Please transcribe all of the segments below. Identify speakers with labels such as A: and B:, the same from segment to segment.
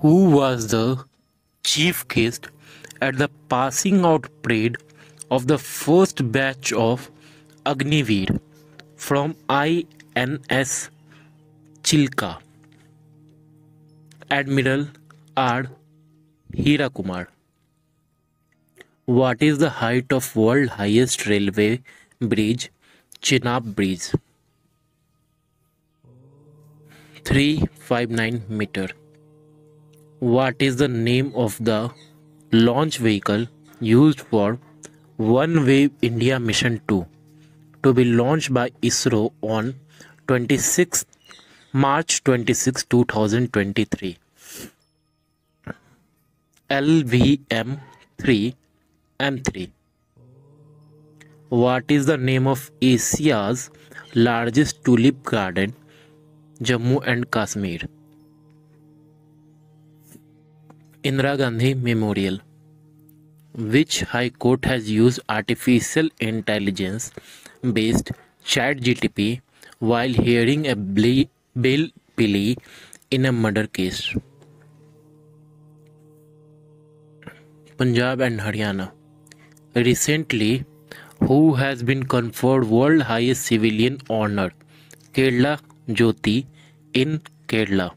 A: who was the chief guest at the passing out parade of the first batch of Agniveer from INS Chilka. Admiral R. Hirakumar. What is the height of world highest railway bridge, Chenab Bridge? 359 meter. What is the name of the launch vehicle used for One Way India Mission 2 to be launched by ISRO on 26 March 26, 2023? LVM-3 M3. What is the name of Asia's largest tulip garden, Jammu and Kashmir? Indira Gandhi Memorial. Which High Court has used artificial intelligence based ChatGPT while hearing a bail plea in a murder case? Punjab and Haryana. Recently, who has been conferred world highest civilian honor, Kerala Jyoti in Kerala?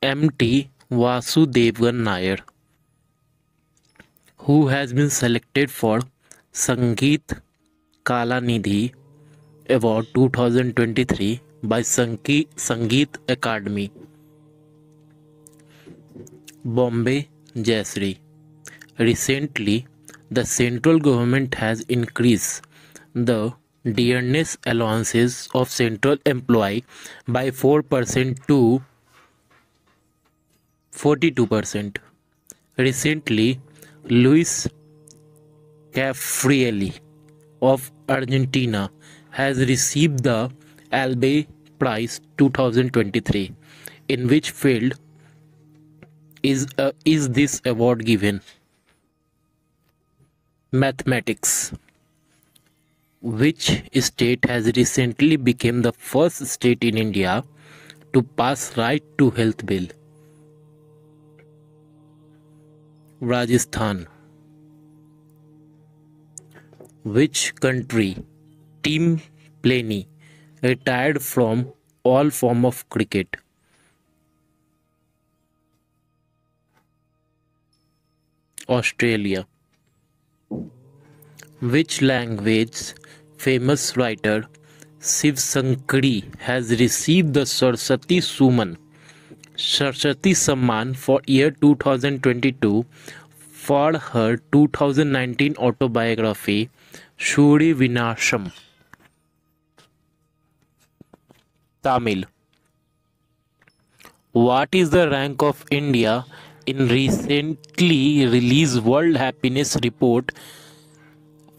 A: MT Vasudevan Nair. Who has been selected for Sangeet Kalanidhi Award 2023 by Sangeet Academy? Bombay Jayashree. Recently, the central government has increased the dearness allowances of central employee by 4% to 42%. Recently, Luis Caprielli of Argentina has received the Albe Prize 2023. In which field is this award given? Mathematics. Which state has recently become the first state in India to pass right to health bill? Rajasthan. Which country Tim Planey retired from all form of cricket? Australia. Which language famous writer Shiv Sankari has received the Saraswati Samman for year 2022 for her 2019 autobiography Shuri Vinasham? Tamil. What is the rank of India in recently released World Happiness Report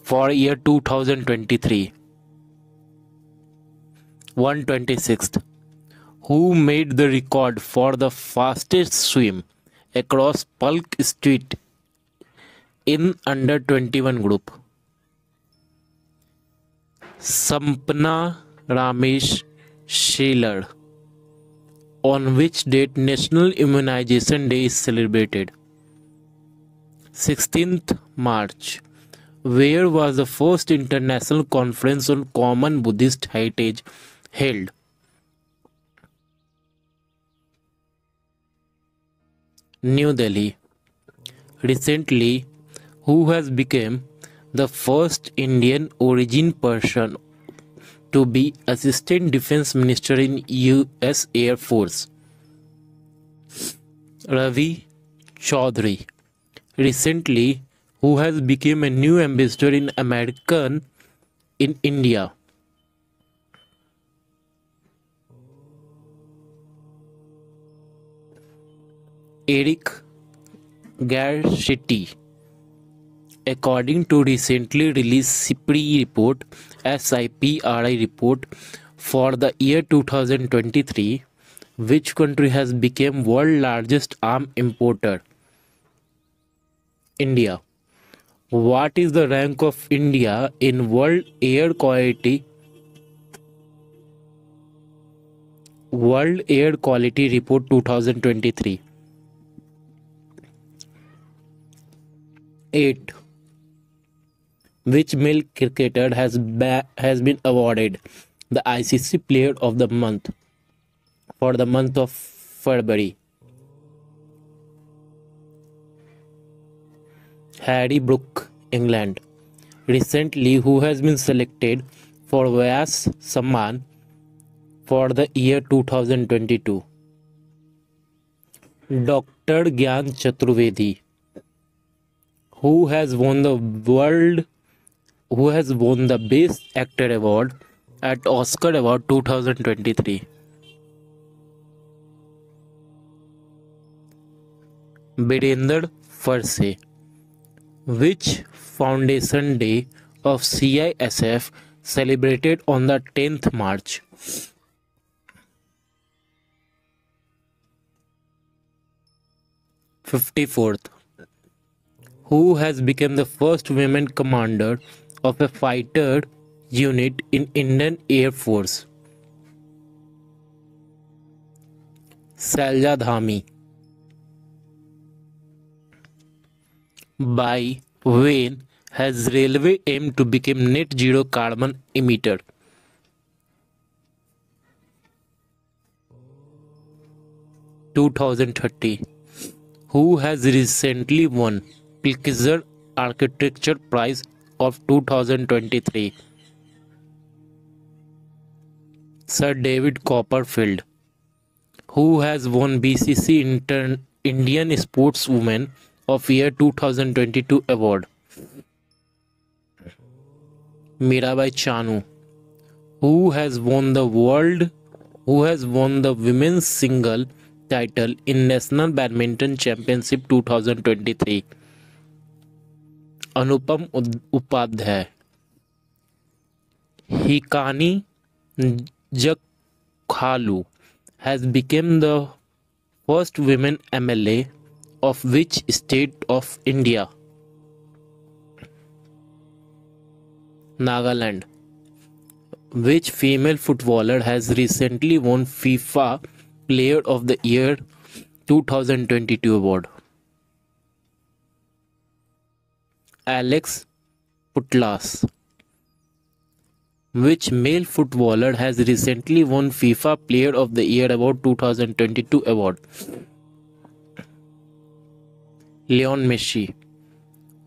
A: for year 2023? 126th. Who made the record for the fastest swim across Pulk Street in under 21 group? Sampana Ramesh Shaler. On which date National Immunization Day is celebrated? 16th March. Where was the first international conference on common Buddhist heritage held? New Delhi. Recently, who has become the first Indian origin person to be Assistant Defense Minister in US Air Force? Ravi Chaudhary. Recently, who has become a new ambassador in American in India? Eric Garcetti. According to recently released SIPRI report for the year 2023, which country has become world largest arms importer? India. What is the rank of India in World Air Quality Report 2023? 8. Which male cricketer has been awarded the ICC Player of the Month for the month of February? Harry Brook, England. Recently, who has been selected for Vyas Samman for the year 2022? Dr. Gyan Chaturvedi, who has won the Best Actor Award at Oscar Award 2023. Birender Farse. Which Foundation Day of CISF celebrated on the 10th March? '54th. Who has become the first women commander of a fighter unit in Indian Air Force? Salja Dhami. By when has railway aimed to become net zero carbon emitter? (2030). Who has recently won Pulitzer Architecture Prize of 2023? Sir David Copperfield. Who has won BCC Indian Sportswoman of Year 2022 award? Mirabai Chanu. Who has won the women's single title in National Badminton Championship 2023? Anupam Upadhyay. Hikani Jakhalu has become the first women MLA of which state of India? Nagaland. Which female footballer has recently won FIFA Player of the Year 2022 award? Alex Putlas. Which male footballer has recently won FIFA Player of the Year award 2022 award? Leon Messi.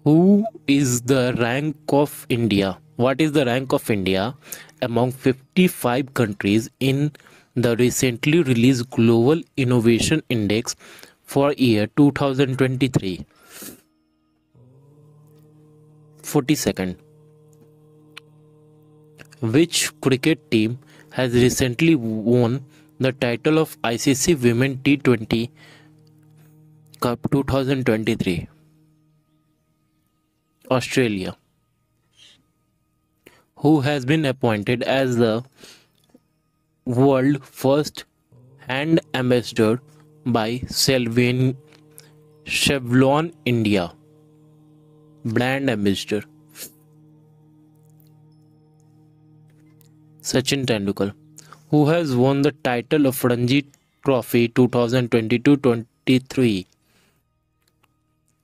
A: Who is the rank of India? What is the rank of India among 55 countries in the recently released Global Innovation Index for year 2023? 42nd. Which cricket team has recently won the title of ICC Women T20 Cup 2023? Australia. Who has been appointed as the world first hand ambassador by Chevron India? Brand ambassador. Sachin Tendulkar. Who has won the title of Ranji Trophy 2022-23?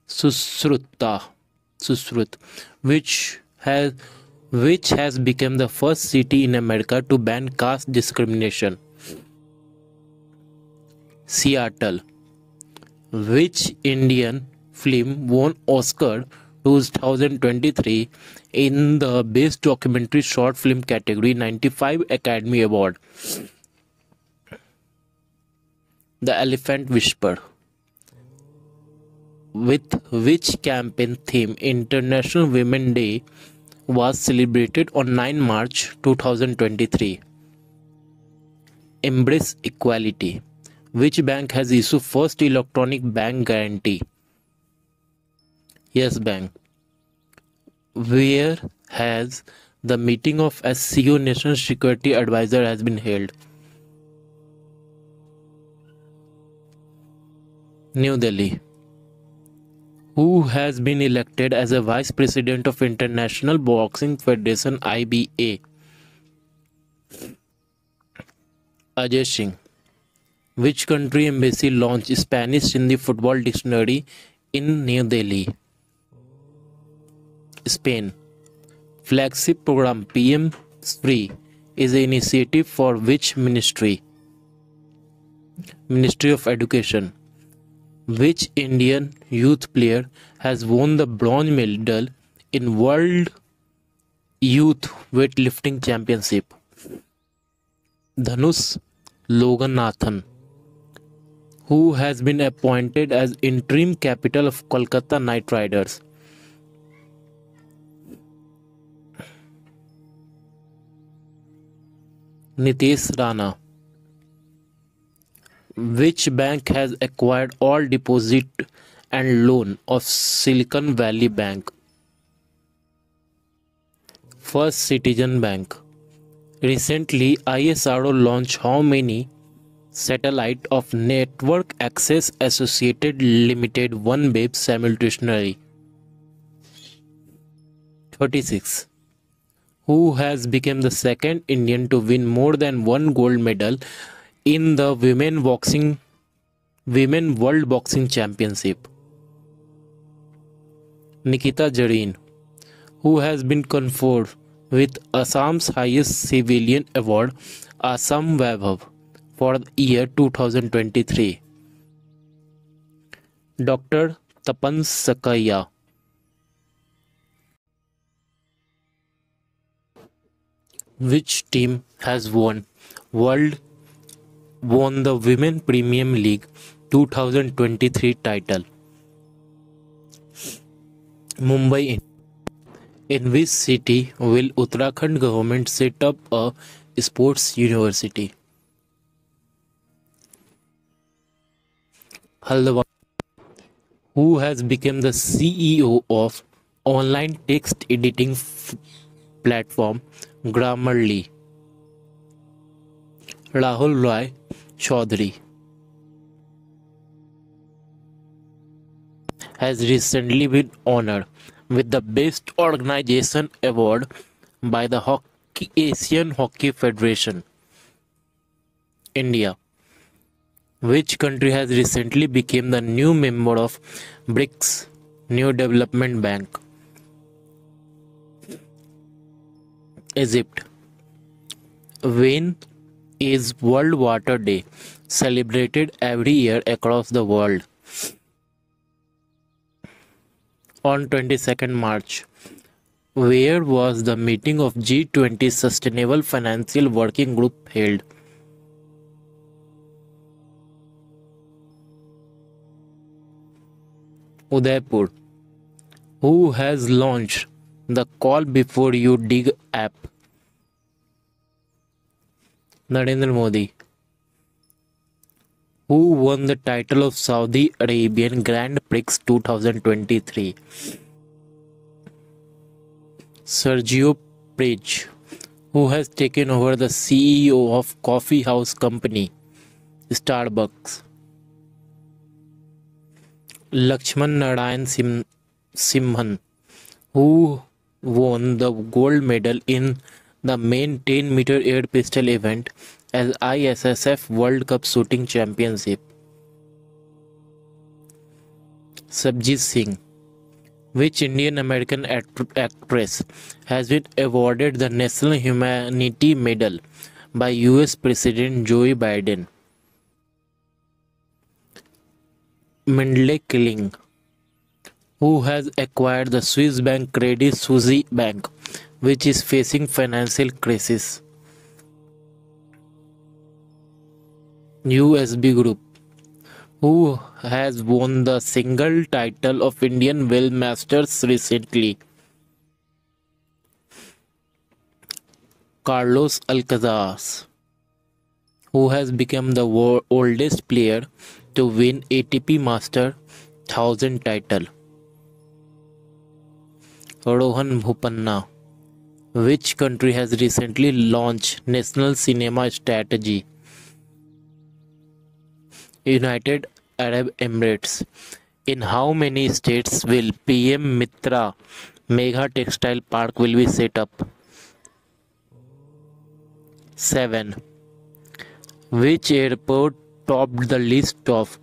A: Susrut, which has become the first city in America to ban caste discrimination. Seattle. Which Indian film won Oscar 2023 in the Best Documentary Short Film category 95 Academy Award? The Elephant Whisperer. With which campaign theme International Women's Day was celebrated on 9 March 2023? Embrace Equality. Which bank has issued first electronic bank guarantee? Yes Bank. Where has the meeting of SCO National Security Advisor has been held? New Delhi. Who has been elected as a Vice President of International Boxing Federation IBA? Ajay Singh. Which country embassy launched Spanish in the football dictionary in New Delhi? Spain. Flagship program PM Free is an initiative for which ministry? Ministry of Education. Which Indian youth player has won the bronze medal in World Youth Weightlifting Championship? Dhanush Loganathan, who has been appointed as interim captain of Kolkata Knight Riders. Nitesh Rana. Which bank has acquired all deposit and loan of Silicon Valley Bank? First Citizen Bank. Recently, ISRO launched how many satellite of Network Access Associated Limited OneWeb simultaneously? 36. Who has become the second Indian to win more than one gold medal in the Women World Boxing Championship? Nikita Jareen, who has been conferred with Assam's highest civilian award, Assam Vaibhav, for the year 2023. Dr. Tapan Sakaya. Which team has won the Women Premium League 2023 title? Mumbai. In which city will Uttarakhand government set up a sports university? Halwa. Who has become the CEO of online text editing platform Grammarly? Rahul Roy Chaudhary has recently been honored with the Best Organization Award by the Asian Hockey Federation. India. Which country has recently become the new member of BRICS New Development Bank? Egypt. When is World Water Day celebrated every year across the world? On 22nd March. Where was the meeting of G20 Sustainable Financial Working Group held? Udaipur. Who has launched the Call Before You Dig app? Narendra Modi. Who won the title of Saudi Arabian Grand Prix 2023? Sergio Perez, who has taken over the CEO of coffee house company Starbucks. Lakshman Narayan Simhan, who won the gold medal in the main 10-meter air pistol event as ISSF World Cup Shooting Championship. Sabjit Singh. Which Indian American actress has been awarded the National Humanity Medal by US President Joe Biden? Mindle Killing, who has acquired the Swiss bank Credit Suisse Bank, which is facing financial crisis. USB Group, who has won the single title of Indian Well Masters recently. Carlos Alcaraz, who has become the oldest player to win ATP Master 1000 title. Rohan Bhupanna. Which country has recently launched National Cinema Strategy? United Arab Emirates. In how many states will PM Mitra Mega Textile Park will be set up? 7. Which airport topped the list of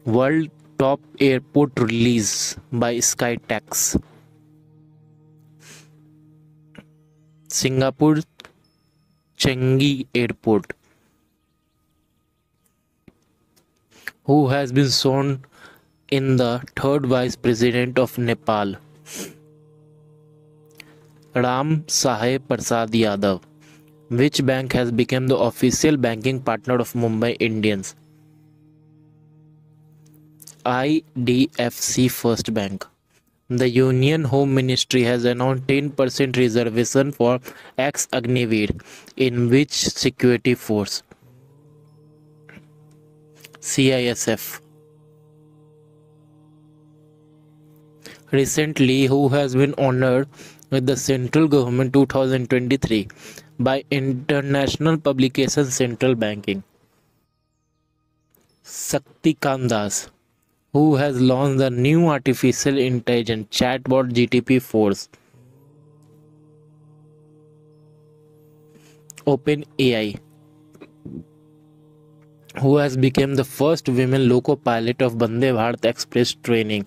A: world top airport release by Skytax? Singapore Changi Airport. Who has been sworn in the third vice president of Nepal? Ram Saheb Prasad Yadav. Which bank has become the official banking partner of Mumbai Indians? IDFC First Bank. The Union Home Ministry has announced 10% reservation for ex-Agniveer in which security force? CISF. Recently, who has been honored with the Central Government 2023 by international publication Central Banking? Sakti Kandas, who has launched the new artificial intelligence chatbot GTP Force. OpenAI, who has become the first women loco pilot of Vande Bharat Express training.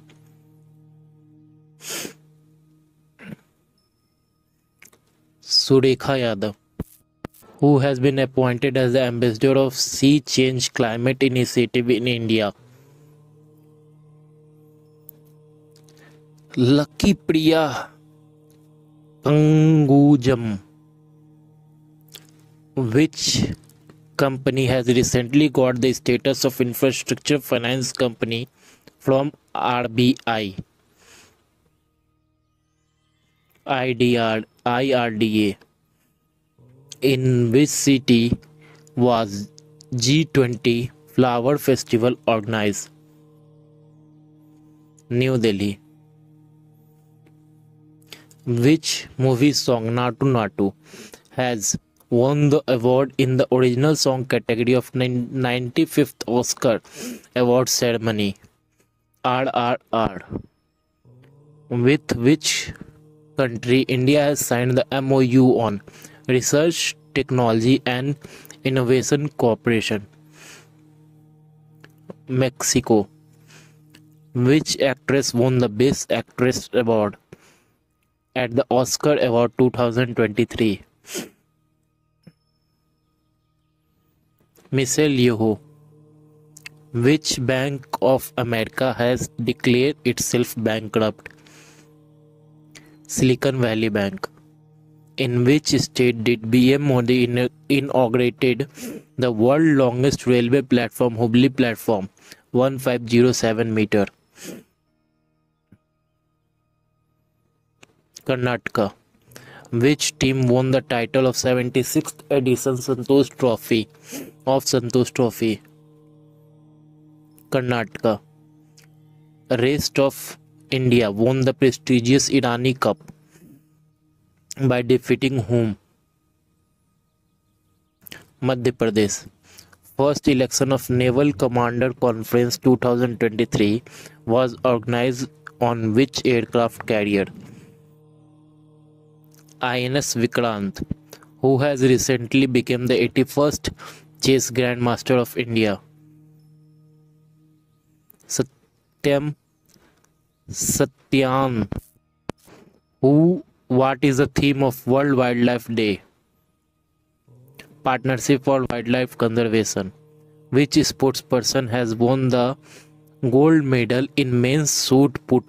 A: Surekha Yadav, who has been appointed as the ambassador of Sea Change Climate Initiative in India. Lucky Priya Pangujam. Which company has recently got the status of infrastructure finance company from RBI? IRDA. In which city was G20 Flower Festival organized? New Delhi. Which movie song Natu Natu has won the award in the original song category of 95th Oscar award ceremony? RRR. With which country India has signed the MOU on research, technology and innovation cooperation? Mexico. Which actress won the Best Actress award at the Oscar Award 2023? Michelle Yeoh. Which Bank of America has declared itself bankrupt? Silicon Valley Bank. In which state did BM Modi inaugurated the world's longest railway platform, Hubli platform, 1507 meter? Karnataka. Which team won the title of 76th edition Santosh Trophy? Karnataka. Rest of India won the prestigious Irani Cup by defeating whom? Madhya Pradesh. First election of Naval Commander Conference 2023 was organized on which aircraft carrier? INS Vikrant, who has recently become the 81st chess grandmaster of India? Satyan. What is the theme of World Wildlife Day? Partnership for Wildlife Conservation. Which sportsperson has won the gold medal in men's shoot put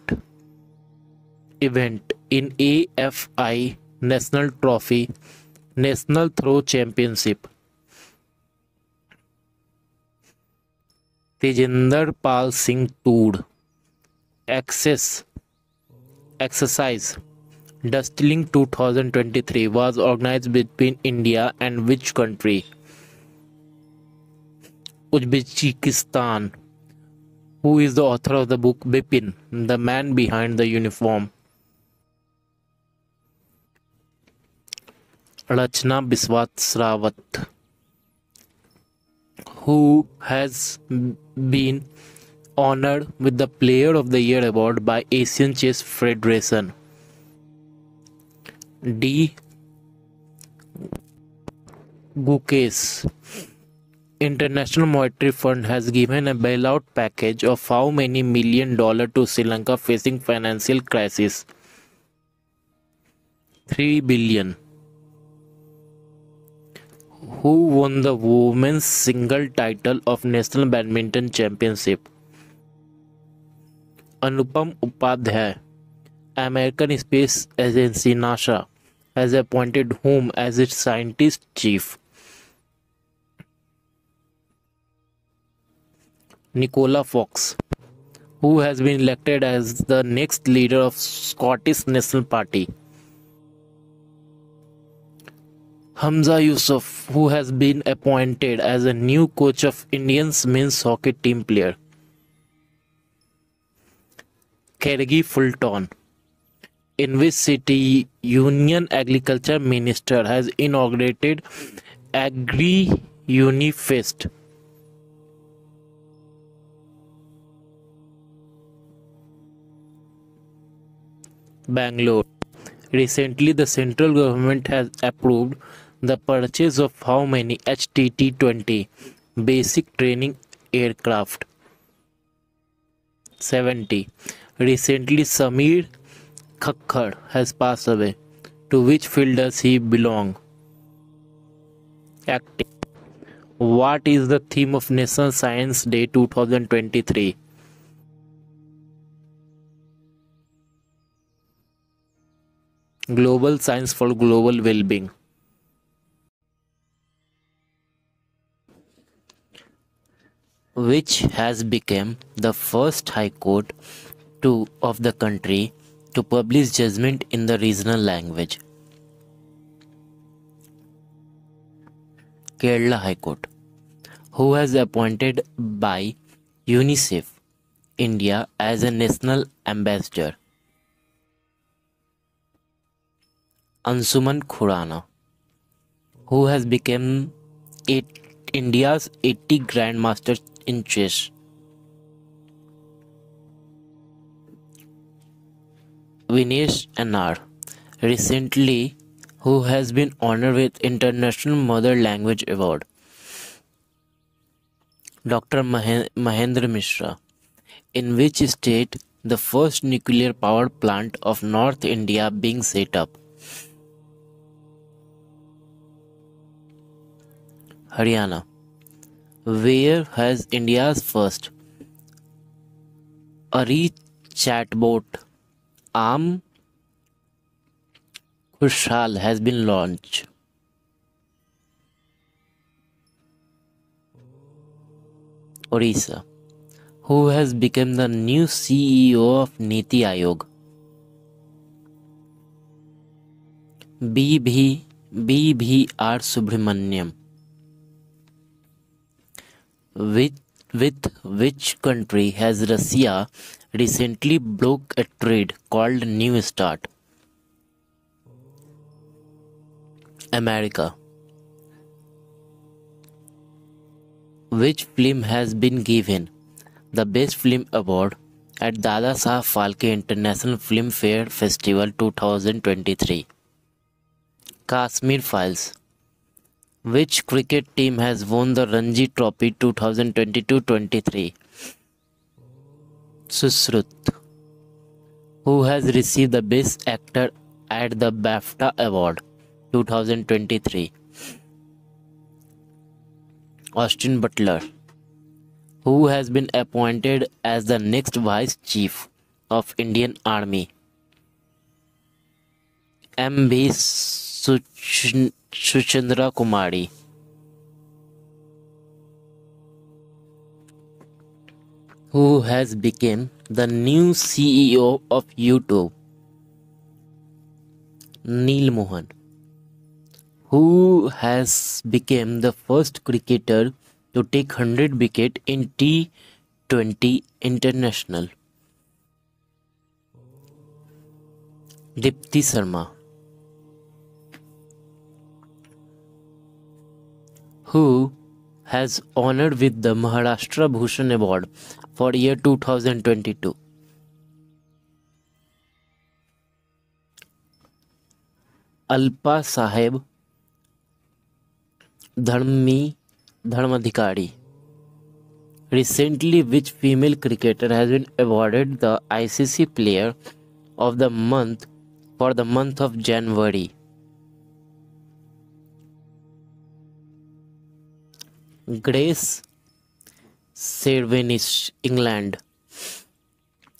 A: event in AFI National Trophy National Throw Championship? Tejinder Pal Singh Tour. Exercise Dusting 2023 was organized between India and which country? Uzbekistan. Who is the author of the book Bipin, the Man Behind the Uniform? Rachna Biswas-Rawat. Who has been honored with the Player of the Year award by Asian Chess Federation? D. Gukesh. International Monetary Fund has given a bailout package of how many $1 million to Sri Lanka facing financial crisis? 3 billion. Who won the women's single title of National Badminton Championship? Anupam Upadhyay. American Space Agency NASA has appointed whom as its scientist chief? Nicola Fox. Who has been elected as the next leader of Scottish National Party? Hamza Yusuf, who has been appointed as a new coach of Indians men's hockey team player. Kerry Fulton. In which city Union Agriculture Minister has inaugurated Agri-Uni Fest? Bangalore. Recently, the central government has approved the purchase of how many HTT-20 basic training aircraft? 70. Recently, Samir Khakkar has passed away. To which field does he belong? Acting. What is the theme of National Science Day 2023? Global Science for Global Well-being. Which has become the first High Court of the country to publish judgment in the regional language? Kerala High Court. Who has appointed by UNICEF India as a national ambassador? Ansuman Khurana. Who has become India's 80 Grandmaster in chess? Vinesh NR. Recently, who has been honored with International Mother Language Award? Dr. Mahendra Mishra. In which state the first nuclear power plant of North India being set up? Haryana. Where has India's first ARI chatbot Aam Khushhal has been launched? Orissa. Who has become the new CEO of Niti Aayog? B.V.R. Subramaniam. With which country has Russia recently broke a trade called New START? America. Which film has been given the Best Film Award at Dada Saheb Phalke International Film Fair Festival 2023? Kashmir Files. Which cricket team has won the Ranji Trophy 2022-23? Susrut. Who has received the Best Actor at the BAFTA Award 2023? Austin Butler. Who has been appointed as the next Vice Chief of Indian Army? M.B. Suchandra Kumari. Who has become the new CEO of YouTube? Neil Mohan. Who has become the first cricketer to take 100 wickets in T20 International? Dipti Sharma. Who has honored with the Maharashtra Bhushan Award for year 2022? Alpa Saheb Dharmadhikari. Recently, which female cricketer has been awarded the ICC Player of the Month for the month of January? Grace Servenish, England,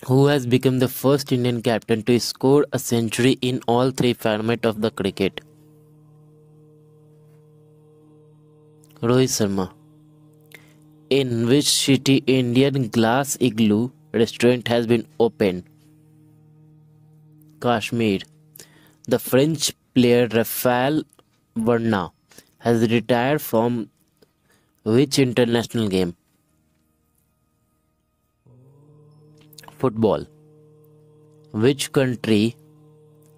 A: who has become the first Indian captain to score a century in all three formats of the cricket. Rohit Sharma. In which city Indian Glass Igloo restaurant has been opened? Kashmir. The French player Raphael Varna has retired from which international game? Football. Which country,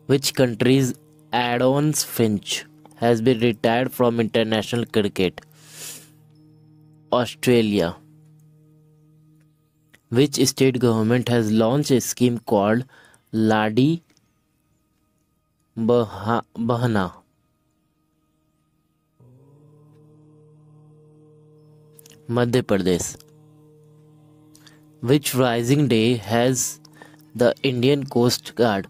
A: which country's Adons Finch has been retired from international cricket? Australia. Which state government has launched a scheme called Ladi Bahana? Madhya Pradesh. Which rising day has the Indian Coast Guard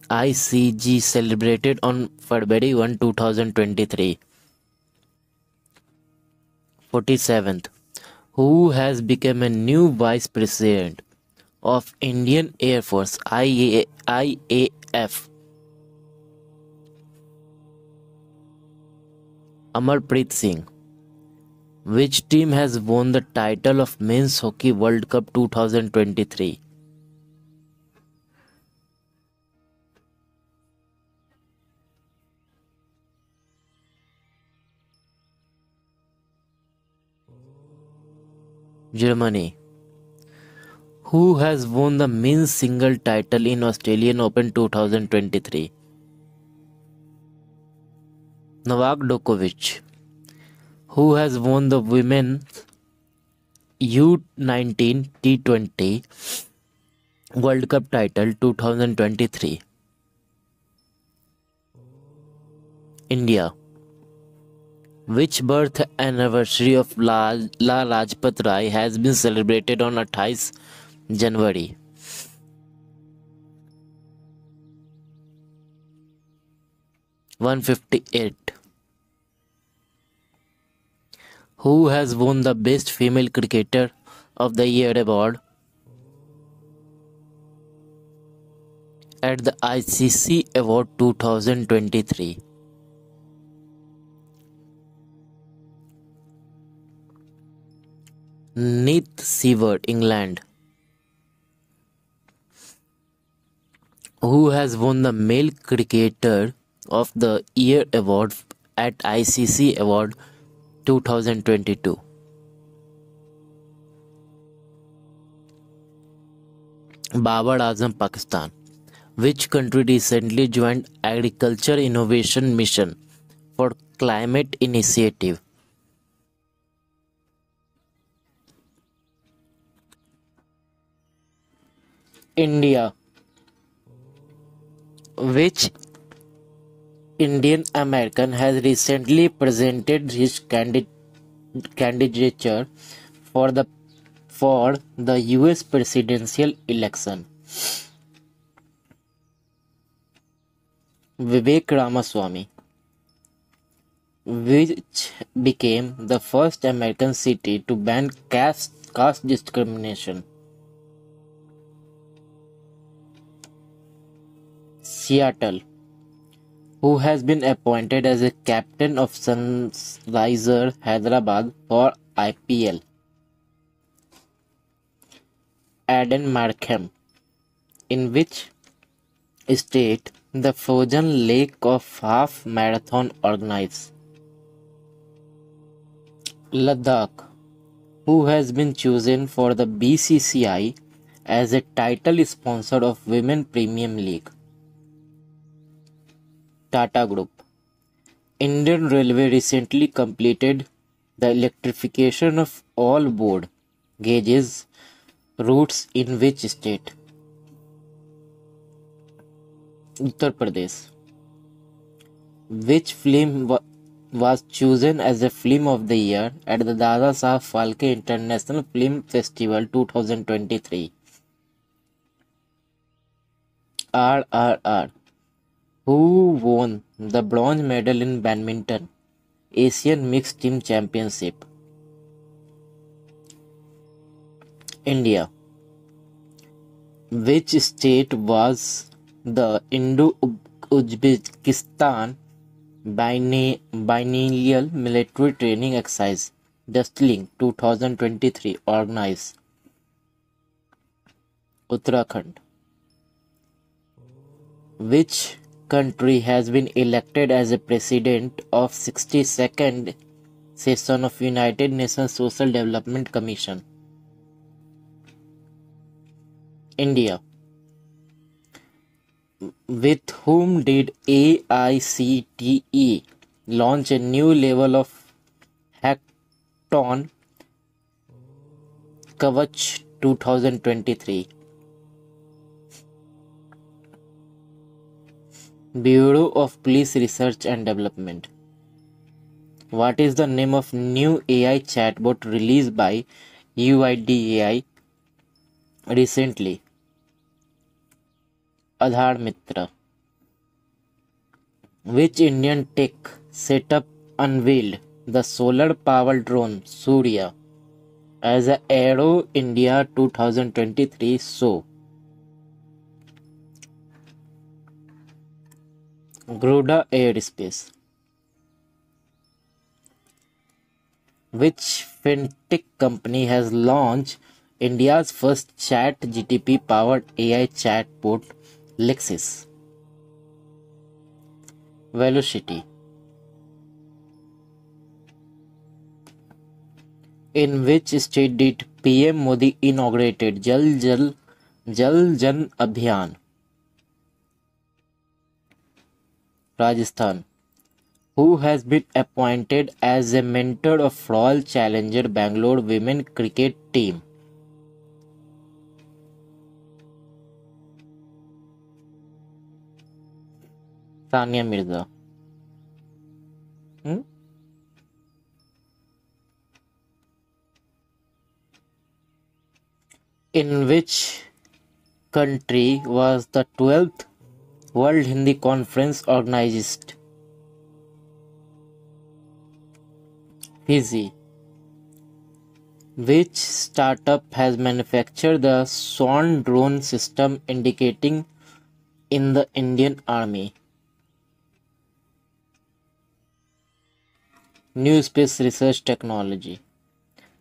A: ICG celebrated on February 1, 2023? 47th. Who has become a new Vice President of Indian Air Force IAF? Amarpreet Singh. Which team has won the title of Men's Hockey World Cup 2023? Germany. Who has won the men's single title in Australian Open 2023? Novak Djokovic. Who has won the women's U19 T20 World Cup title 2023? India. Which birth anniversary of La Rajpat Rai has been celebrated on 28 January? (158). Who has won the Best Female Cricketer of the Year award at the ICC Award 2023? Neith Seward, England. Who has won the Male Cricketer of the Year award at ICC Award 2022? Babar Azam, Pakistan. Which country recently joined Agriculture Innovation Mission for Climate Initiative? India. Which Indian American has recently presented his candidature for the US presidential election? Vivek Ramaswamy. Which became the first American city to ban caste discrimination? Seattle. Who has been appointed as a captain of Sunrisers Hyderabad for IPL? Aden Markham. In which state the frozen lake of half marathon organized? Ladakh. Who has been chosen for the BCCI as a title sponsor of Women Premium League? Tata Group. Indian Railway recently completed the electrification of all broad gauges routes in which state? Uttar Pradesh. Which film was chosen as a film of the year at the Dada Saheb Phalke International Film Festival 2023? RRR. Who won the bronze medal in badminton Asian Mixed Team Championship? India. Which state was the Indo-Uzbekistan biennial military training exercise Dustling 2023 organized? Uttarakhand. Which country has been elected as a president of 62nd session of United Nations Social Development Commission? India. With whom did AICTE launch a new level of hackathon Kavach 2023? Bureau of Police Research and Development. What is the name of new AI chatbot released by UIDAI recently? Aadhaar Mitra. Which Indian tech setup unveiled the solar-powered drone Surya as a Aero India 2023 show? Garuda Aerospace. Which fintech company has launched India's first chat GTP powered AI chatbot Lexis? Velocity. In which state did PM Modi inaugurated Jal Jan Abhiyan? Rajasthan. Who has been appointed as a mentor of Royal Challenger Bangalore women cricket team? Sania Mirza. In which country was the 12th World Hindi Conference organized? Fiji. Which startup has manufactured the Swan drone system indicating in the Indian Army? New Space Research Technology.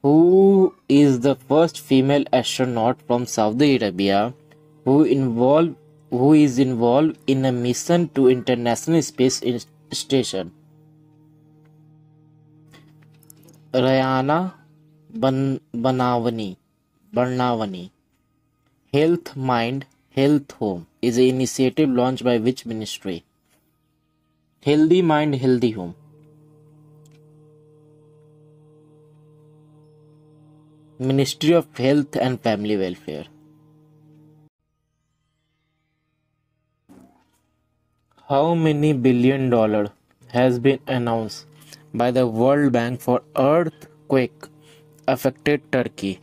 A: Who is the first female astronaut from Saudi Arabia who is involved in a mission to International Space Station? Rayana Barnavani. Health Mind, Health Home is an initiative launched by which ministry? Healthy Mind, Healthy Home. Ministry of Health and Family Welfare. How many $billion has been announced by the World Bank for earthquake affected Turkey?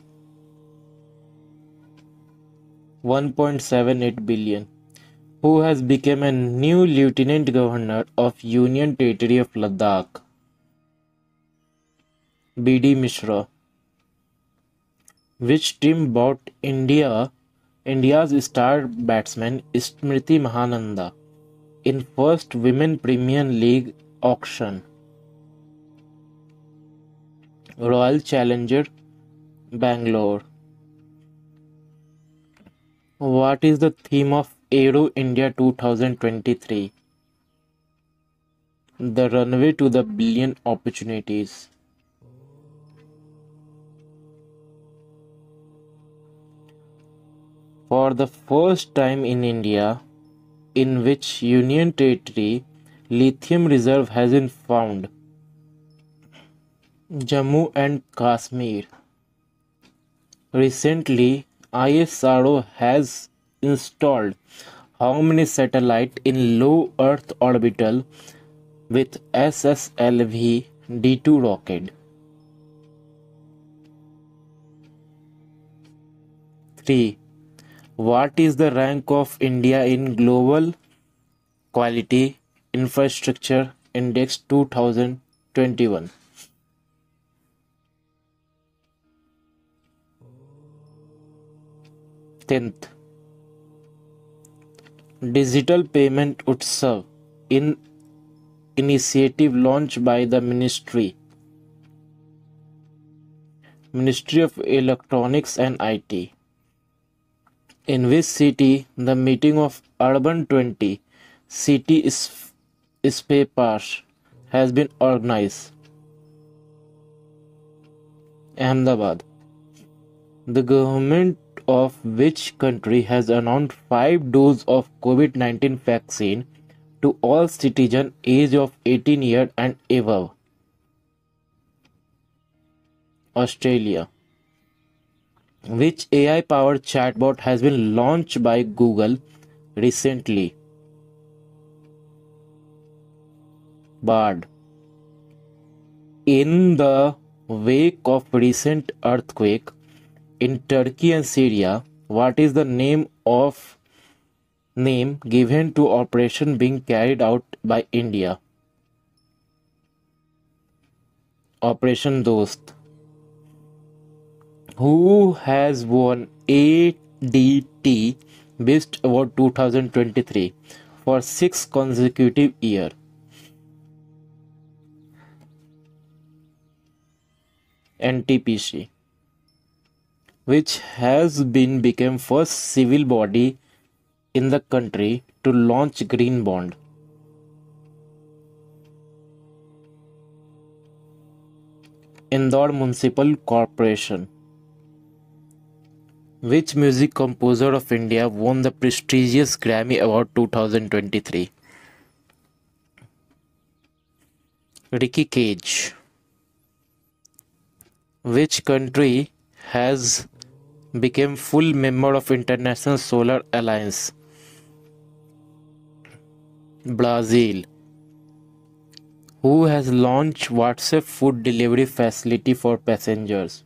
A: 1.78 billion. Who has become a new Lieutenant Governor of Union Territory of Ladakh? BD Mishra. Which team bought India's star batsman Smriti Mahananda in first Women Premier League auction? Royal Challenger Bangalore. What is the theme of Aero India 2023? The runway to the billion opportunities. For the first time in India, in which Union Territory lithium reserve has been found? Jammu and Kashmir. Recently, ISRO has installed how many satellites in low Earth orbital with SSLV D2 rocket? 3. What is the rank of India in Global Quality Infrastructure Index 2023? 21. 10th. Digital payment utsav in initiative launched by the Ministry of Electronics and IT. In which city the meeting of Urban 20 City Space has been organized? Ahmedabad. The government of which country has announced 5 doses of COVID-19 vaccine to all citizens age of 18 years and above? Australia. Which AI-powered chatbot has been launched by Google recently? Bard. In the wake of recent earthquake in Turkey and Syria, what is the name given to operation being carried out by India? Operation Dost. Who has won ADT Best Award 2023 for 6 consecutive years? NTPC, which has become first civil body in the country to launch green bond. Indore Municipal Corporation. Which music composer of India won the prestigious Grammy Award 2023? Ricky Cage. Which country has become full member of International Solar Alliance? Brazil. Who has launched WhatsApp food delivery facility for passengers?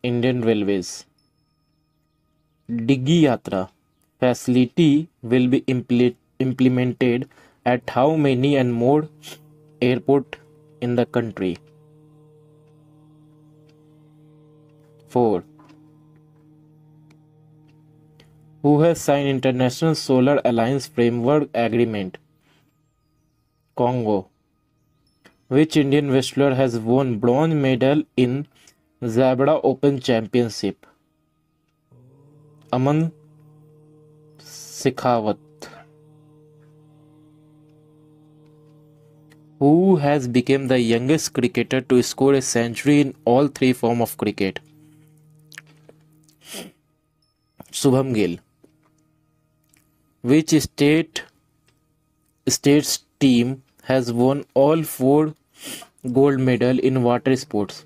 A: Indian Railways. Diggi Yatra facility will be implemented at how many and more airports in the country? 4. Who has signed International Solar Alliance Framework Agreement? Congo. Which Indian wrestler has won bronze medal in Zabra Open Championship? Aman Shekhawat. Who has become the youngest cricketer to score a century in all 3 forms of cricket? Shubham Gill. Which state's team has won all 4 gold medals in water sports?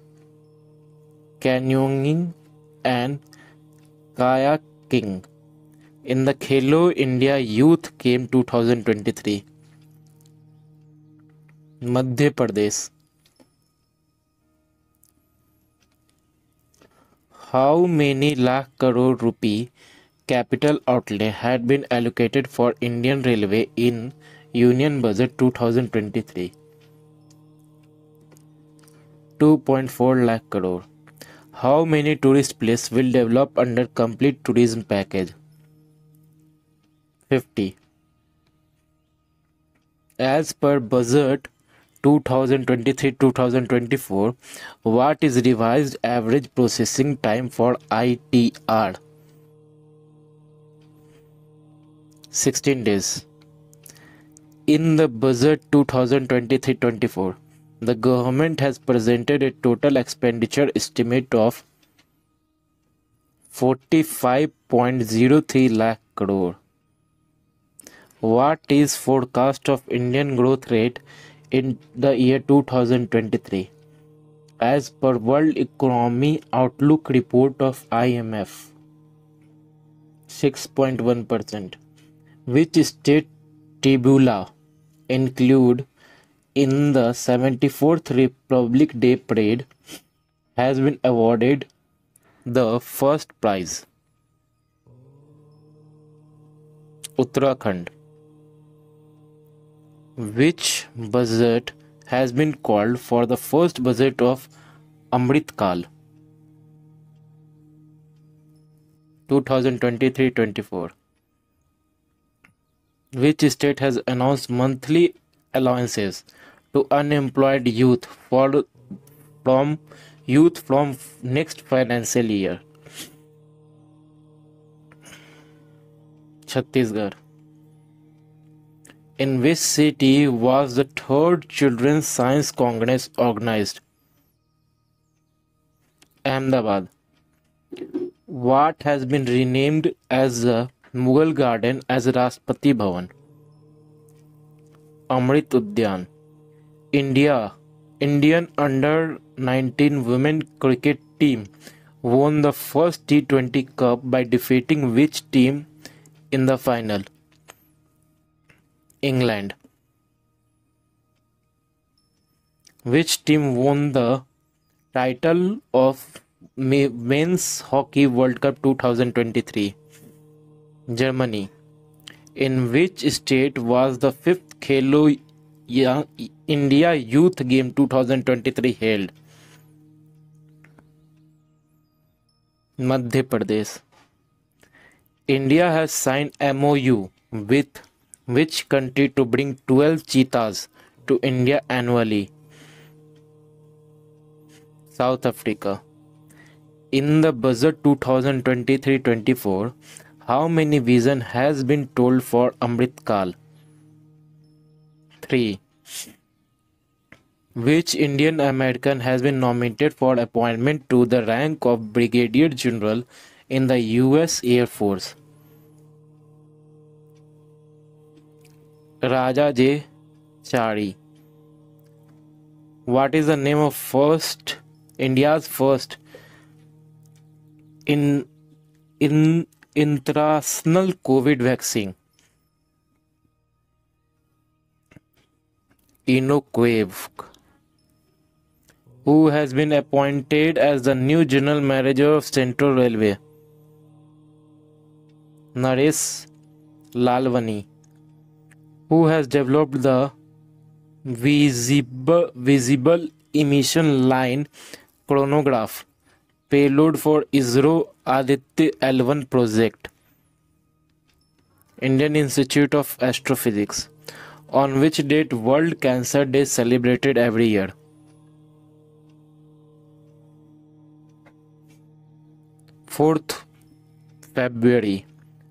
A: Canoeing and kayaking in the Khelo India Youth Game 2023. Madhya Pradesh. How many lakh crore rupee capital outlay had been allocated for Indian Railway in Union Budget 2023? 2.4 lakh crore. How many tourist places will develop under complete tourism package? 50. As per budget 2023-2024, what is revised average processing time for ITR? 16 days. In the budget 2023-24, the government has presented a total expenditure estimate of 45.03 lakh crore. What is forecast of Indian growth rate in the year 2023 as per World Economy Outlook report of IMF? 6.1%. Which state Tabula include in the 74th Republic Day Parade has been awarded the first prize? Uttarakhand. Which budget has been called for the first budget of Amrit Kal 2023-24? Which state has announced monthly allowances to unemployed from youth from next financial year? Chhattisgarh. In which city was the third Children's Science Congress organized? Ahmedabad. What has been renamed as the Mughal Garden as Rashtrapati Bhavan? Amrit Udyan. Indian under 19 women cricket team won the first T20 Cup by defeating which team in the final? England. Which team won the title of Men's Hockey World Cup 2023? Germany. In which state was the 5th Khelo India Youth Game 2023 held? Madhya Pradesh. India has signed MOU with which country to bring 12 cheetahs to India annually? South Africa. In the budget 2023-24, how many vision has been told for Amrit Kal? 3. Which Indian American has been nominated for appointment to the rank of Brigadier General in the US Air Force? Raja J. Chari. What is the name of India's first international COVID vaccine? Inoquave. Who has been appointed as the new general manager of Central Railway? Naresh Lalwani. Who has developed the visible emission line chronograph payload for ISRO Aditya L1 project? Indian Institute of Astrophysics. On which date World Cancer Day is celebrated every year? 4th February.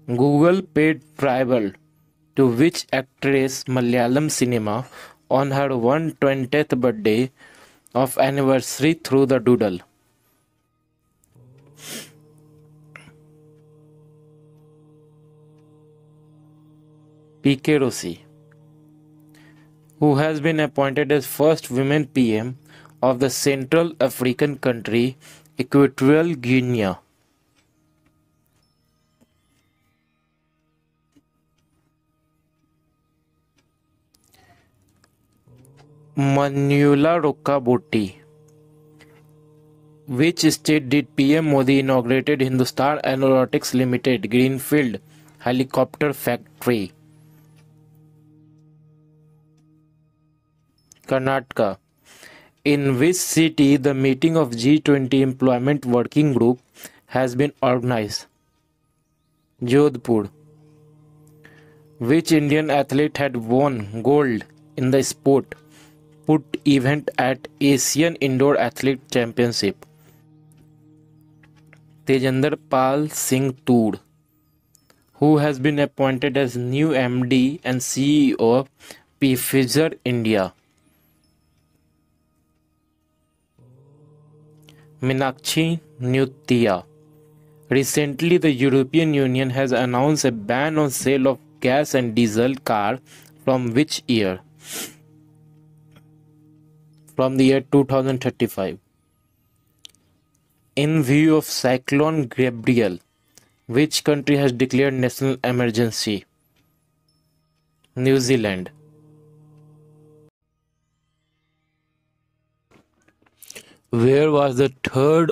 A: Google paid tribute to which actress Malayalam cinema on her 120th birthday of anniversary through the doodle? PK Rossi. Who has been appointed as first women PM of the Central African country Equatorial Guinea? Manuela Rockabotti. Which state did PM Modi inaugurated Hindustan Aeronautics Limited Greenfield Helicopter Factory? Karnataka. In which city the meeting of G20 Employment Working Group has been organized? Jodhpur. Which Indian athlete had won gold in the sport put event at Asian Indoor Athlete Championship? Tejinder Pal Singh Tood. Who has been appointed as new MD and CEO of Pfizer India? Meenakshi Nuttiya. Recently, the European Union has announced a ban on sale of gas and diesel car from which year? From the year 2035. In view of Cyclone Gabriel, which country has declared national emergency? New Zealand. Where was the third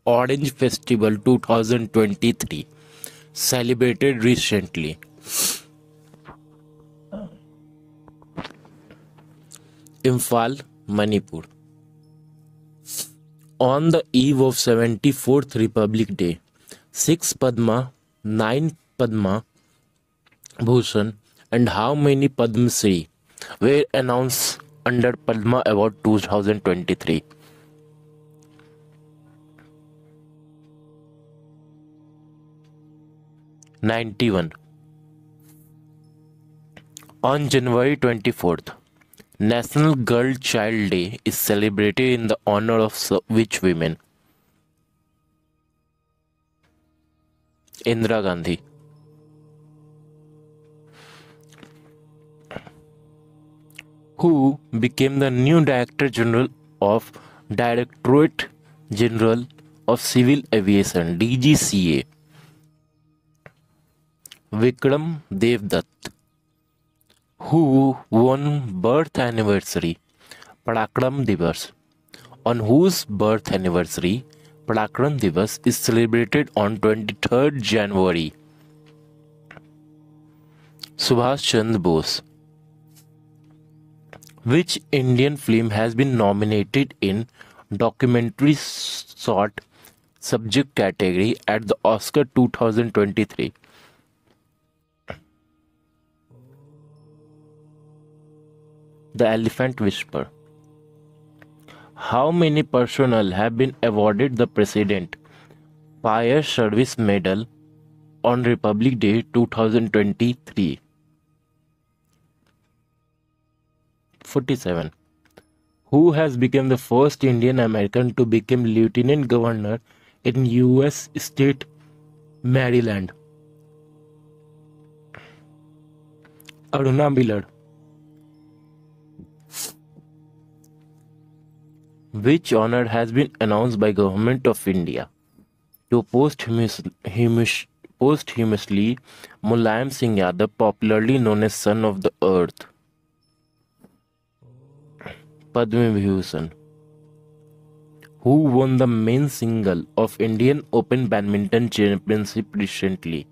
A: Orange Festival 2023 celebrated recently? Imphal, Manipur. On the eve of 74th Republic Day, 6 Padma, 9 Padma Bhushan, and how many Padma Shri were announced under Padma Award 2023? 91. On January 24th, National Girl Child Day is celebrated in the honor of which women? Indira Gandhi. Who became the new Director General of Directorate General of Civil Aviation DGCA? Vikram Devdutt. Who won birth anniversary Parakram Divas? On whose birth anniversary Parakram Divas is celebrated on 23rd January? Subhash Chandra Bose. Which Indian film has been nominated in documentary short subject category at the Oscar 2023? The Elephant Whisperer. How many personnel have been awarded the President Fire Service Medal on Republic Day 2023? 47. Who has become the first Indian American to become Lieutenant Governor in US state Maryland? Aruna Miller. Which honor has been announced by Government of India to posthumously Mulayam Singh Yadav, popularly known as Son of the Earth? Padma Vibhushan. Who won the men's single of Indian Open Badminton Championship recently?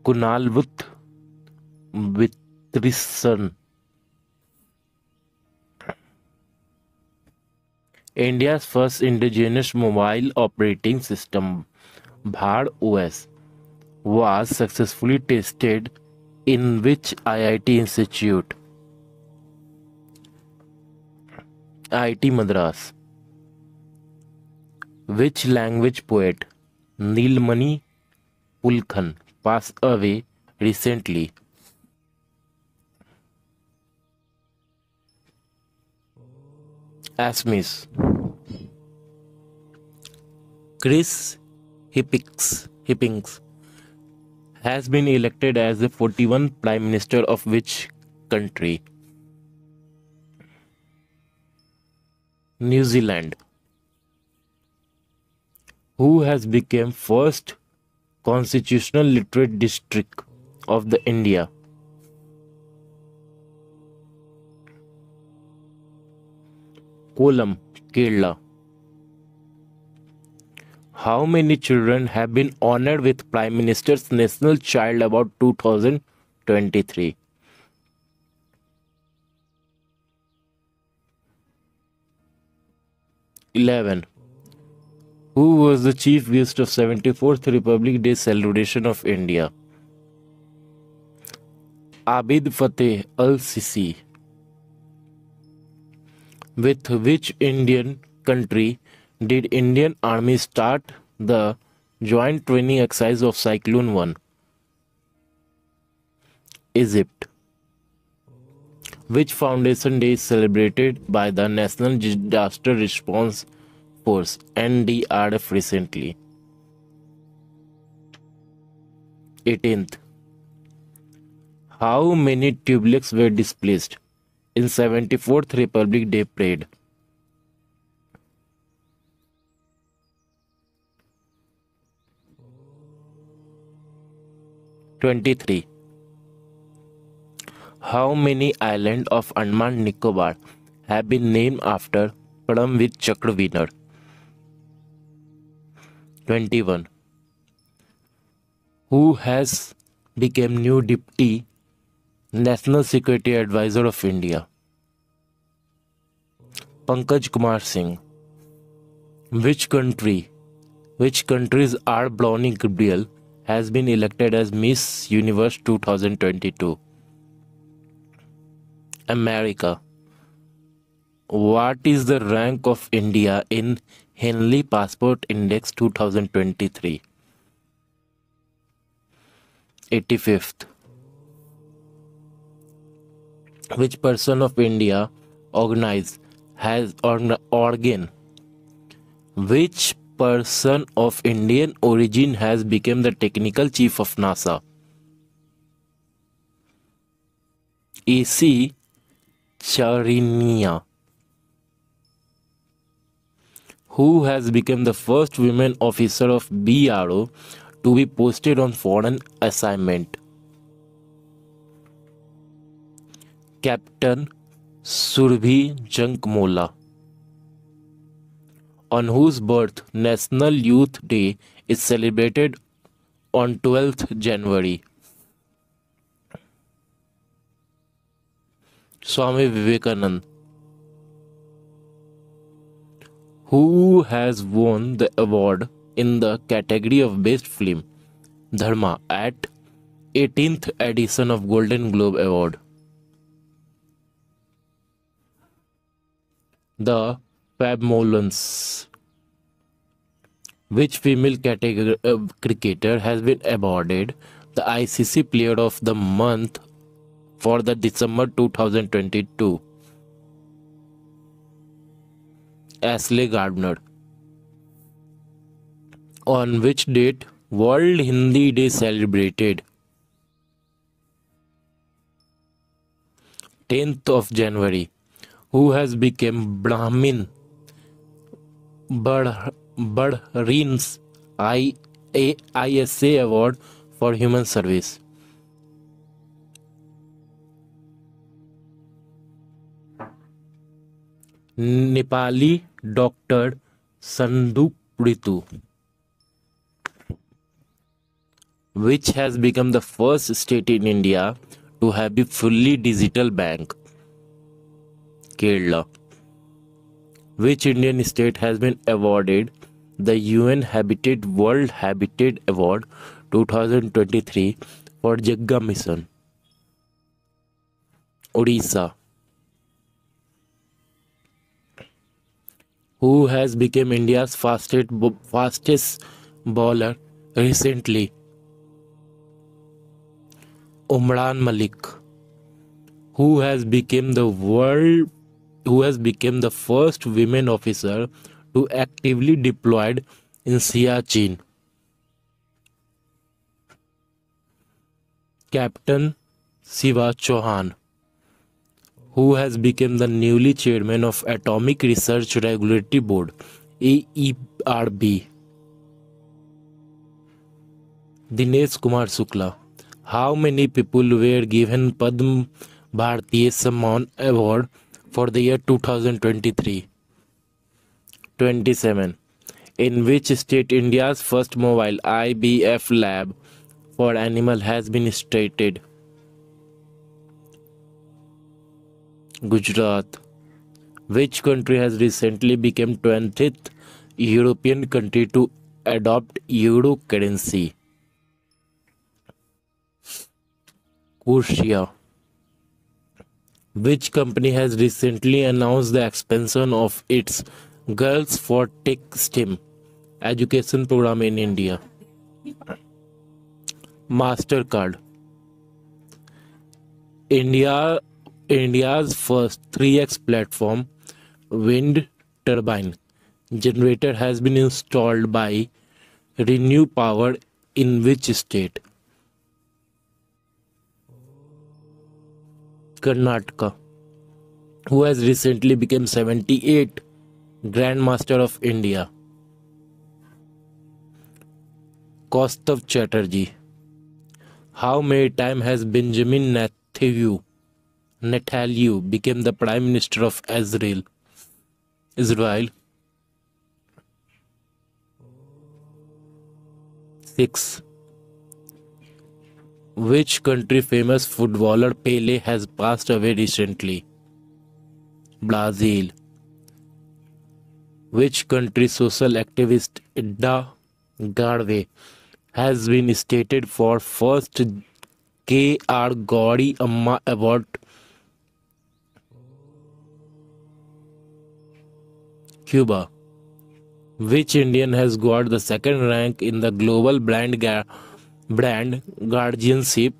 A: Kunal Witrishan. India's first indigenous mobile operating system, Bhar OS, was successfully tested in which IIT institute? IIT Madras. Which language poet Neelmani Pulkhan passed away recently? Assamese. Chris Hippings has been elected as the 41st Prime Minister of which country? New Zealand. Who has become first constitutional literate district of the India? Kollam, Kerala. How many children have been honored with Prime Minister's National Child Award 2023? 11. Who was the chief guest of 74th Republic Day celebration of India? Abid Fateh al-Sisi. With which Indian country did Indian Army start the joint training exercise of Cyclone 1? Egypt. Which Foundation Day is celebrated by the National Disaster Response Force NDRF recently? 18th. How many Tuareg were displaced in 74th Republic Day parade? 23. How many islands of Andaman Nicobar have been named after Paramvir Chakra winner? 21. Who has become new Deputy National Security Advisor of India. Pankaj Kumar Singh. Which country, which country's R. Brownie Gabriel has been elected as Miss Universe 2022? America. What is the rank of India in Henley Passport Index 2023? 85th. Which person of India organized has organ? Which person of Indian origin has become the technical chief of NASA? A.C. Charinia. Who has become the first women officer of BRO to be posted on foreign assignment? Captain Surbhi Jankmola. On whose birth National Youth Day is celebrated on 12th January? Swami Vivekanand. Who has won the award in the category of Best Film Dharma at 18th edition of Golden Globe Award? The Fabulous. Which female cricketer has been awarded the ICC Player of the Month for the December 2022? Ashley Gardner. On which date World Hindi Day celebrated? 10th of January. Who has become Brahmin Bahrain's ISA Award for Human Service? Nepali Dr. Sandup Ritu. Which has become the first state in India to have a fully digital bank? Kerala. Which Indian state has been awarded the UN Habitat World Habitat Award 2023 for Jagga Mission? Odisha. Who has become India's fastest bowler recently? Umran Malik. Who has become the first women officer to actively deployed in Siachen? Captain Shiva Chauhan. Who has become the newly chairman of Atomic Research Regulatory Board AERB? Dinesh Kumar Shukla. How many people were given Padma Bharatiya Samman Award for the year 2023? 27. In which state India's first mobile IVF lab for animal has been started? Gujarat. Which country has recently become 20th European country to adopt euro currency? Croatia. Which company has recently announced the expansion of its Girls for Tech STEM education program in India? MasterCard. India's first 3x platform wind turbine generator has been installed by Renew Power in which state? Karnataka. Who has recently become 78 Grandmaster of India? Kaustav Chatterjee. How many times has Benjamin Netanyahu became the Prime Minister of Israel? 6. Which country famous footballer Pele has passed away recently? Brazil. Which country social activist Ida Garve has been stated for first K.R. Gauri Amma Award? Cuba. Which Indian has got the second rank in the global brand guardianship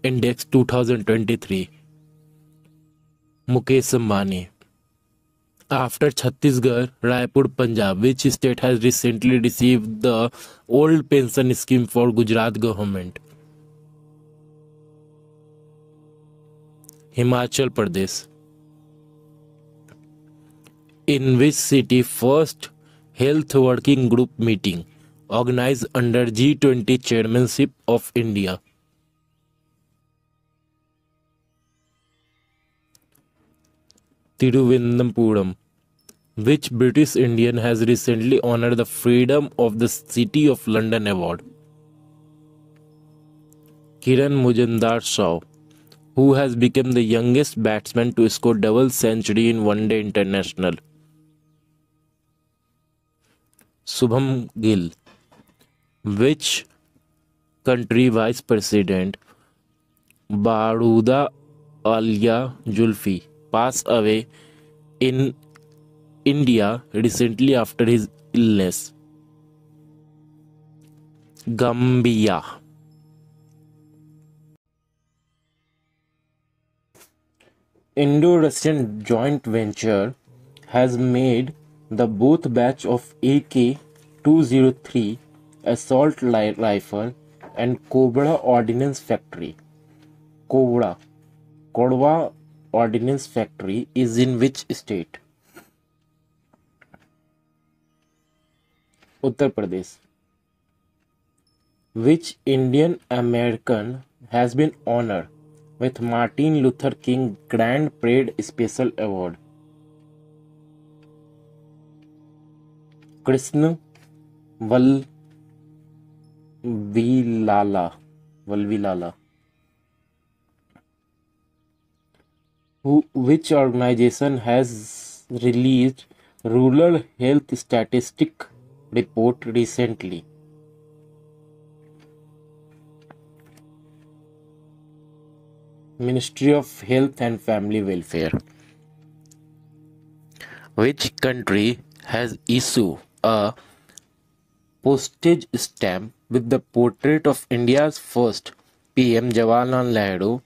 A: index 2023? Mukesh Ambani. After Chhattisgarh, Raipur, Punjab, which state has recently received the old pension scheme for Gujarat government? Himachal Pradesh. In which city first health working group meeting organized under G20 chairmanship of India? Thiruvananthapuram. Which British Indian has recently honored the Freedom of the City of London Award? Kiran Majumdar-Shaw, who has become the youngest batsman to score double century in one-day international? Shubham Gill. Which country vice president Baruda Alia Julfi passed away in India recently after his illness? Gambia. Indo-Russian joint venture has made the both batch of AK-203 assault rifle and Cobra Ordnance Factory. Kodwa Ordnance Factory is in which state? Uttar Pradesh. Which Indian American has been honored with Martin Luther King Grand Parade Special Award? Krishna Valvilala. Which organization has released rural health statistic report recently? Ministry of Health and Family Welfare. Which country has issued a postage stamp with the portrait of India's first PM Jawaharlal Nehru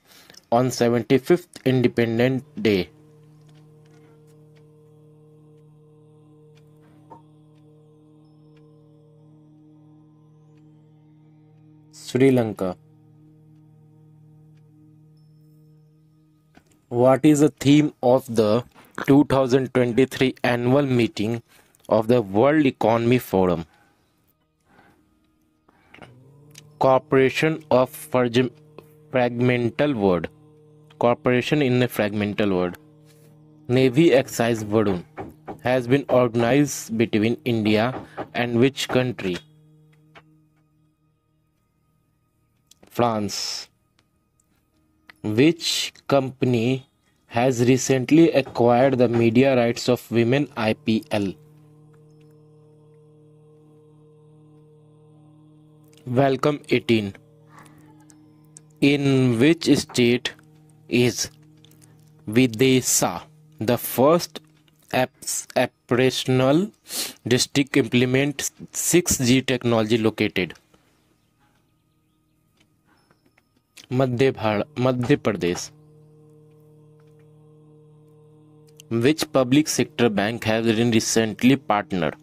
A: on 75th Independence Day? Sri Lanka. What is the theme of the 2023 annual meeting of the World Economic Forum? Corporation of fragmental word. Corporation in a fragmental word. Navy exercise Varun has been organized between India and which country? France. Which company has recently acquired the media rights of Women IPL? Welcome 18. In which state is Videsa, the first operational district implement 6G technology located? Madhya Pradesh. Which public sector bank has recently partnered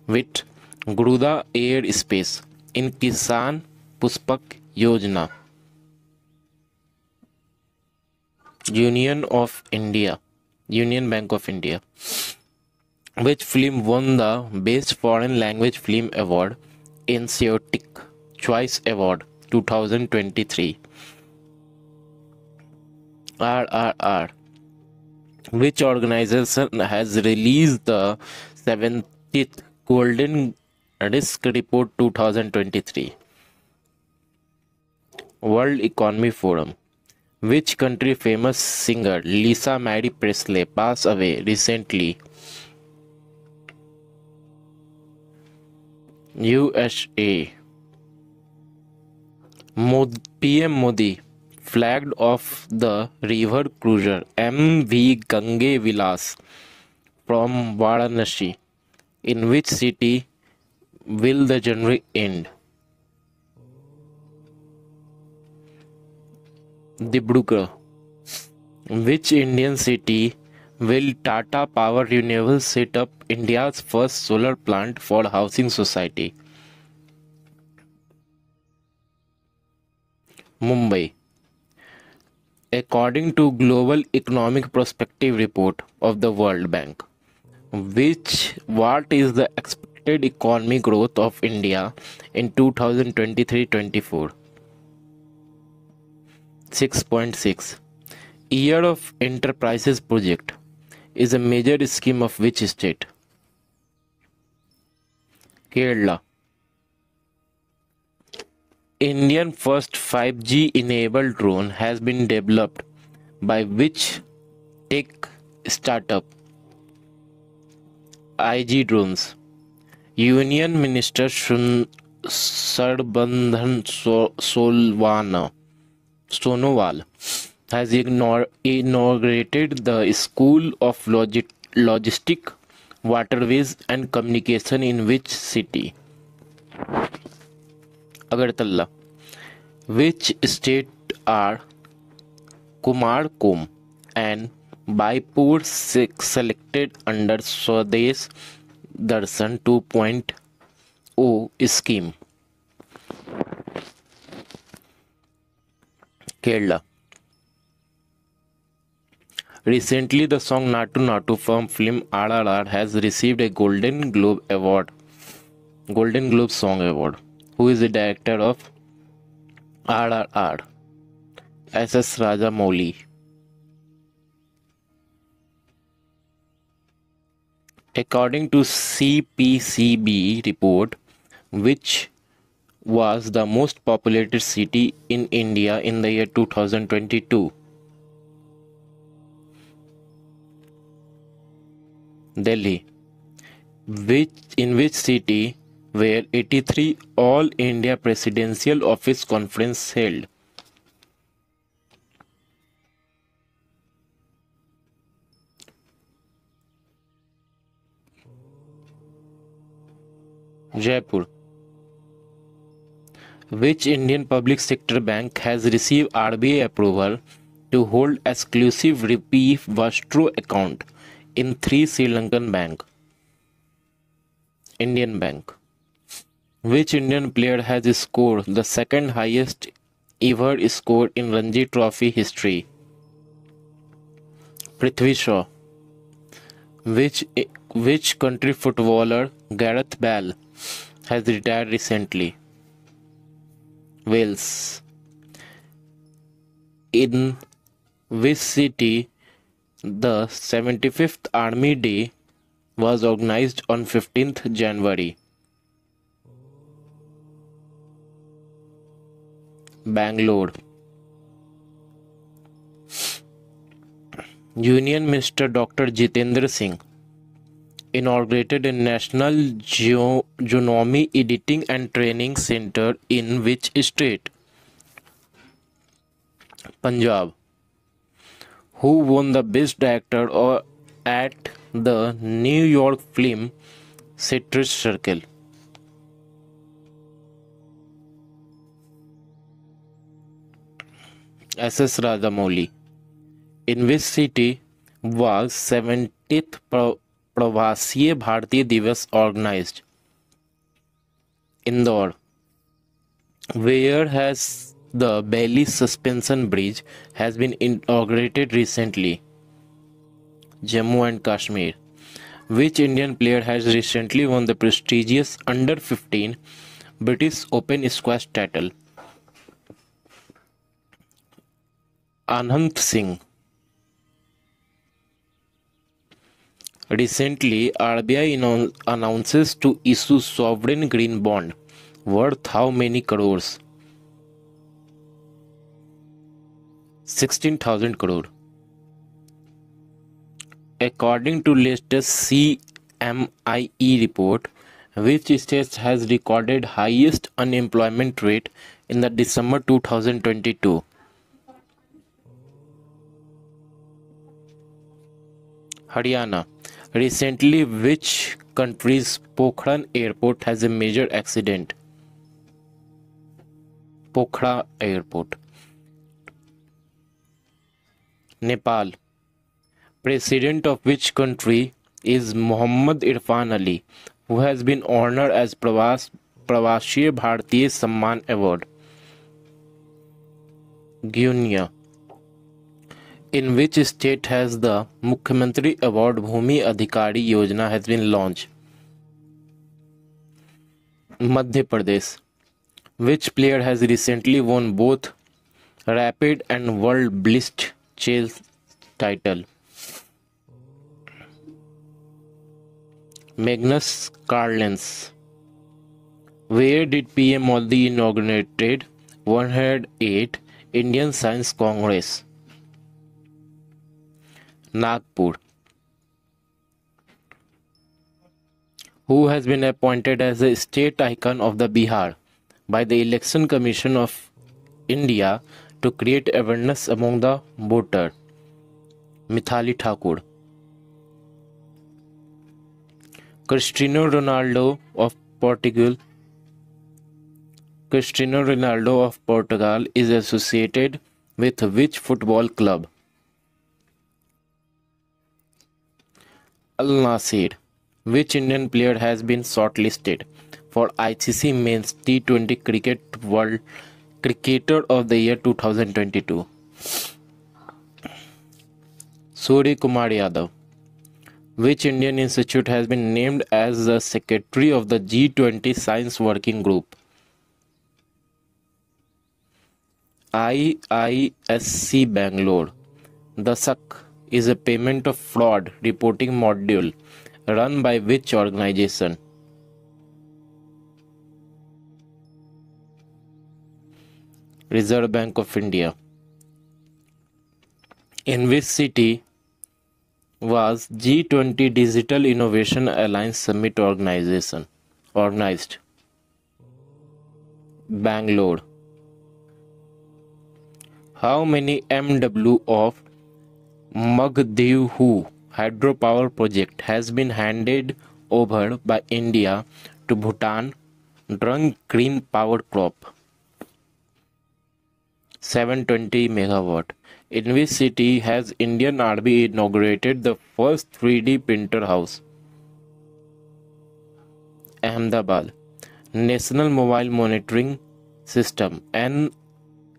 A: with Garuda Air Space in Kisan Puspak Yojana? Union Bank of India. Which film won the Best Foreign Language Film Award in Seotic Choice Award 2023? RRR. Which organization has released the 70th Golden Risk Report 2023? World Economic Forum. Which country famous singer Lisa Marie Presley passed away recently? USA. PM Modi flagged off the river cruiser MV Gange Vilas from Varanasi. In which city will the journey end? Dibrugarh. Which Indian city will Tata Power Renewables set up India's first solar plant for housing society? Mumbai. According to Global Economic Prospective Report of the World Bank, what is the expected economic growth of India in 2023-24? 6.6. Year of Enterprises Project is a major scheme of which state? Kerala. Indian first 5G enabled drone has been developed by which tech startup? IG Drones. Union Minister Sarbandhan Sonowal has inaugurated the School of Logistic, Waterways and Communication in which city? Agartala. Which state are Kumarkom and Baipur selected under Swadesh Darshan 2.0 scheme? Kerala. Recently, the song Natu Natu from film RRR has received a Golden Globe Song Award. Who is the director of RRR? S.S. Rajamouli. According to CPCB report, which was the most populated city in India in the year 2022? Delhi. In which city were 83 All India Presidential Office Conference held? Jaipur. Which Indian public sector bank has received RBI approval to hold exclusive rupee Vastro account in 3 Sri Lankan bank? Indian Bank. Which Indian player has scored the second highest ever score in Ranji Trophy history? Prithvi Shaw. Which country footballer Gareth Bale has retired recently? Wales. In which city the 75th Army Day was organized on 15th January? Bangalore. Union Minister Dr. Jitendra Singh inaugurated a National Geonomy Editing and Training Center in which state? Punjab. Who won the Best Director at the New York Film Citrus Circle? S.S. Rajamouli. In which city was 70th Pravasiya Bharatiya Divas organized? Indore. Where has the Bailey Suspension Bridge has been inaugurated recently? Jammu and Kashmir. Which Indian player has recently won the prestigious Under-15 British Open Squash title? Anant Singh. Recently, RBI announces to issue sovereign green bond worth how many crores? 16,000 crore. According to latest CMIE report, which state has recorded highest unemployment rate in the December 2022? Haryana. Recently, which country's Pokhran airport has a major accident? Pokhara airport. Nepal. President of which country is Mohammad Irfan Ali, who has been honored as Pravasiya Bharatiya Samman Award? Guinea. In which state has the Mukhyamantri Award Bhumi Adhikari Yojana has been launched? Madhya Pradesh. Which player has recently won both Rapid and World Blitz Chess title? Magnus Carlsen. Where did PM Modi inaugurated 108 Indian Science Congress? Nagpur. Who has been appointed as a state icon of the Bihar by the Election Commission of India to create awareness among the voter? Mithali Thakur. Cristiano Ronaldo of Portugal. Cristiano Ronaldo of Portugal is associated with which football club? Al Nassr. Which Indian player has been shortlisted for ICC Men's T20 Cricket World Cricketer of the Year 2022? Surya Kumar Yadav. Which Indian institute has been named as the secretary of the G20 Science Working Group? IISC Bangalore. The SAC is a payment of fraud reporting module run by which organization? Reserve Bank of India. In which city was G20 Digital Innovation Alliance Summit organized? Bangalore. How many MW of Magdehu hydropower project has been handed over by India to Bhutan during green power crop? 720 megawatt. In which city has Indian Army inaugurated the first 3D printer house? Ahmedabad. National Mobile Monitoring System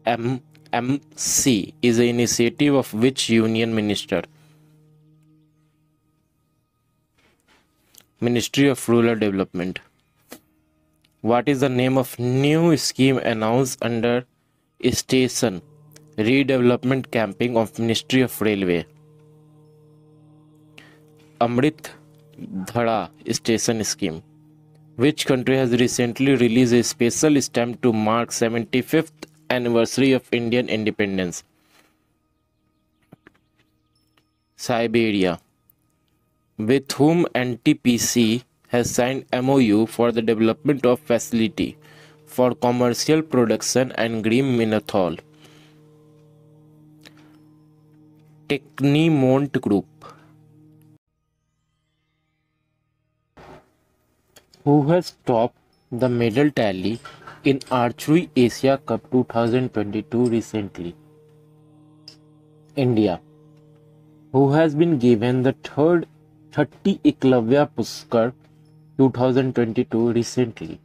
A: NMMC is an initiative of which union minister? Ministry of Rural Development. What is the name of new scheme announced under Station Redevelopment Camping of Ministry of Railway? Amrit Dhara Station Scheme. Which country has recently released a special stamp to mark 75th anniversary of Indian independence? Siberia. With whom NTPC has signed MOU for the development of facility for commercial production and green methanol? Technimont Group. Who has topped the medal tally in Archery Asia Cup 2022 recently? India. Who has been given the third 30 Eklavya Puskar 2022 recently?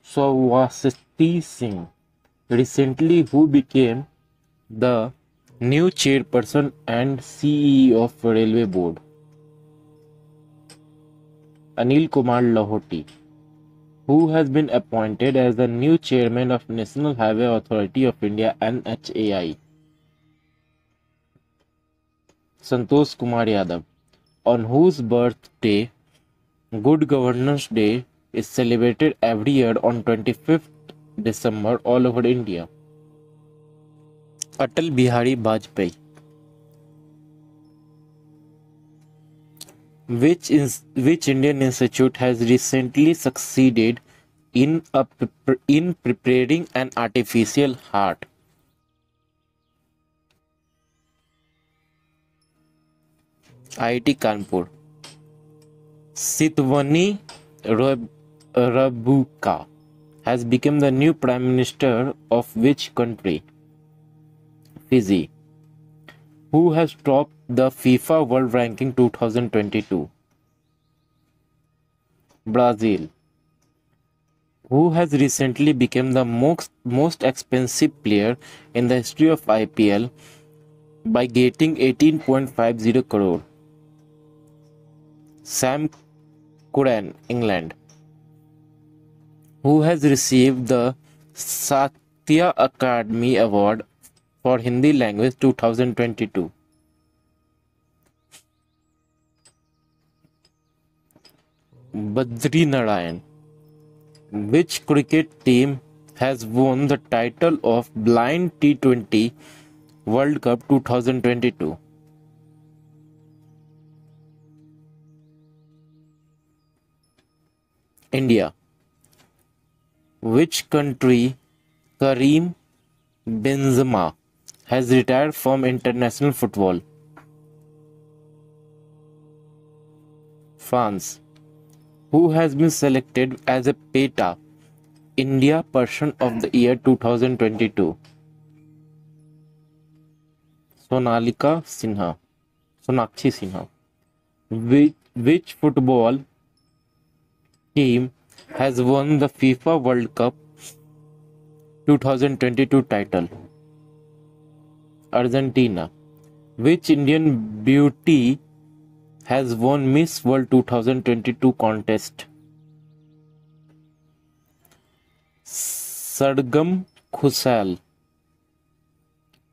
A: Swasthi Singh. Recently, who became the new chairperson and CEO of Railway Board? Anil Kumar Lahoti. Who has been appointed as the new chairman of National Highway Authority of India NHAI? Santosh Kumar Yadav. On whose birthday Good Governance Day is celebrated every year on 25th December all over India. Atal Bihari Vajpayee. Which Indian institute has recently succeeded in preparing an artificial heart? IIT Kanpur. Sitvani Rabuka has become the new Prime Minister of which country? Fiji. Who has topped the FIFA World Ranking 2022? Brazil. Who has recently become the most expensive player in the history of IPL by getting 18.50 crore? Sam Curran, England. Who has received the Satya Akademi Award for Hindi language 2022? Badri Narayan. Which cricket team has won the title of Blind T20 World Cup 2022? India. Which country Karim Benzema has retired from international football? France. Who has been selected as a PETA India Person of the Year 2022? Sonakshi Sinha. Which football team has won the FIFA World Cup 2022 title? Argentina. Which Indian beauty has won Miss World 2022 contest? Sargam Khusal.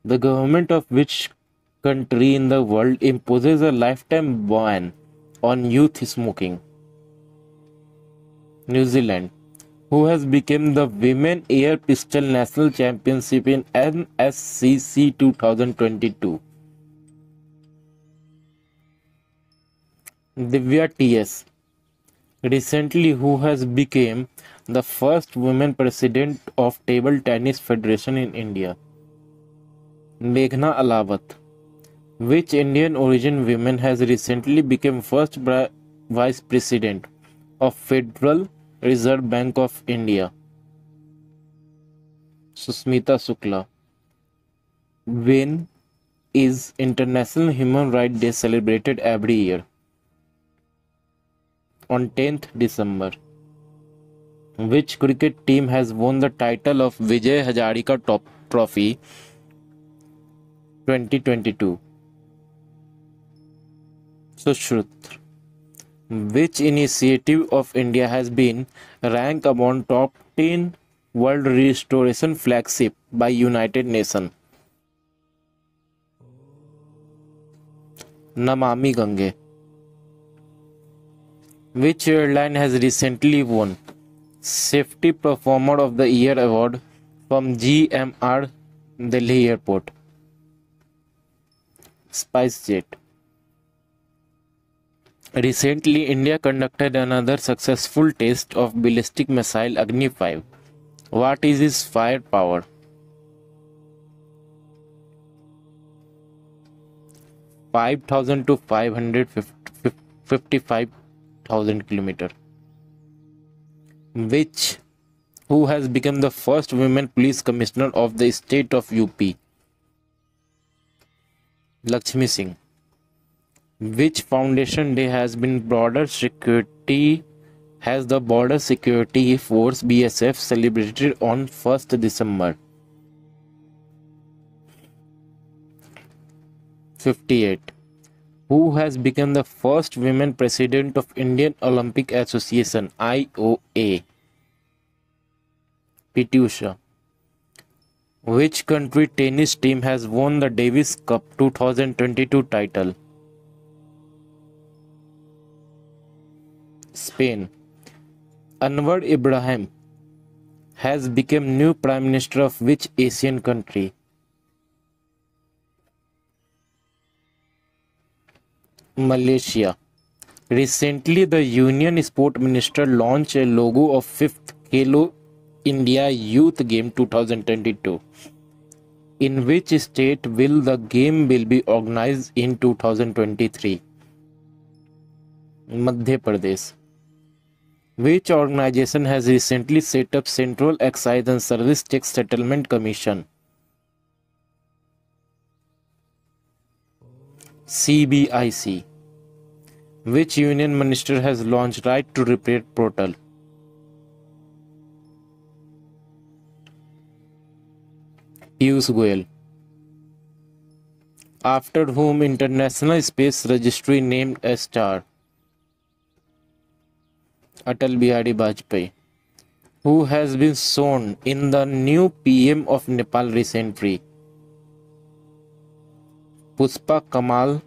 A: The government of which country in the world imposes a lifetime ban on youth smoking? New Zealand. Who has become the Women Air Pistol National Championship in NSCC 2022? Divya TS. Recently, who has become the first woman president of Table Tennis Federation in India? Meghna Alawat. Which Indian origin woman has recently become first vice president of Federal Reserve Bank of India? Susmita Shukla. When is International Human Rights Day celebrated every year? On 10th December. Which cricket team has won the title of Vijay Hazarika Trophy 2022? Sushrut. Which initiative of India has been ranked among top 10 World Restoration Flagship by United Nations? Namami Gange. Which airline has recently won Safety Performer of the Year award from GMR Delhi Airport? SpiceJet. Recently, India conducted another successful test of ballistic missile Agni 5. What is its firepower? 5,000 to 555,000 kilometer. Who has become the first women police commissioner of the state of UP? Lakshmi Singh. Which foundation day has the Border Security Force BSF celebrated on 1st December? 58. Who has become the first women president of Indian Olympic Association IOA? PT Usha. Which country tennis team has won the Davis Cup 2022 title? Spain. Anwar Ibrahim has become new Prime Minister of which Asian country? Malaysia. Recently, the Union Sport Minister launched a logo of 5th Khelo India Youth Game 2022. In which state will the game will be organized in 2023? Madhya Pradesh. Which organization has recently set up Central Excise and Service Tax Settlement Commission? CBIC. Which union minister has launched Right to Repair portal? Piyush Goyal. After whom International Space Registry named a star? Atal Bihari Vajpayee. Who has been sworn in the new PM of Nepal recently? Puspa Kamal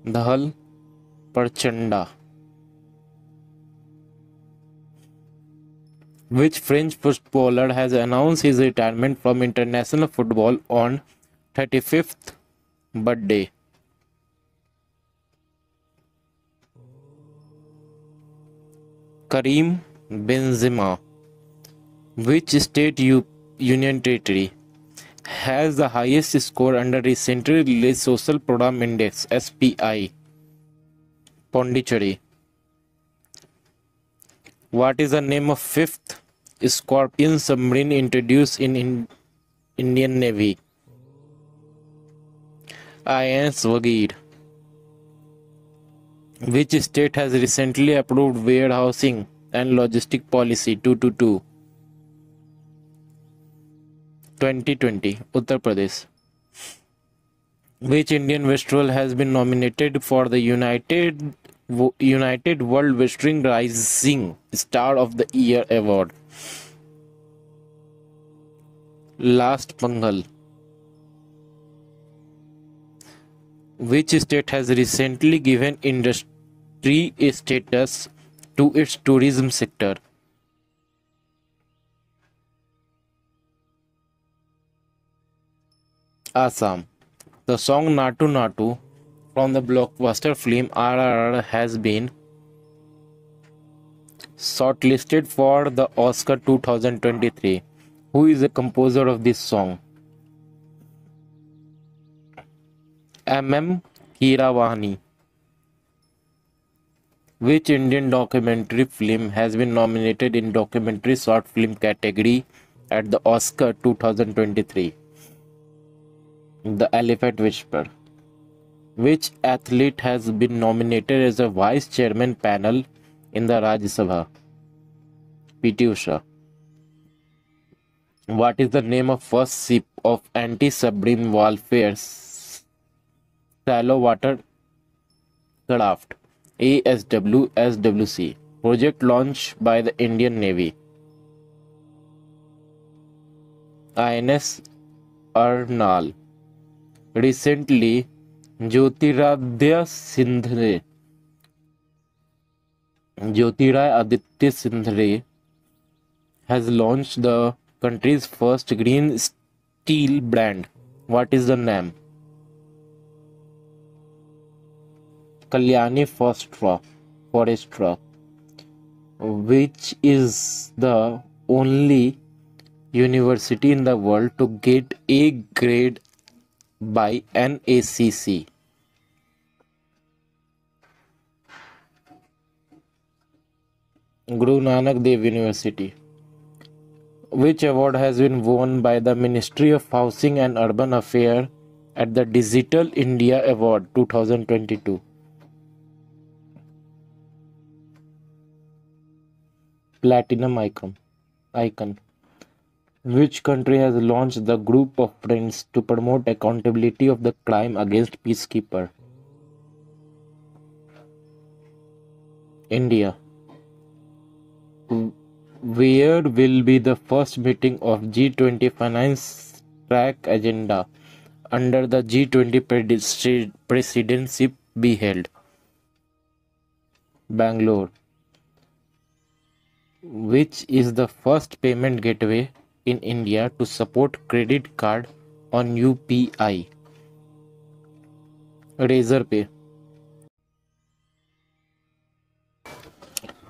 A: Dahal Prachanda. Which French footballer has announced his retirement from international football on 35th birthday? Karim Benzema. Which state union territory has the highest score under the Central Release Social Program Index SPI? Pondicherry. What is the name of 5th Scorpion submarine introduced in Indian Navy? INS Vagir. Which state has recently approved warehousing and logistic policy 222 2020? Uttar Pradesh. Which Indian festival has been nominated for the United World Western Rising Star of the Year award? Last Bengal. Which state has recently given industry status to its tourism sector? Assam. The song Natu Natu from the blockbuster film RRR has been shortlisted for the Oscar 2023. Who is the composer of this song? M. Keeravani. Which Indian documentary film has been nominated in documentary short film category at the Oscar 2023? The Elephant Whisperer. Which athlete has been nominated as a vice chairman panel in the Rajya Sabha? PT Usha. What is the name of first ship of anti-submarine warfare shallow water craft ASWSWC project launched by the Indian Navy? INS Arnal. Recently, Jyotiraditya Sindre has launched the country's first green steel brand. What is the name? Kalyani Forestra, which is the only university in the world to get A grade by NACC. Guru Nanak Dev University. Which award has been won by the Ministry of Housing and Urban Affairs at the Digital India Award 2022? Platinum icon. Which country has launched the Group of Friends to promote accountability of the crime against peacekeeper? India. Where will be the first meeting of G20 finance track agenda under the G20 presidency be held? Bangalore. Which is the first payment gateway in India to support credit card on UPI? Razorpay.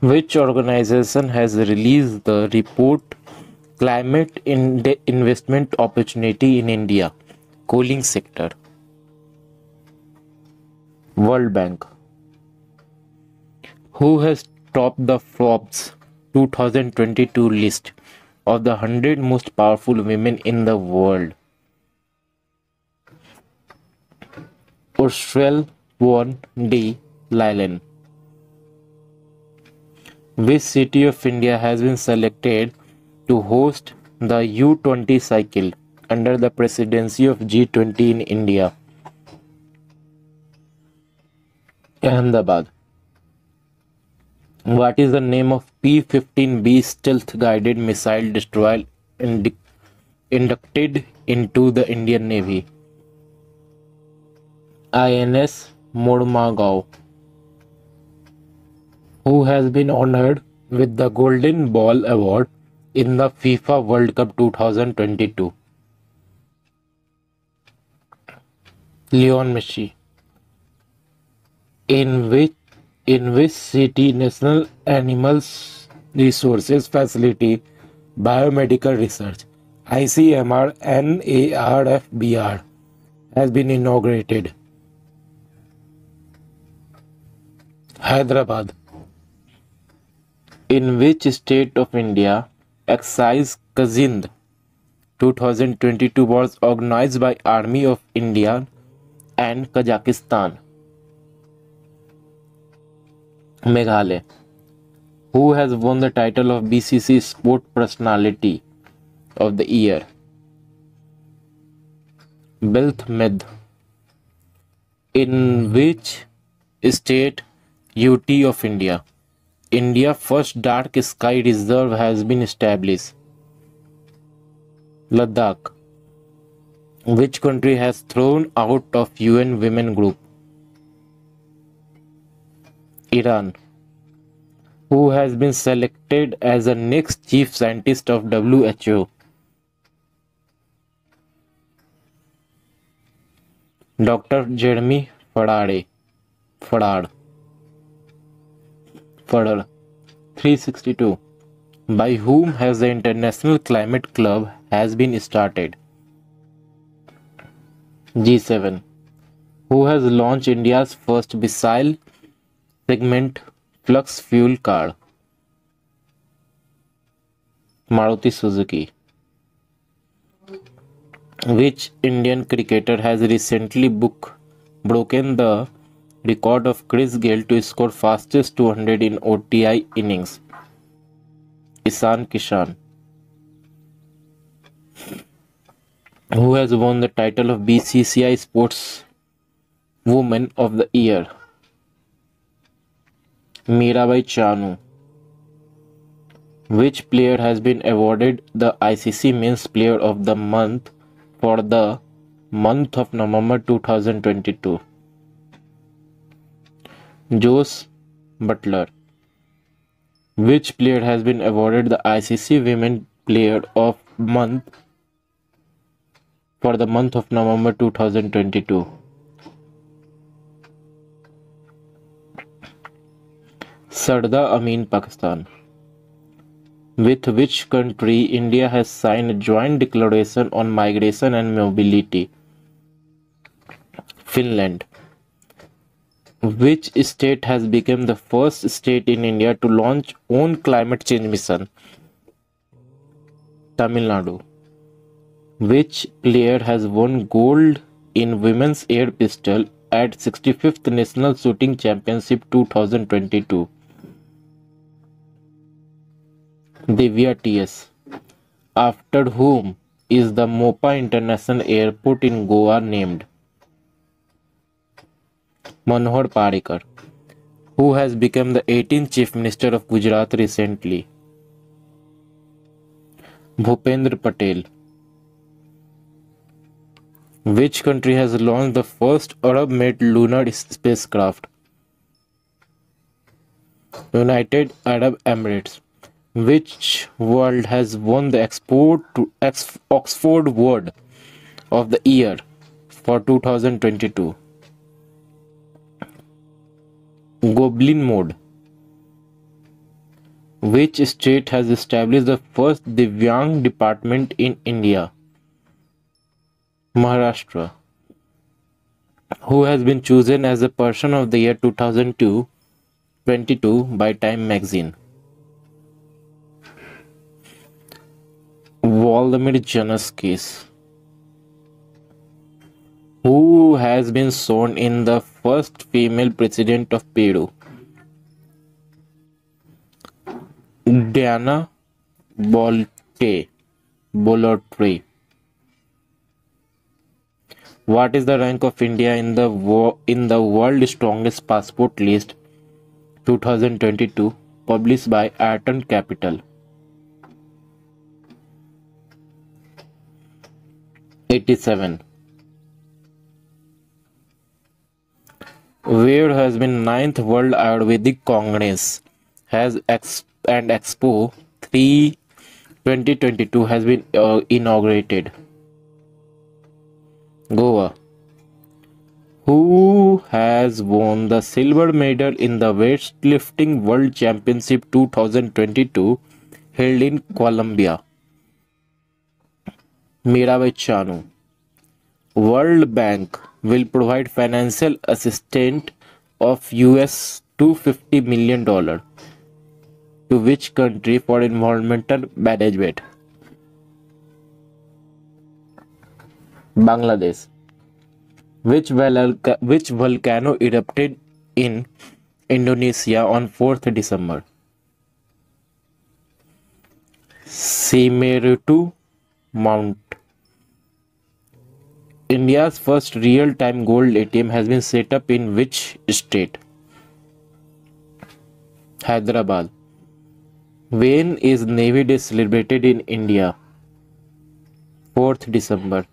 A: Which organization has released the report Climate Investment Opportunity in India? Coaling sector. World Bank. Who has topped the Forbes 2022 list of the 100 most powerful women in the world? Ursula von der Leyen. Which city of India has been selected to host the U20 cycle under the presidency of G20 in India? Ahmedabad. What is the name of P-15B stealth guided missile destroyer inducted into the Indian Navy? INS Mormugao. Who has been honored with the Golden Ball Award in the FIFA World Cup 2022? Lionel Messi. In which city National Animal Resources Facility Biomedical Research ICMR NARFBR has been inaugurated? Hyderabad. In which state of India Excise Kazind 2022 was organized by Army of India and Kazakhstan? Meghalaya. Who has won the title of BCC Sport Personality of the Year? Bilth Med. In which state UT of India first dark sky reserve has been established? Ladakh. Which country has thrown out of UN Women Group? Iran. Who has been selected as the next chief scientist of WHO? Dr. Jeremy Fadad. 362. By whom has the International Climate Club has been started? G7. Who has launched India's first missile segment flux fuel car? Maruti Suzuki. Which Indian cricketer has recently broken the record of Chris Gayle to score fastest 200 in ODI innings? Ishan Kishan. Who has won the title of BCCI Sports Woman of the Year? Mirabai Chanu. Which player has been awarded the ICC Men's Player of the Month for the month of November 2022? Josh Butler. Which player has been awarded the ICC Women Player of Month for the month of November 2022? Sarda Amin, Pakistan. With which country India has signed a joint declaration on migration and mobility? Finland. Which state has become the first state in India to launch own climate change mission? Tamil Nadu. Which player has won gold in women's air pistol at 65th National Shooting Championship 2022? Divya TS. After whom is the Mopa International Airport in Goa named? Manohar Parrikar. Who has become the 18th Chief Minister of Gujarat recently? Bhupendra Patel. Which country has launched the first Arab-made lunar spacecraft? United Arab Emirates. Which world has won the Oxford Word of the Year for 2022? Goblin mode. Which state has established the first Divyang department in India? Maharashtra. Who has been chosen as the Person of the Year 2022 by Time magazine? Volodymyr Zelensky. Who has been sworn in the first female president of Peru? Diana Bolotry. What is the rank of India in the World Strongest Passport List 2022 published by Ayrton Capital? 87. Where has been 9th World Ayurvedic Congress and Expo 3 2022 has been inaugurated? Goa. Who has won the silver medal in the weightlifting World Championship 2022 held in Colombia? Mirabai Chanu. World Bank will provide financial assistance of US $250 million to which country for environmental management? Bangladesh. Which volcano erupted in Indonesia on 4th December? Semeru Mount. India's first real-time gold ATM has been set up in which state? Hyderabad. When is Navy Day celebrated in India? 4th December.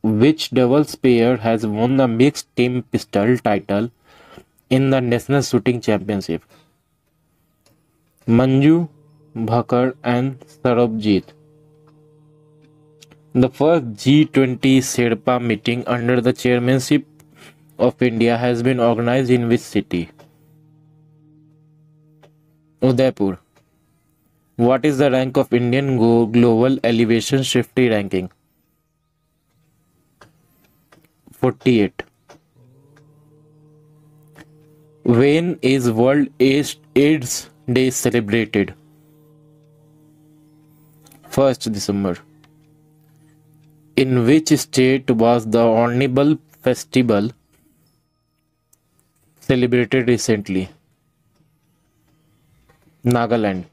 A: Which doubles pair has won the mixed team pistol title in the National Shooting Championship? Manju Bhakkar and Sarabjit. The first G20 Sherpa meeting under the chairmanship of India has been organized in which city? Udaipur. What is the rank of Indian Global Elevation Safety Ranking? 48. When is World AIDS Day celebrated? 1st December. In which state was the Hornbill Festival celebrated recently? Nagaland.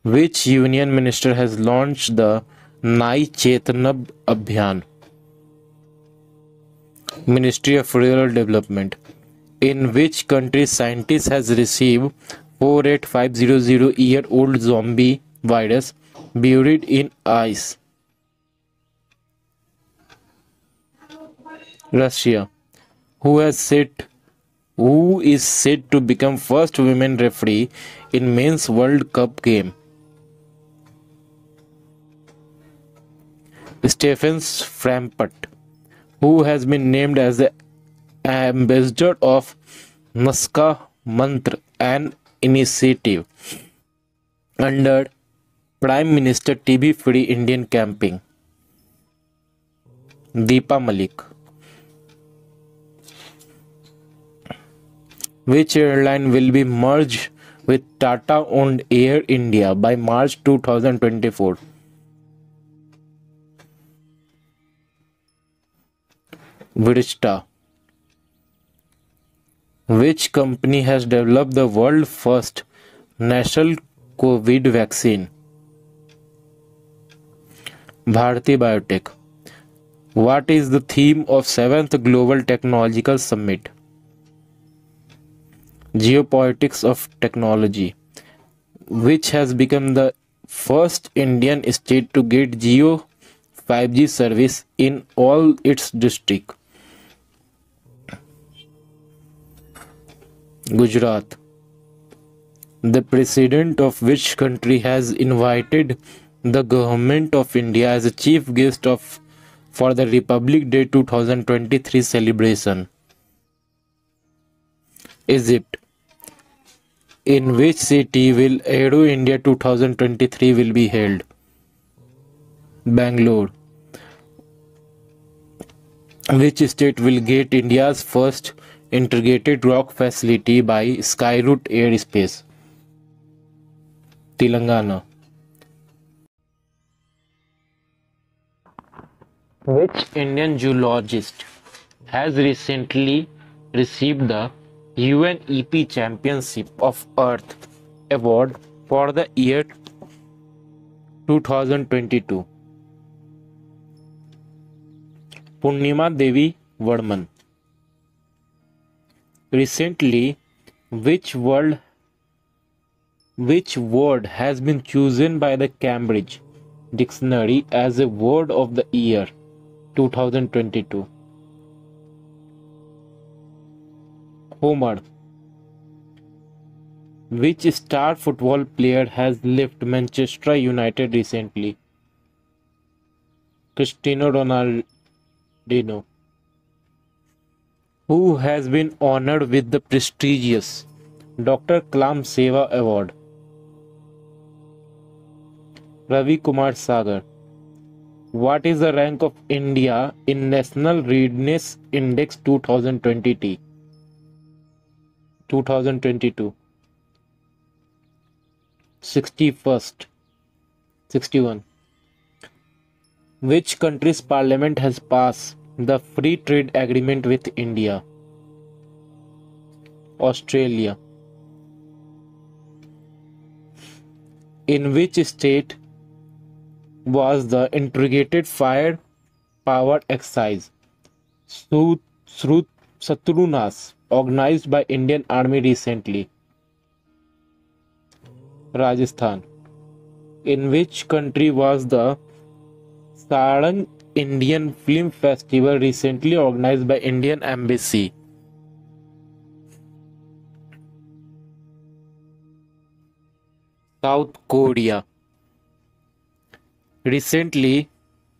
A: Which union minister has launched the Nai Chetna Abhiyan? Ministry of Rural Development. In which country scientists has received 48500-year-old zombie virus buried in ice? Russia. Who is said to become first women referee in men's World Cup game? Stephen Frampton. Who has been named as the ambassador of Naska Mantra, an initiative under Prime Minister TB Free Indian Campaign? Deepa Malik. Which airline will be merged with Tata-owned Air India by March 2024? Virista. Which company has developed the world's first nasal COVID vaccine? Bharti Biotech. What is the theme of 7th Global Technological Summit? Geopolitics of Technology. Which has become the first Indian state to get Jio 5G service in all its districts? Gujarat. The president of which country has invited the government of India as a chief guest of for the Republic Day 2023 celebration? Egypt. In which city will Aero India 2023 will be held? Bangalore. Which state will get India's first integrated rock facility by Skyroot Airspace? Telangana. Which Indian geologist has recently received the UNEP Championship of Earth Award for the year 2022? Purnima Devi Varman. Recently, which word has been chosen by the Cambridge Dictionary as a word of the year 2022? Homer. Which star football player has left Manchester United recently? Cristiano Ronaldo. Who has been honored with the prestigious Dr. Kalam Seva Award? Ravi Kumar Sagar. What is the rank of India in National Readiness Index 2022? 61st. 61. Which country's parliament has passed the free trade agreement with India? Australia. In which state was the integrated fire power exercise Satrunas organized by Indian Army recently? Rajasthan. In which country was the Sarang Indian Film Festival recently organized by Indian Embassy? South Korea. Recently,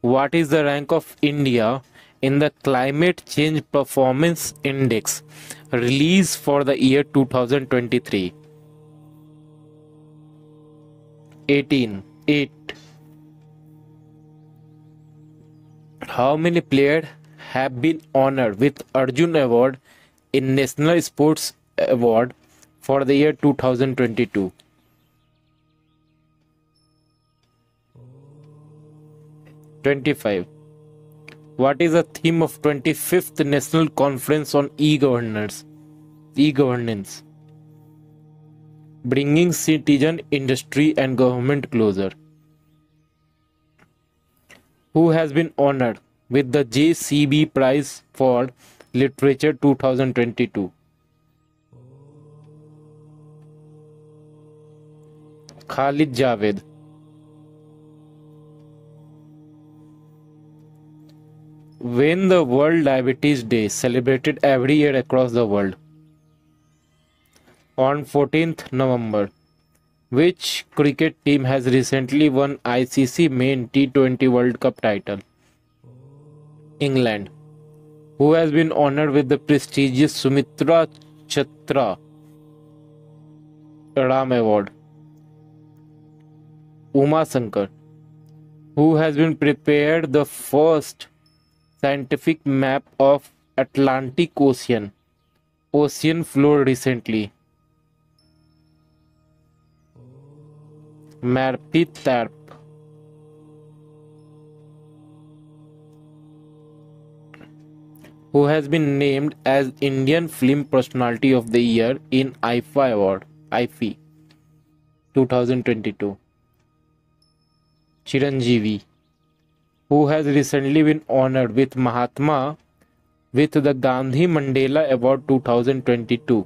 A: what is the rank of India in the Climate Change Performance Index released for the year 2023? 8. How many players have been honored with Arjun Award in National Sports Award for the year 2022? 25. What is the theme of 25th National Conference on E-Governance? Bringing citizen, industry and government closer. Who has been honored with the JCB Prize for Literature 2022? Khalid Javed. When the World Diabetes Day celebrated every year across the world? On 14th November. Which cricket team has recently won ICC main T20 World Cup title? England. Who has been honored with the prestigious Sumitra Chatra Ram Award? Uma Shankar. Who has been prepared the first scientific map of Atlantic Ocean floor recently? Marpit Tarp. Who has been named as Indian Film Personality of the Year in IFA 2022? Chiranjeevi. Who has recently been honored with the Gandhi Mandela Award 2022?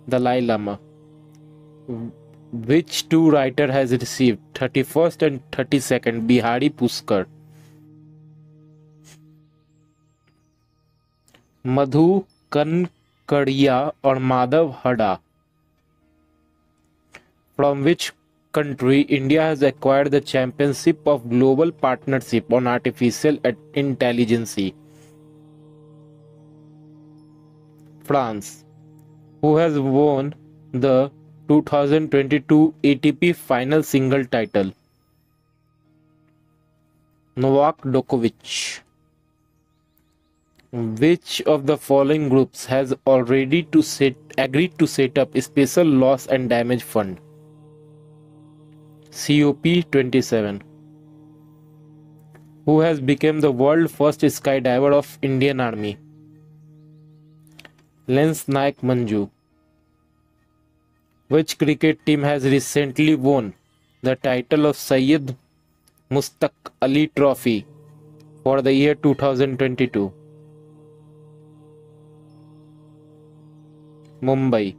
A: Dalai Lama. Which two writer has received 31st and 32nd Bihari Puskar? मधु कनकड़िया और माधव हडा From which country India has acquired the championship of global partnership on artificial intelligence? France. Who has won the 2022 ATP final single title? Novak Djokovic. Which of the following groups has already agreed to set up a special loss and damage fund? COP27. Who has become the world first skydiver of Indian Army? Lance Naik Manju. Which cricket team has recently won the title of Syed Mustaq Ali Trophy for the year 2022? Mumbai.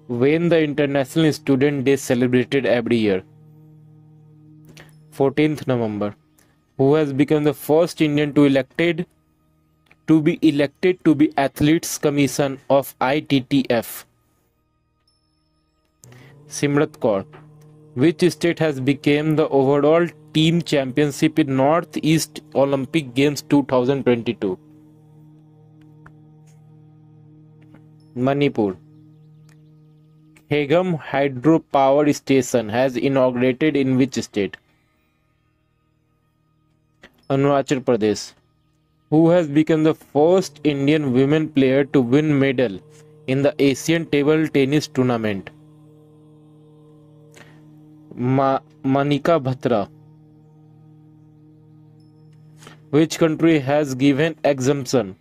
A: When the International Student Day celebrated every year? 14th November. Who has become the first Indian to be elected to be Athletes Commission of ITTF? Simrat Kaur. Which state has become the overall team championship in Northeast Olympic Games 2022? Manipur. Hegam Hydropower Station has inaugurated in which state? Arunachal Pradesh. Who has become the first Indian women player to win medal in the Asian Table Tennis Tournament? Manika Batra. Which country has given exemption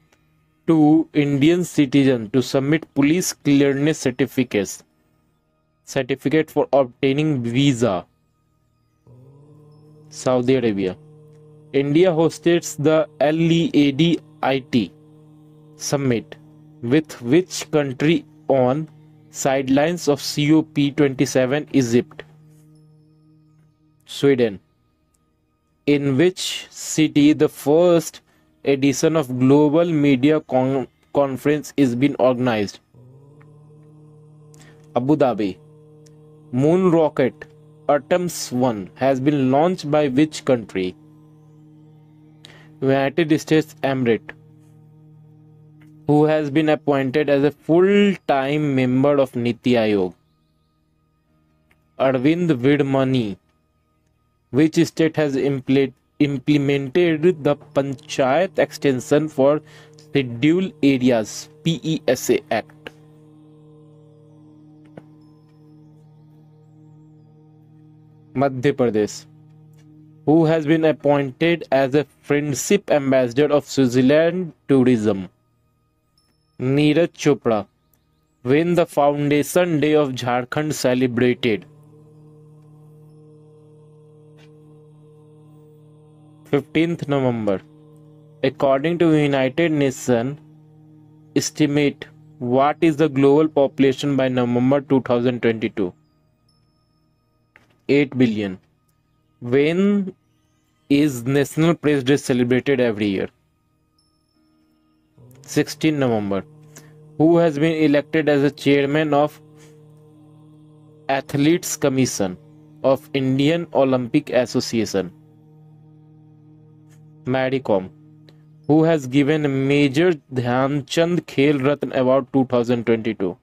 A: to Indian citizens to submit police clearness certificate for obtaining visa? Saudi Arabia. India hosts the LEADIT summit with which country on sidelines of COP27? Egypt. Sweden. In which city the first edition of Global Media Conference is being organized? Abu Dhabi. Moon rocket Artemis 1 has been launched by which country? United States Emirate. Who has been appointed as a full-time member of Niti Aayog? Arvind Vidmani. Which state has implemented the Panchayat Extension for Scheduled Areas PESA Act? Madhya Pradesh. Who has been appointed as a Friendship Ambassador of Switzerland Tourism? Neeraj Chopra. When the Foundation Day of Jharkhand celebrated? 15th November. According to United Nations estimate, what is the global population by November 2022? 8 billion. When is National Press Day celebrated every year? 16 November. Who has been elected as the chairman of Athletes Commission of Indian Olympic Association? Mary Kom. Who has given Major Dhyan Chand Khel Ratna Award 2022?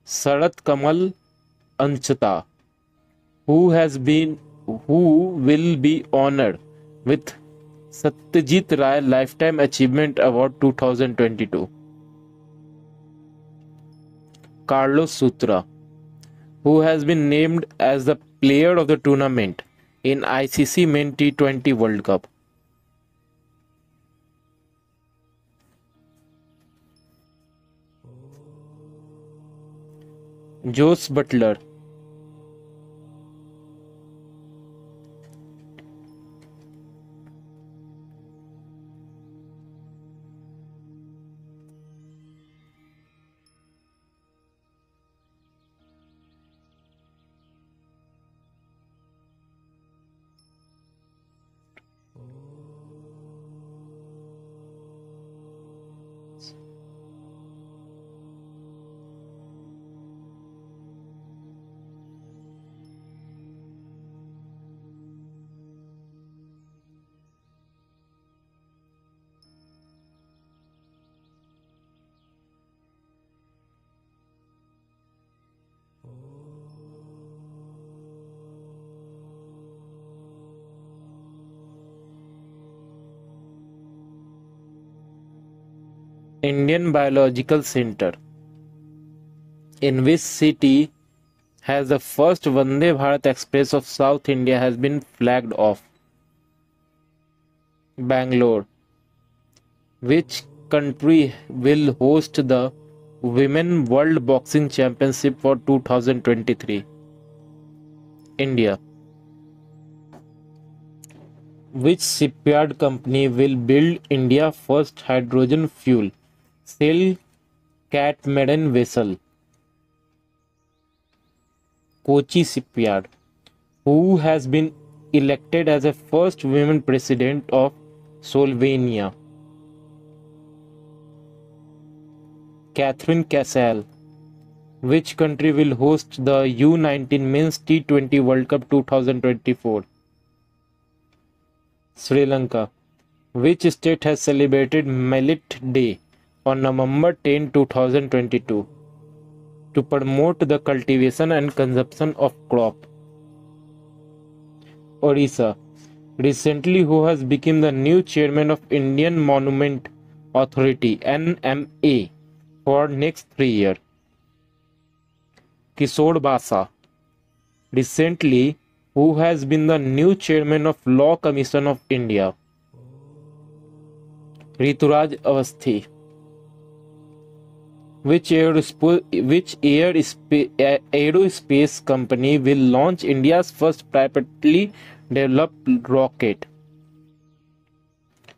A: Sarat Kamal Anchata. Who will be honored with Satyajit Ray Lifetime Achievement Award 2022? Carlos Sutra. Who has been named as the player of the tournament in ICC Men T20 World Cup? Josh Butler. Indian Biological Center. In which city has the first Vande Bharat Express of South India has been flagged off? Bangalore. Which country will host the Women World Boxing Championship for 2023? India. Which shipyard company will build India's first hydrogen fuel cell catamaran vessel? Kochi Shipyard. Who has been elected as the first women president of Slovenia? Catherine Casale. Which country will host the U19 Men's T20 World Cup 2024? Sri Lanka. Which state has celebrated Millet Day on November 10, 2022 to promote the cultivation and consumption of crop? Orissa. Recently, who has become the new chairman of Indian Monument Authority (NMA) for next 3 years? Kishore Basa. Recently, who has been the new chairman of Law Commission of India? Rituraj Awasthi. Which aerospace company will launch India's first privately developed rocket?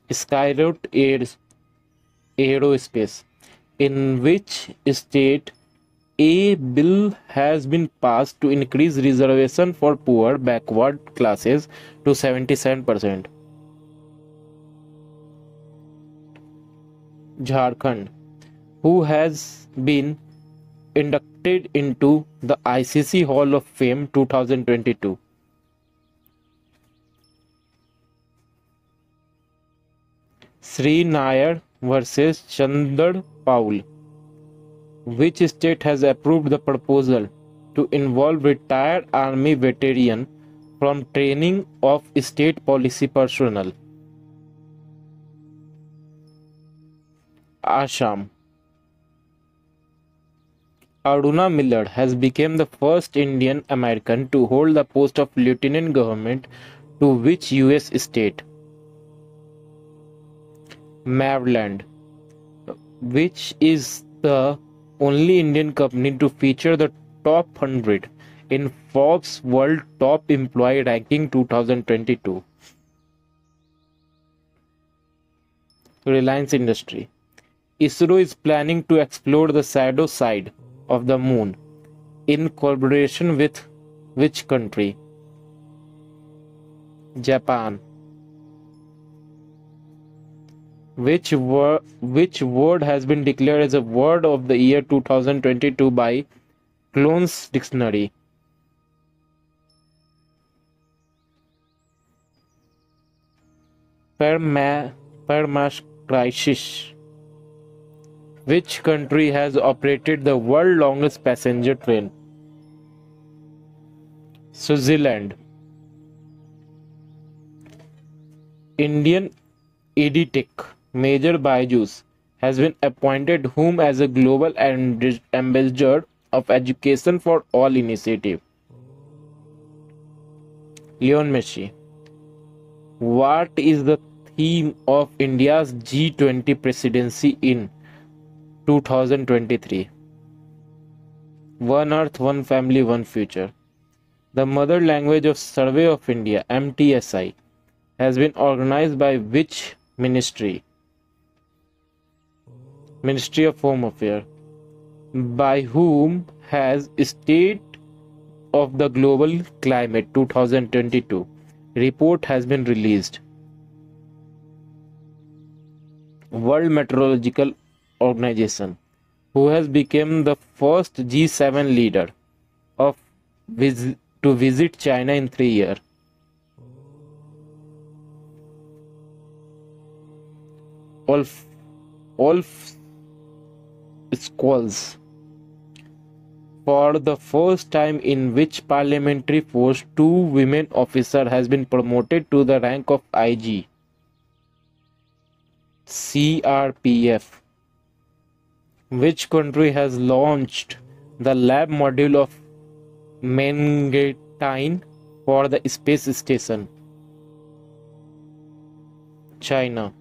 A: Skyroot Aerospace. In which state a bill has been passed to increase reservation for poor backward classes to 77%? Jharkhand. Who has been inducted into the ICC Hall of Fame 2022? Sri Nair versus Chandar Paul. Which state has approved the proposal to involve retired army veterans from training of state policy personnel? Assam. Aruna Miller has become the first Indian American to hold the post of lieutenant governor to which US state? Maryland. Which is the only Indian company to feature the top 100 in Forbes World Top Employee Ranking 2022? Reliance Industry. ISRO is planning to explore the shadow side of the moon in collaboration with which country? Japan. Which word has been declared as a word of the year 2022 by Clones Dictionary? Permafrost. Which country has operated the world's longest passenger train? Switzerland. Indian EdTech Major Byju's has been appointed whom as a global ambassador of Education for All initiative? Leon Messi. What is the theme of India's G20 presidency in 2023? One Earth, One Family, One Future. The Mother Language of Survey of India (MTSI) has been organized by which ministry? Ministry of Home Affairs. By whom has State of the Global Climate 2022 report has been released? World Meteorological Organization. Who has become the first G7 leader to visit China in 3 years? Olaf Scholz. For the first time in which parliamentary force 2 women officers has been promoted to the rank of IG? CRPF. Which country has launched the lab module of Mangatine for the space station? China.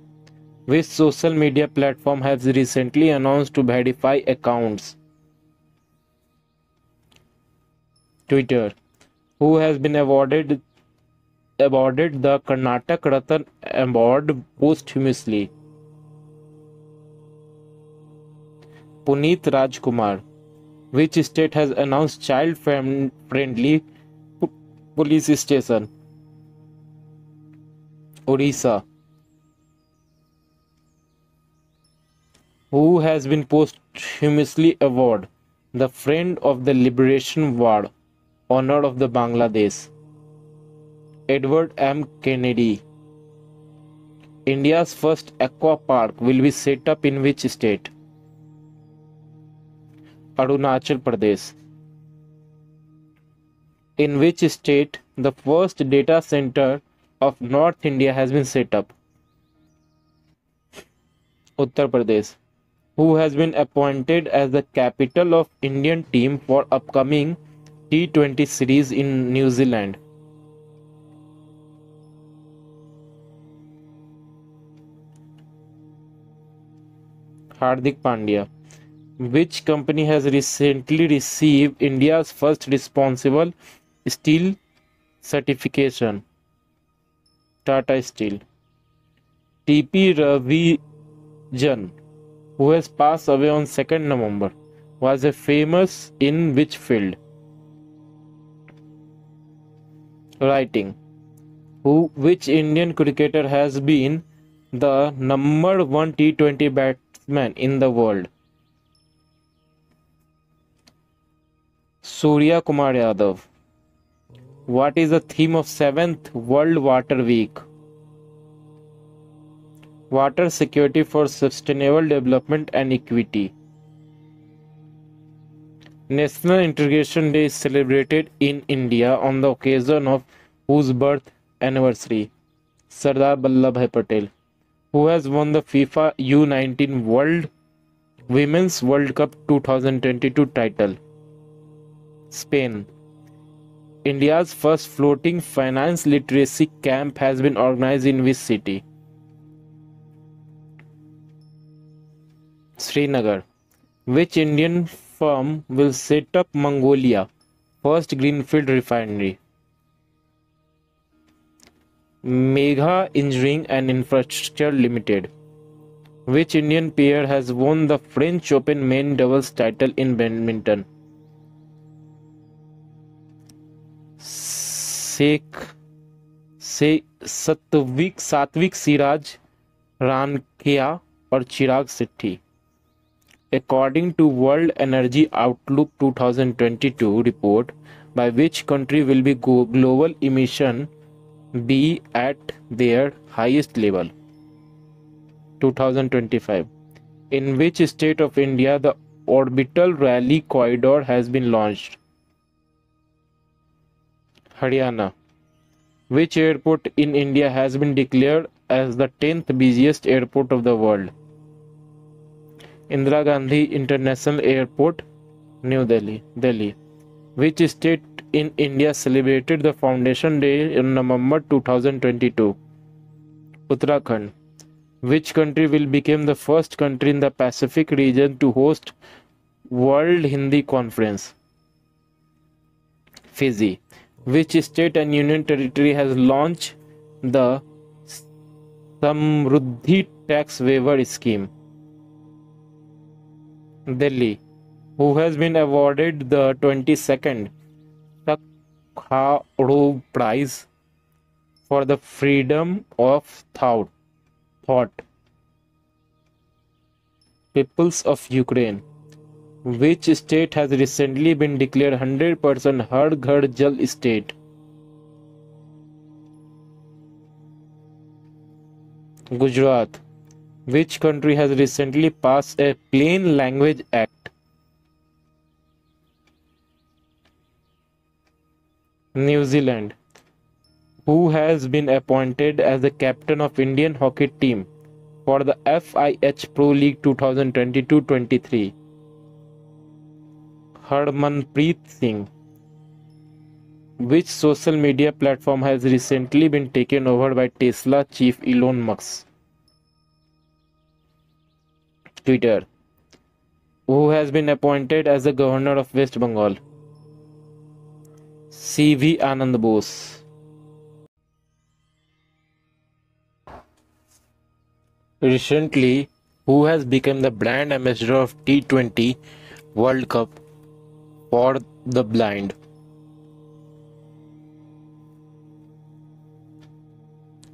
A: Which social media platform has recently announced to verify accounts? Twitter. Who has been awarded the Karnataka Ratan Award posthumously? Puneet Rajkumar. Which state has announced child-friendly police station? Odisha. Who has been posthumously awarded the Friend of the Liberation War honor of the Bangladesh? Edward M. Kennedy. India's first aqua park will be set up in which state? Arunachal Pradesh. In which state the first data center of North India has been set up? Uttar Pradesh. Who has been appointed as the capital of Indian team for upcoming T20 series in New Zealand? Hardik Pandya. Which company has recently received India's first responsible steel certification? Tata Steel. TP Ravijan, who has passed away on 2nd November, was a famous in which field? Writing. Which Indian cricketer has been the number one T20 batsman in the world? Surya Kumar Yadav. What is the theme of 7th World Water Week? Water security for sustainable development and equity. National Integration Day is celebrated in India on the occasion of whose birth anniversary? Sardar Vallabhbhai Patel. Who has won the FIFA U19 Women's World Cup 2022 title? Spain. India's first floating finance literacy camp has been organized in which city? Srinagar. Which Indian firm will set up Mongolia first greenfield refinery? Megha Engineering and Infrastructure Limited. Which Indian pair has won the French Open main doubles title in badminton? सात्विक सिराज रानकिया और Chirag Shetty. According to World Energy Outlook 2022 report, by which country will be global emission be at their highest level? 2025. In which state of India the orbital rally corridor has been launched? Haryana. Which airport in India has been declared as the 10th busiest airport of the world? Indira Gandhi International Airport, New Delhi. Which state in India celebrated the Foundation Day in November 2022? Uttarakhand. Which country will become the first country in the Pacific region to host World Hindi Conference? Fiji. Which state and union territory has launched the Samruddhi tax waiver scheme? Delhi. Who has been awarded the 22nd Sakharov Prize for the freedom of thought? Peoples of Ukraine. Which state has recently been declared 100% Har Ghar Jal state? Gujarat. Which country has recently passed a Plain Language Act? New Zealand. Who has been appointed as the captain of Indian hockey team for the FIH Pro League 2022-23? Harmanpreet Singh. Which social media platform has recently been taken over by Tesla chief Elon Musk? Twitter. Who has been appointed as the governor of West Bengal? CV Anand Bose. Recently, who has become the brand ambassador of T20 World Cup for the blind?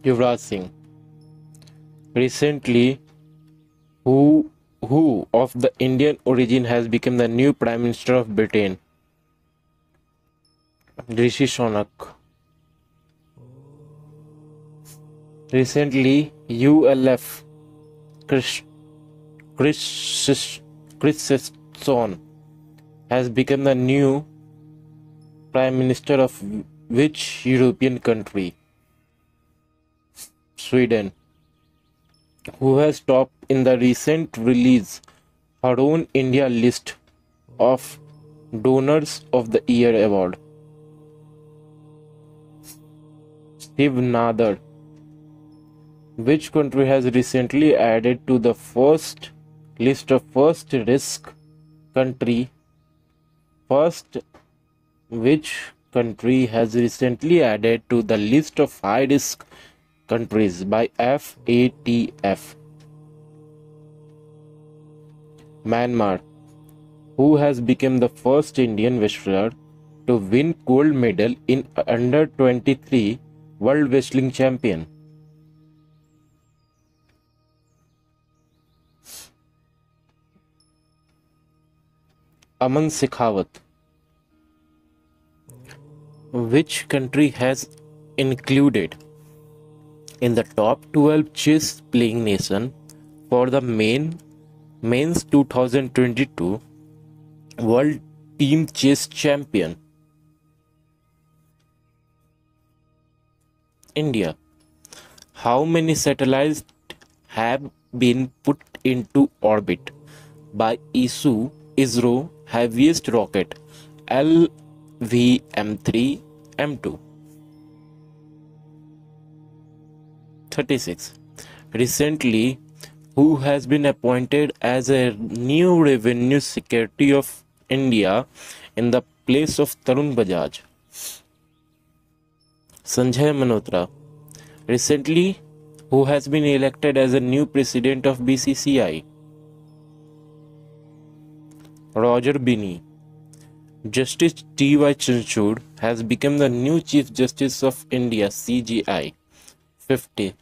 A: Yuvraj Singh. Recently, who of the Indian origin has become the new Prime Minister of Britain? Rishi Sunak. Recently, ULF Chris Christensen has become the new Prime Minister of which European country? Sweden. Who has topped in the recent release her own India list of Donors of the Year award? Steve Nadar. Which country has recently added to the first list of first risk country? Which country has recently added to the list of high risk countries by FATF? Myanmar. Who has become the first Indian wrestler to win gold medal in under 23 World Wrestling Champion? Aman Shekhawat. Which country has included in the top 12 chess playing nation for the men's 2022 World Team Chess Champion? India. How many satellites have been put into orbit by ISRO heaviest rocket LVM-3M2? 36. Recently, who has been appointed as a new Revenue Secretary of India in the place of Tarun Bajaj? Sanjay Manotra. Recently, who has been elected as a new president of BCCI? Roger Binny. Justice T.Y. Chanchud has become the new Chief Justice of India CGI. 50.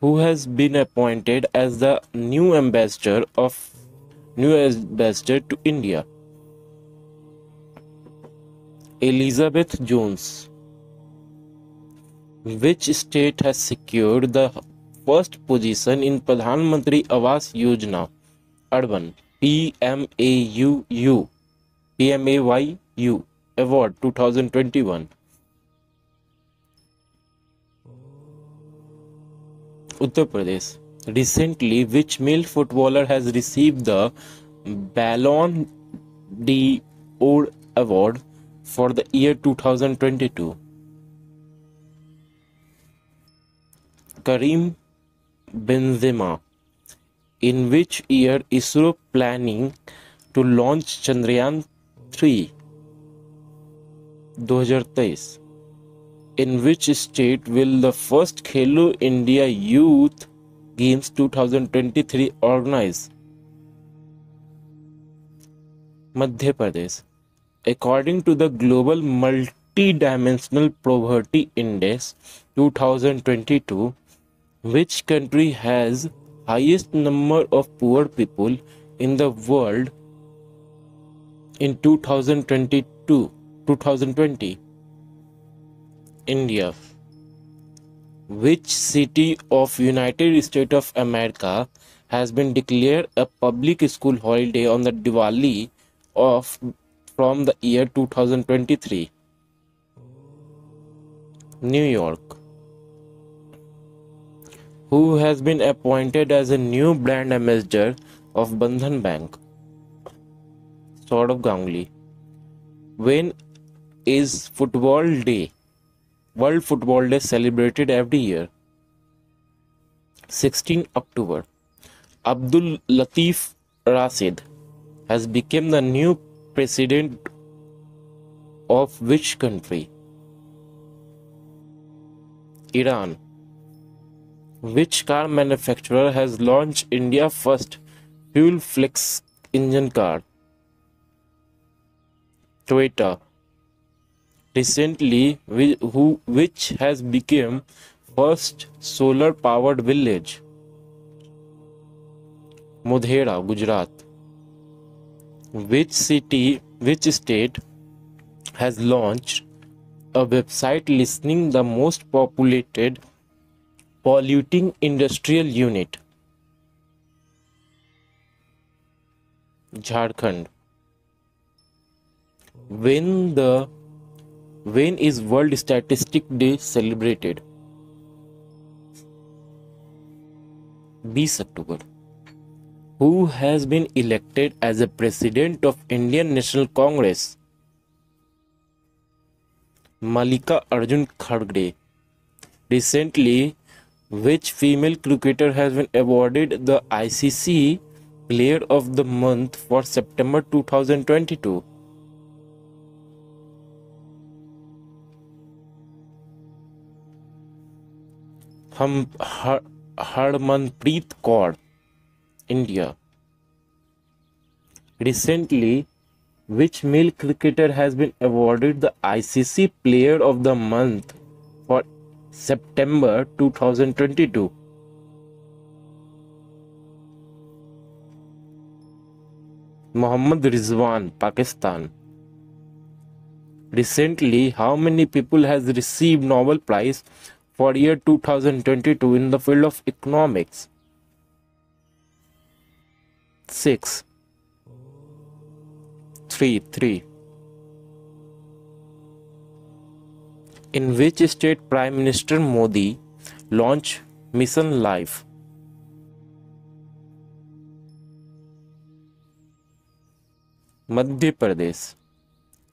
A: Who has been appointed as the new ambassador to India? Elizabeth Jones. Which state has secured the first position in Pradhan Mantri Awas Yojana Urban PMAYU Award 2021? Uttar Pradesh. Recently, which male footballer has received the Ballon d'Or award for the year 2022? Karim Benzema. In which year ISRO planning to launch Chandrayaan 3? 2023. In which state will the first Khelo India Youth Games 2023 organize? Madhya Pradesh. According to the Global Multidimensional Poverty Index 2022, which country has highest number of poor people in the world in 2020? India. Which city of United States of America has been declared a public school holiday on the Diwali from the year 2023? New York. Who has been appointed as a new brand ambassador of Bandhan Bank? Saurav Ganguly. When is Football Day, World Football Day celebrated every year? 16 October. Abdul Latif Rasid has become the new president of which country? Iran. Which car manufacturer has launched India's first fuel flex engine car? Toyota. Recently, which has become first solar powered village? Modhera, Gujarat. Which state has launched a website listing the most populated polluting industrial unit? Jharkhand. When is World Statistic Day celebrated? 20 October. Who has been elected as the president of Indian National Congress? Malika Arjun Kharge. Recently, which female cricketer has been awarded the ICC Player of the Month for September 2022? Harmanpreet Kaur, India. Recently, which male cricketer has been awarded the ICC Player of the Month for September 2022? Mohammad Rizwan, Pakistan. Recently, how many people has received Nobel Prize for year 2022 in the field of economics? 6. 3. In which state Prime Minister Modi launched Mission Life? Madhya Pradesh.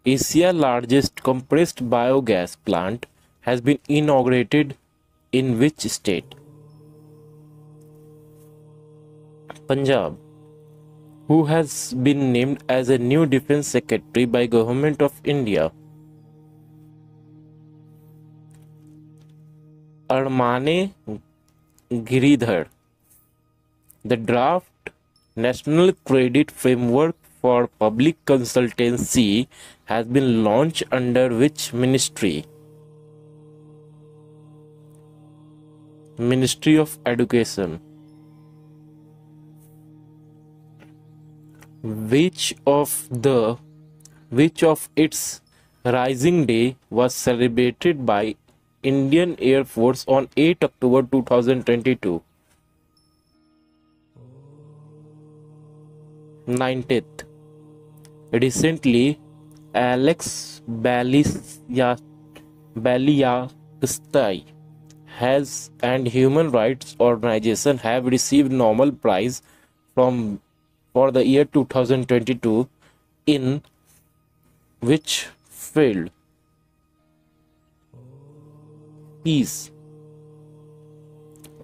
A: Asia's largest compressed biogas plant has been inaugurated in which state? Punjab. Who has been named as a new defense secretary by Government of India? Armane Giridhar. The draft National Credit Framework for Public Consultancy has been launched under which ministry? Ministry of Education. Which of its Rising Day was celebrated by Indian Air Force on 8 October 2022? 19th. Recently, Alex Baliakistai has and human rights organization have received Nobel Prize for the year 2022 in which field? Peace.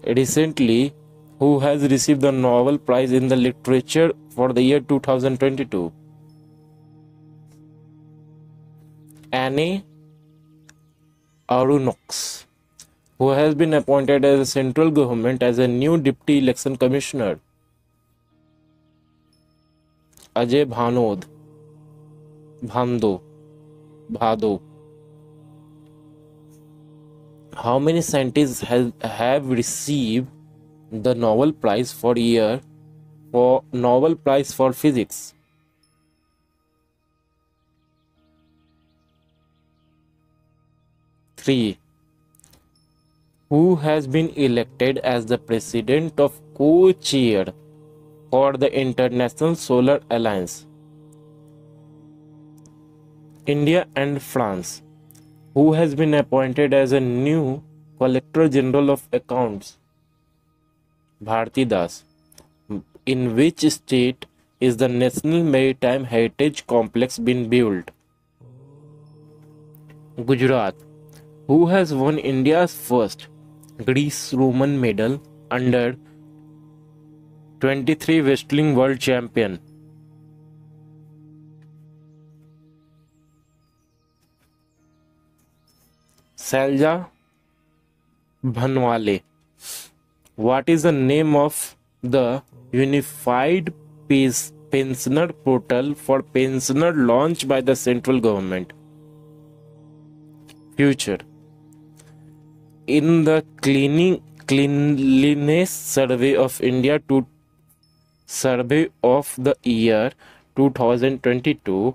A: Recently, who has received the Nobel Prize in the literature for the year 2022? Anne Aronnox, who has been appointed as a central government as a new deputy election commissioner. Ajay Bhado. How many scientists have received the Nobel Prize for Nobel Prize for Physics? 3. Who has been elected as the president of co-chair for the International Solar Alliance? India and France. Who has been appointed as a new Collector General of Accounts? Bharti Das. In which state is the National Maritime Heritage Complex being built? Gujarat. Who has won India's first Greece-Roman medal under 23 wrestling world champion? Salja Bhanwale. What is the name of the unified pensioner portal for pensioner launched by the central government? Future. In the cleanliness survey of India to survey of the year 2022,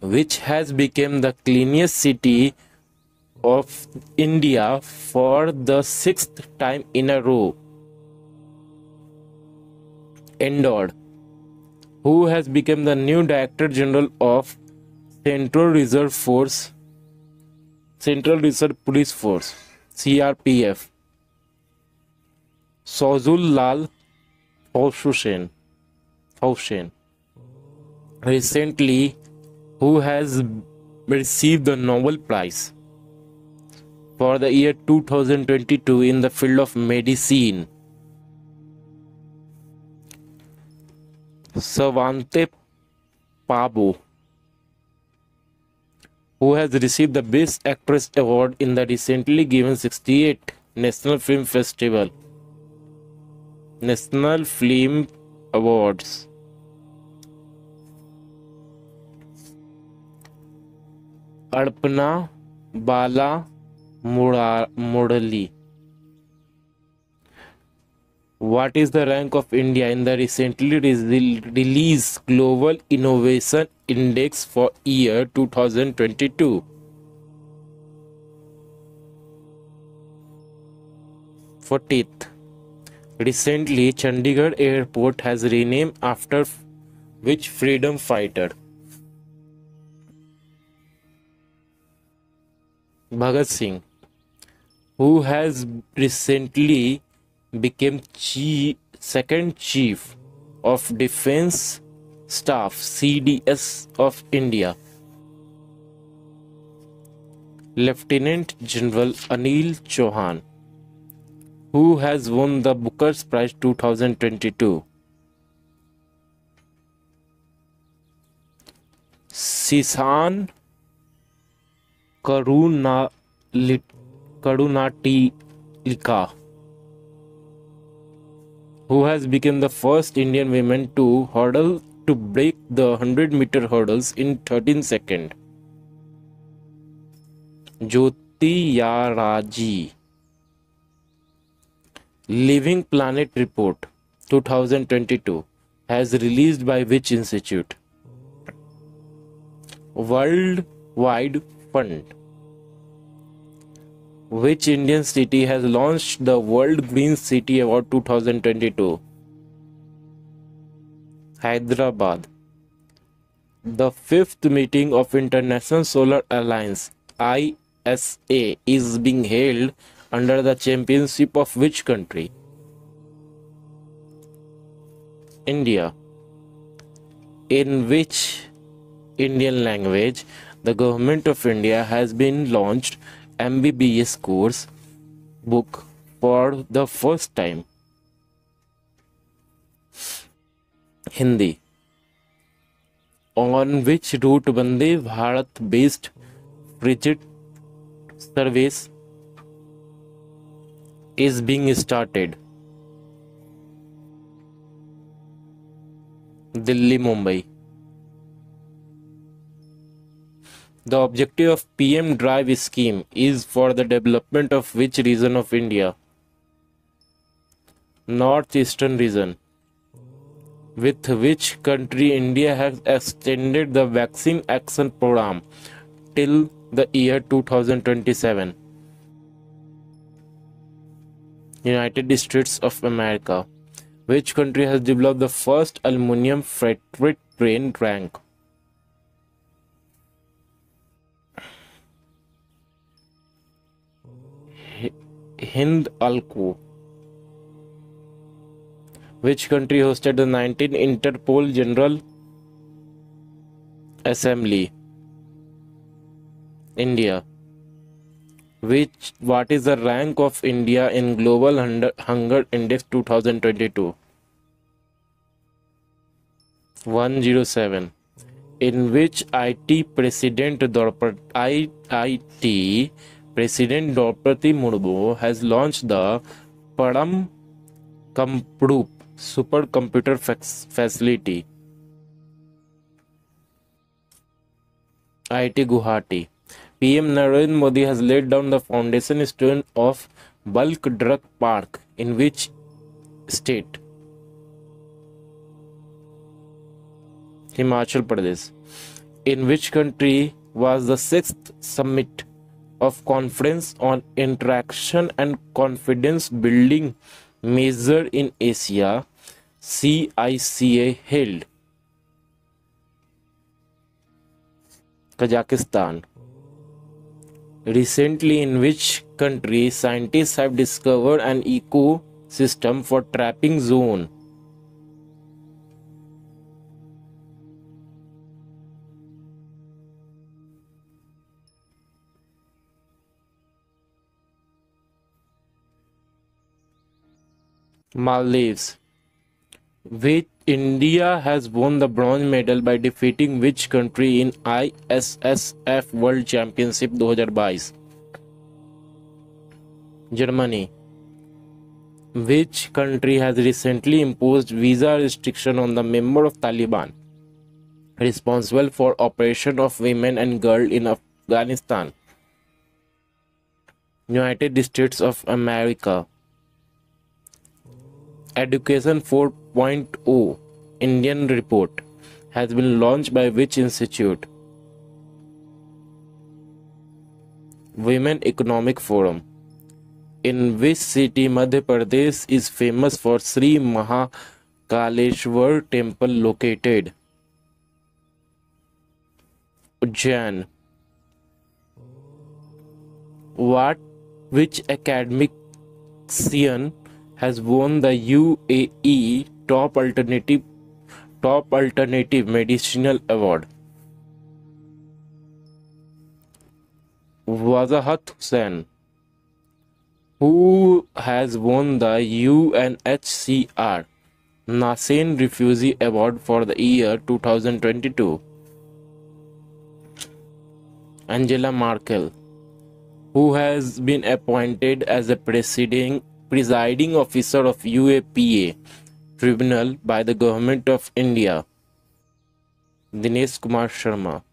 A: which has become the cleanest city of India for the sixth time in a row. Endored, who has become the new Director General of Central Reserve Police Force (CRPF). Sozul Lal Hossain, recently, who has received the Nobel Prize for the year 2022 in the field of medicine. Savante Pabo, who has received the Best Actress Award in the recently given 68th National Film Awards. Arpana Bala Murali. What is the rank of India in the recently released Global Innovation Index for year 2022? 40th. Recently, Chandigarh Airport has renamed after which freedom fighter? Bhagat Singh, who has recently became second Chief of Defence Staff (CDS) of India. Lieutenant General Anil Chauhan, who has won the Booker's Prize 2022. Sisan Karunatilaka, who has become the first Indian woman to break the 100-meter hurdles in 13 seconds. Jyoti Yaraji. Living Planet Report 2022 has released by which institute? World Wide Fund. Which Indian city has launched the World Green City Award 2022? Hyderabad. The fifth meeting of International Solar Alliance (ISA) is being held under the championship of which country? India. In which Indian language the Government of India has been launched MBBS course book for the first time? Hindi. On which route Vande Bharat based frigate service is being started? Delhi Mumbai. The objective of PM Drive scheme is for the development of which region of India? Northeastern region. With which country India has extended the vaccine action program till the year 2027? United States of America. Which country has developed the first aluminum freight train rank? Hind Alco. Which country hosted the 19th Interpol General Assembly? India. What is the rank of India in Global Hunger Index 2022? 107. In which IIT President Draupadi Murmu has launched the Padam Kamproop supercomputer facility. IIT Guwahati. PM Narendra Modi has laid down the foundation stone of bulk drug park in which state? Himachal Pradesh. In which country was the 6th summit of Conference on Interaction and Confidence Building Measure in Asia CICA held? Kazakhstan. Recently, in which country scientists have discovered an ecosystem for trapping zone? Maldives. Which India has won the bronze medal by defeating which country in ISSF World Championship 2022? Germany. Which country has recently imposed visa restriction on the member of Taliban responsible for operation of women and girls in Afghanistan? United States of America. Education 4.0 Indian report has been launched by which institute? Women Economic Forum. In which city Madhya Pradesh is famous for Sri Mahakaleshwar temple located? Ujjain. Which academic has won the UAE Top Alternative Medicinal Award? Wazahat Hussain. Who has won the UNHCR Nasen Refugee Award for the year 2022? Angela Merkel. Who has been appointed as a presiding officer of UAPA Tribunal by the Government of India? Dinesh Kumar Sharma.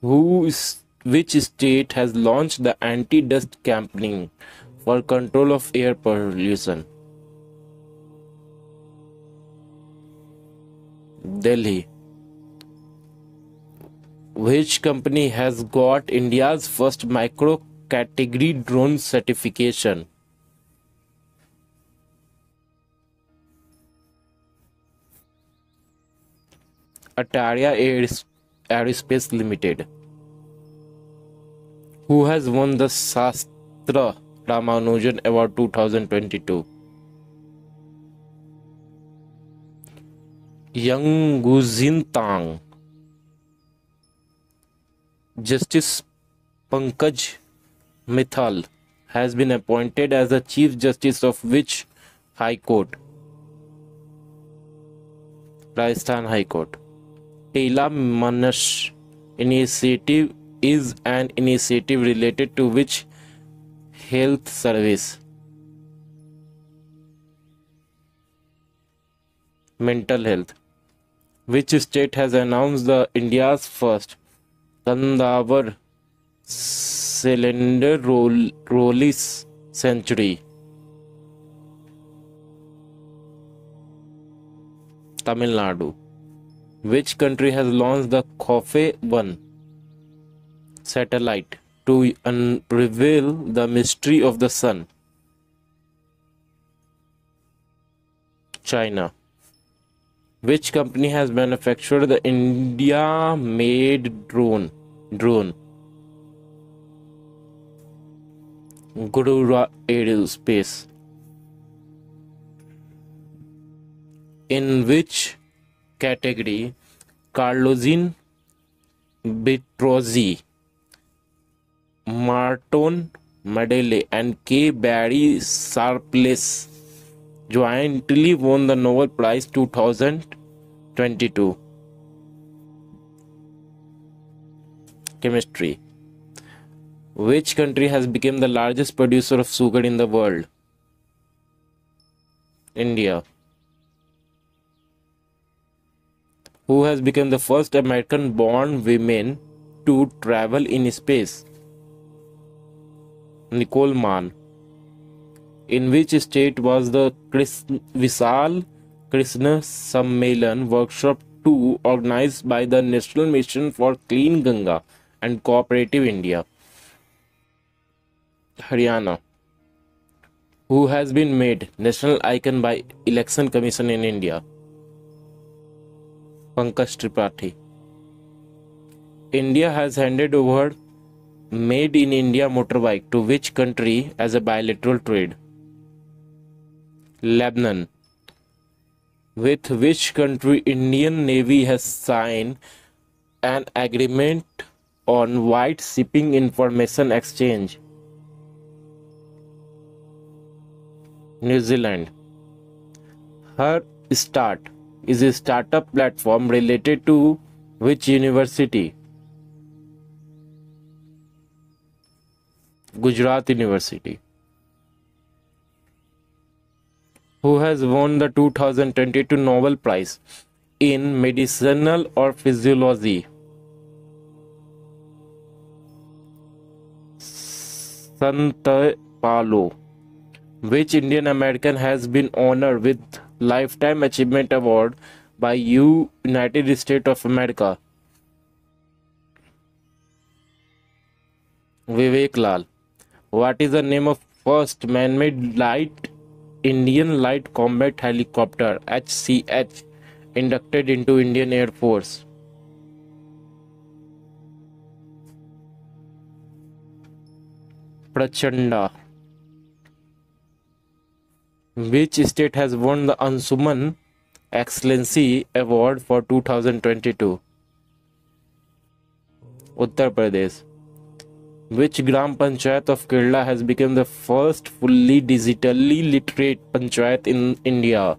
A: Which state has launched the anti-dust campaign for control of air pollution? Delhi. Which company has got India's first micro-category drone certification? Ataria Aerospace Limited. Who has won the Shastra Ramanujan Award 2022? Yang Guzin Tang. Justice Pankaj Mithal has been appointed as the Chief Justice of which High Court? Rajasthan High Court. Tela Manas initiative is an initiative related to which health service? Mental health. Which state has announced the India's first Kandavar cylinder rollis century? Tamil Nadu. Which country has launched the Khofe-1 satellite to reveal the mystery of the sun? China. Which company has manufactured the India-made drone? Gurura Aerospace. In which category Carlosine Bitrozzi, Marton Madele, and K. Barry Sharpless jointly won the Nobel Prize 2022? Chemistry. Which country has become the largest producer of sugar in the world? India. Who has become the first American born woman to travel in space? Nicole Mann. In which state was the Vishal Krishna Sammelan Workshop 2 organized by the National Mission for Clean Ganga and Cooperative India? Haryana. Who has been made national icon by Election Commission in India? Pankaj Tripathi. India has handed over Made in India motorbike to which country as a bilateral trade? Lebanon. With which country Indian Navy has signed an agreement on wide shipping information exchange? New Zealand. Her Start is a startup platform related to which university? Gujarat University. Who has won the 2022 Nobel Prize in Medicinal or Physiology? Sant Palo. Which Indian American has been honored with Lifetime Achievement Award by United States of America? Vivek Lal. What is the name of first man-made Indian Light Combat Helicopter (HCH) inducted into Indian Air Force? Prachanda. Which state has won the Ansuman Excellency Award for 2022? Uttar Pradesh. Which Gram Panchayat of Kerala has become the first fully digitally literate panchayat in India?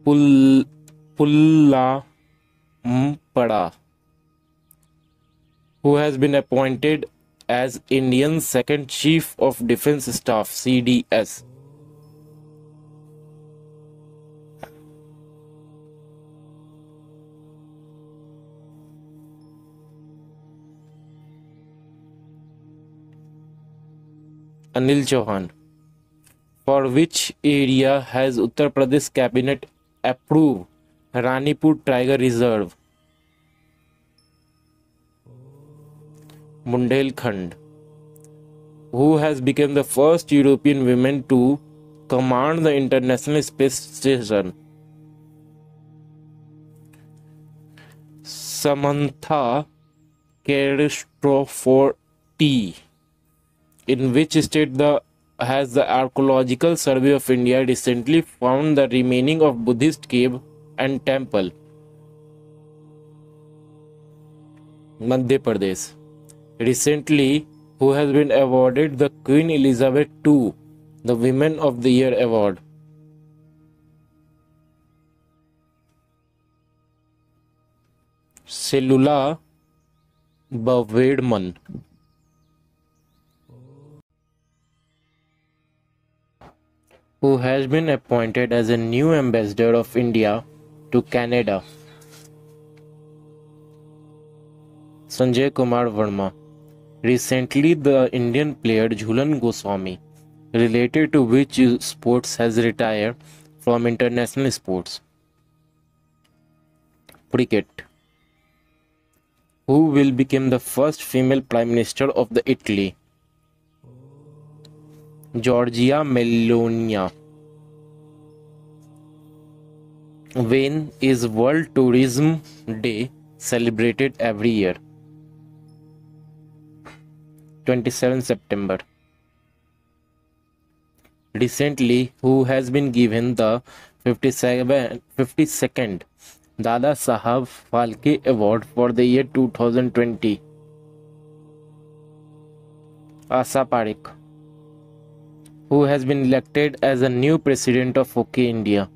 A: Pullampada. Who has been appointed as India's second Chief of Defence Staff (CDS)? Anil Chauhan. For which area has Uttar Pradesh Cabinet approved Ranipur Tiger Reserve? Bundelkhand. Who has become the first European woman to command the International Space Station? Samantha Cristoforetti. In which state has the Archaeological Survey of India recently found the remaining of Buddhist cave and temple? Madhya Pradesh. Recently, who has been awarded the Queen Elizabeth II, the Women of the Year award? Cellula Bavedman. Who has been appointed as a new ambassador of India to Canada? Sanjay Kumar Verma. Recently, the Indian player Jhulan Goswami, related to which sports, has retired from international sports? Cricket. Who will become the first female Prime Minister of the Italy? Giorgia Meloni. When is World Tourism Day celebrated every year? 27 September. Recently, who has been given the 52nd Dada Sahab Phalke Award for the year 2020? Asa Parekh, who has been elected as a new president of OK India?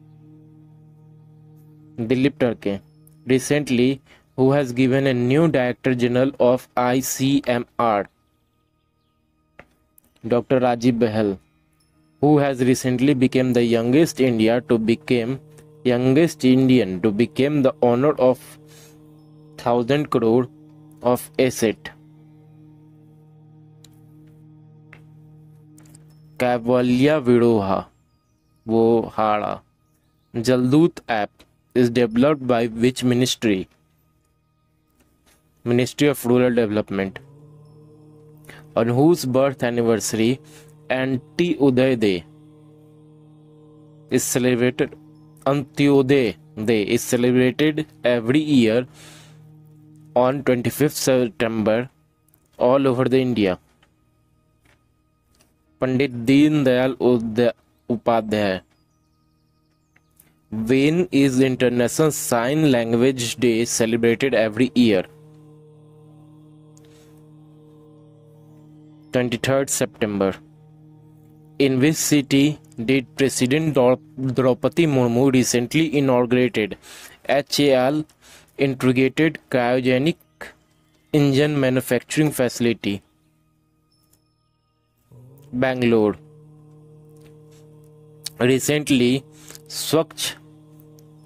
A: Dilip Turke. Recently, who has given a new Director General of ICMR? Dr. Rajiv Behel, who has recently become the youngest Indian to become the owner of 1,000 crore of asset. Cavallia Vidoha Vohara. Jaldoot app is developed by which ministry? Ministry of Rural Development. On whose birth anniversary Antyodaya Day is celebrated? Antyodaya Day is celebrated every year on 25th September all over the India. Pandit Deen Dayal Upadhyay. When is International Sign Language Day celebrated every year? 23rd September. In which city did President Draupadi Murmu recently inaugurated HAL Integrated Cryogenic Engine Manufacturing Facility? Bangalore. Recently, Swachh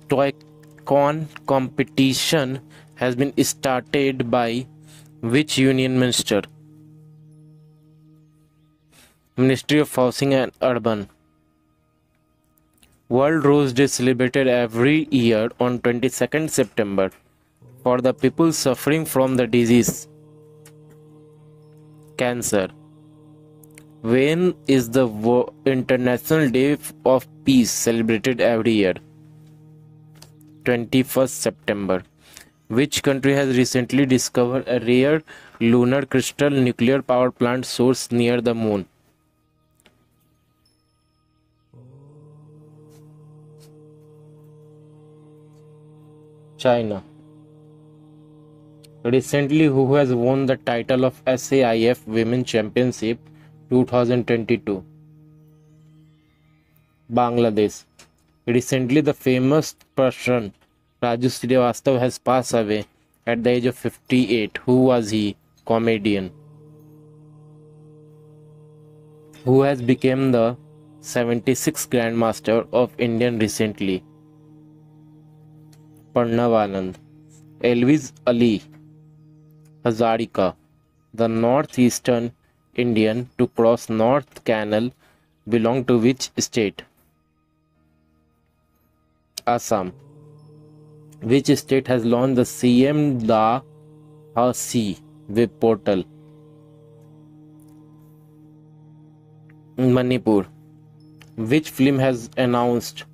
A: Toycon competition has been started by which union minister? Ministry of Housing and Urban. World Rose Day celebrated every year on 22nd September for the people suffering from the disease cancer. When is the International Day of Peace celebrated every year? 21st September. Which country has recently discovered a rare lunar crystal nuclear power plant source near the moon? China. Recently, who has won the title of SAIF Women Championship 2022? Bangladesh. Recently, the famous person Raju Srivastav has passed away at the age of 58. Who was he? Comedian. Who has become the 76th Grandmaster of Indian recently? Pranav Anand. Elvis Ali Hazarika, the northeastern Indian to cross North Canal, belong to which state? Assam. Which state has launched the CM Da Hasi web portal? Manipur. Which film has announced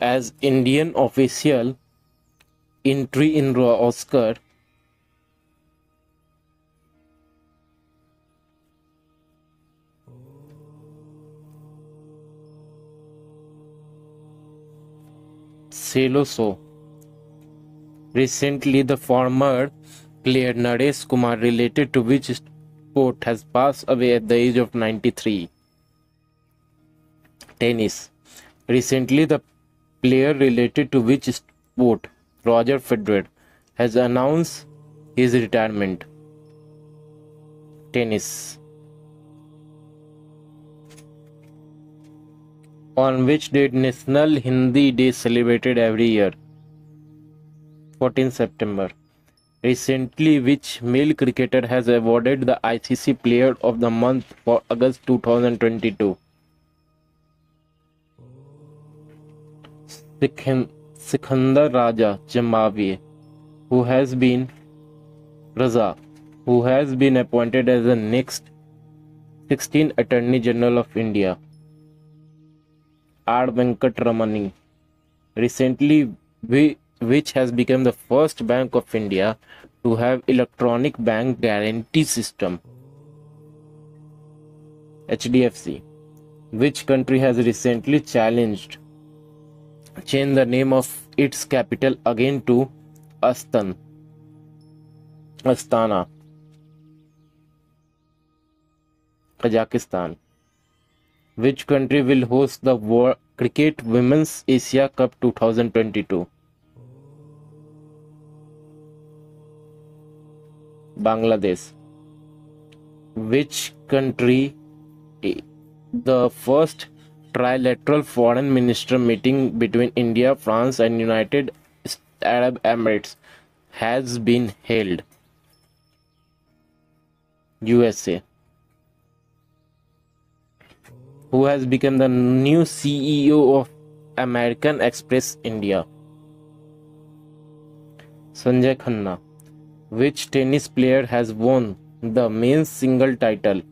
A: as Indian official entry in Oscar? Seloso. Recently, the former player Naresh Kumar, related to which sport, has passed away at the age of 93. Tennis. Recently, the player related to which sport, Roger Federer, has announced his retirement? Tennis. On which date National Hindi Day celebrated every year? 14 September. Recently, which male cricketer has awarded the ICC Player of the Month for August 2022? Sikandar Raja Jambawi, who has been appointed as the next 16th Attorney General of India. R. Venkatramani. Recently, which has become the first Bank of India to have electronic bank guarantee system? HDFC. Which country has recently changed the name of its capital again to Astana, Kazakhstan? Which country will host the Cricket Women's Asia Cup 2022? Bangladesh. Which country the first trilateral foreign minister meeting between India, France, and United Arab Emirates has been held? USA. Who has become the new CEO of American Express India? Sanjay Khanna. Which tennis player has won the men's single title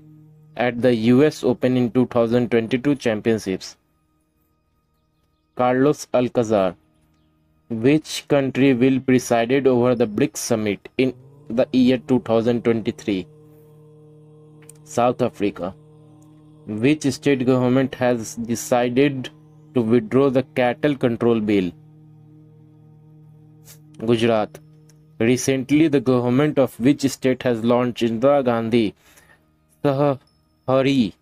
A: at the US Open in 2022 championships? Carlos Alcazar. Which country will preside over the BRICS summit in the year 2023? South Africa. Which state government has decided to withdraw the cattle control bill? Gujarat. Recently, the government of which state has launched Indira Gandhi Sahari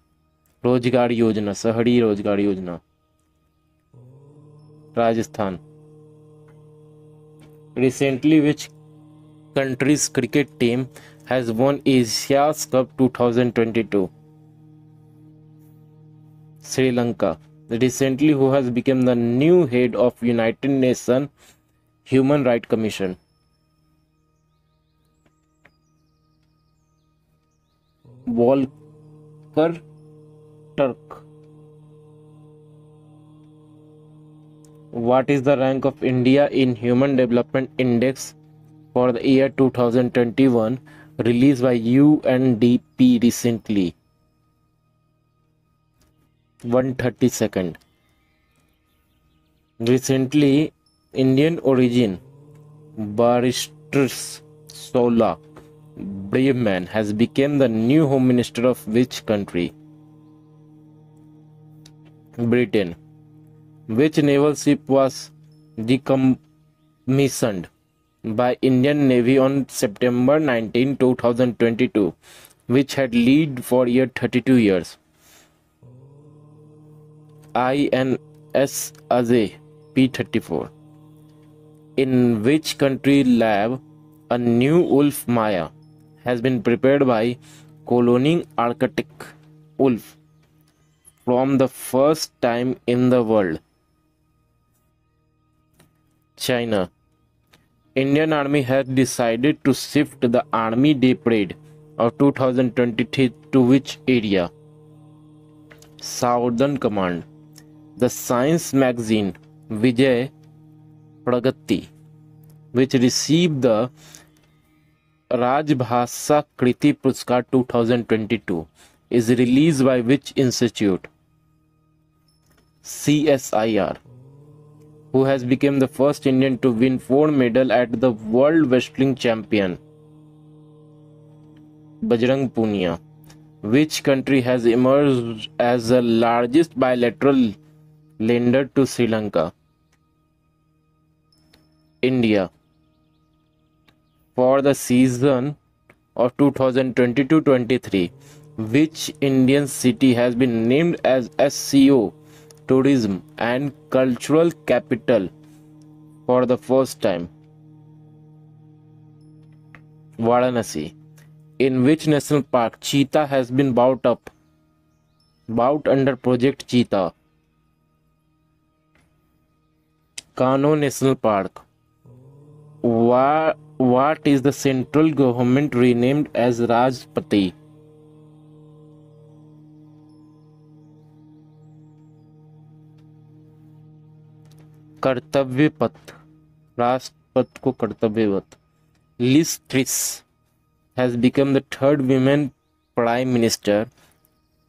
A: Rozgar Yojana? Rajasthan. Recently, which country's cricket team has won Asia's Cup 2022? Sri Lanka. Recently, who has become the new head of United Nations Human Rights Commission? Volker Turk. What is the rank of India in Human Development Index for the year 2021 released by UNDP recently? 132nd. Recently, Indian origin Barrister Sola Braveman has become the new Home Minister of which country? Britain. Which naval ship was decommissioned by Indian Navy on September 19, 2022, which had lead for 32 years? INS Ajay P-34. In which country lab a new wolf Maya has been prepared by cloning Arctic wolf from the first time in the world? China. Indian Army has decided to shift the Army Day Parade of 2023 to which area? Southern Command. The science magazine Vijay Pragati, which received the Rajbhasha Kriti Puruskar 2022, is released by which institute? CSIR. Who has become the first Indian to win 4 medals at the World Wrestling Champion? Bajrang Punia. Which country has emerged as the largest bilateral lender to Sri Lanka? India. For the season of 2022-23, which Indian city has been named as SCO Tourism and Cultural Capital for the first time? Varanasi. In which national park cheetah has been brought under Project Cheetah? Kano National Park. What is the central government renamed as Rajpati? कर्तव्य पथ. राष्ट्रपथ को कर्तव्य पथ. Liz Truss has become the third woman prime minister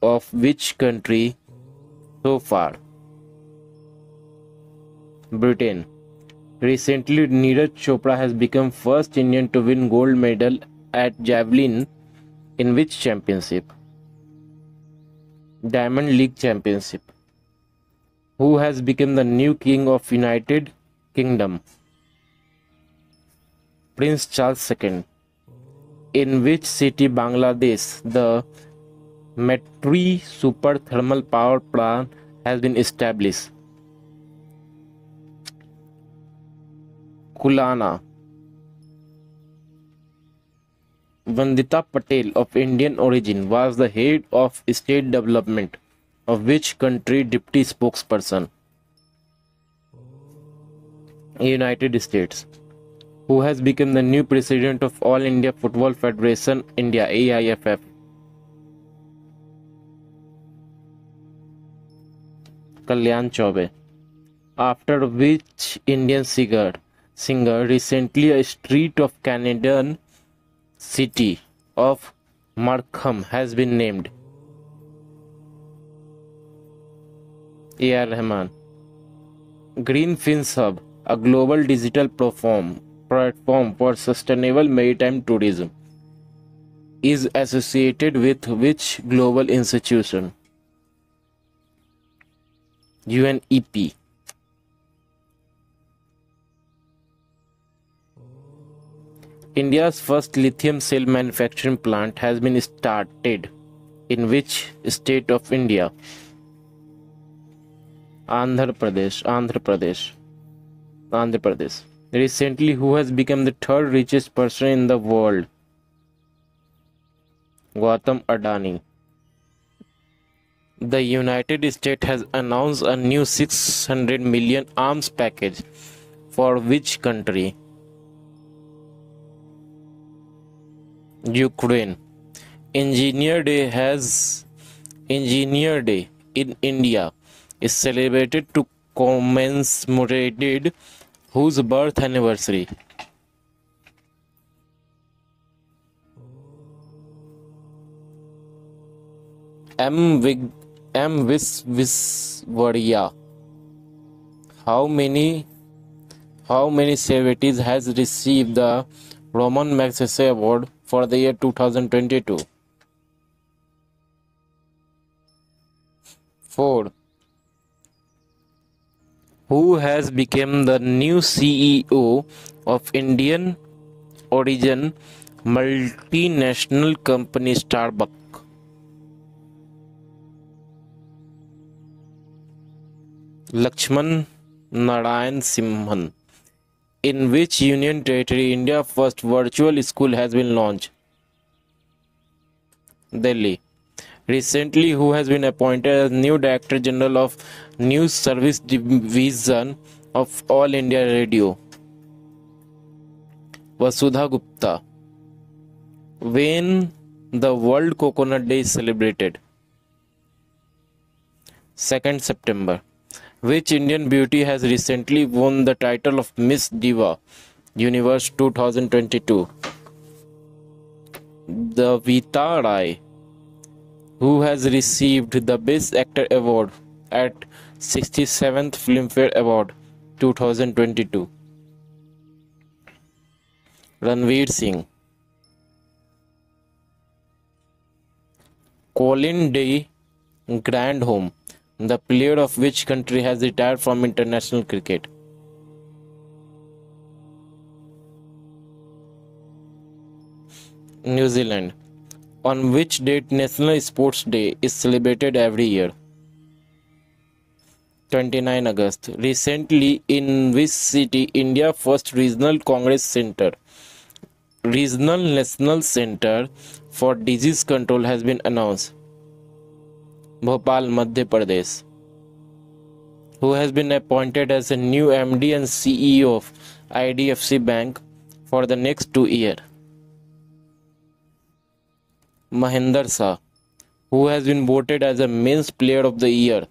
A: of which country so far? Britain. Recently, Neeraj Chopra has become first Indian to win gold medal at javelin in which championship? Diamond League Championship. Who has become the new king of United Kingdom? Prince Charles II. In which city, Bangladesh, the Metri Super Thermal Power Plant has been established? Kulana. Vandita Patel, of Indian origin, was the head of state development of which country deputy spokesperson? United States. Who has become the new president of All India Football Federation India AIFF? Kalyan Chaube. After which Indian singer recently a street of Canadian city of Markham has been named? A.R. Rahman. Greenfin Hub, a global digital platform for sustainable maritime tourism, is associated with which global institution? UNEP. India's first lithium cell manufacturing plant has been started in which state of India? Andhra Pradesh. Recently, who has become the third richest person in the world? Gautam Adani. The United States has announced a new 600 million arms package for which country? Ukraine. Engineer Day in India is celebrated to commemorate whose birth anniversary? M. Visvaria. How many celebrities has received the Roman Magsaysay Award for the year 2022? 4. Who has become the new CEO of Indian origin multinational company Starbucks? Lakshman Narayan Simhan. In which union territory India's first virtual school has been launched? Delhi. Recently, who has been appointed as new Director General of News Service Division of All India Radio? Vasudha Gupta. When the World Coconut Day is celebrated? 2nd September. Which Indian beauty has recently won the title of Miss Diva Universe 2022? The Vita Rai. Who has received the Best Actor Award at 67th Filmfare Award 2022? Ranveer Singh. Colin de Grandhomme, the player of which country has retired from international cricket? New Zealand. On which date National Sports Day is celebrated every year? 29 August. Recently, in which city India first Regional National Center for Disease Control has been announced? Bhopal, Madhya Pradesh. Who has been appointed as a new MD and CEO of IDFC Bank for the next 2 years? Mahinder Shah. Who has been voted as a Men's Player of the Year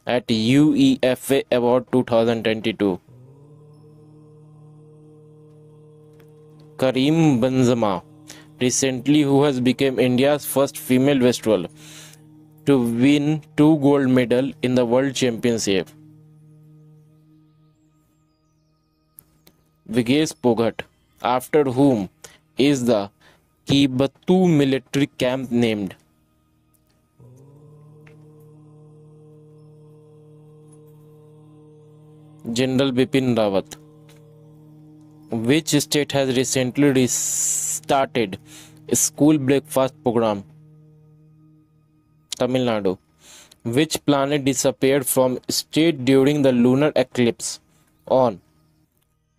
A: at UEFA Award 2022? Karim Benzema. Recently, who has become India's first female wrestler to win 2 gold medals in the World Championship? Vigesh Phogat. After whom is the Kibatu military camp named? General Bipin Rawat. Which state has recently restarted school breakfast program? Tamil Nadu. Which planet disappeared from state during the lunar eclipse on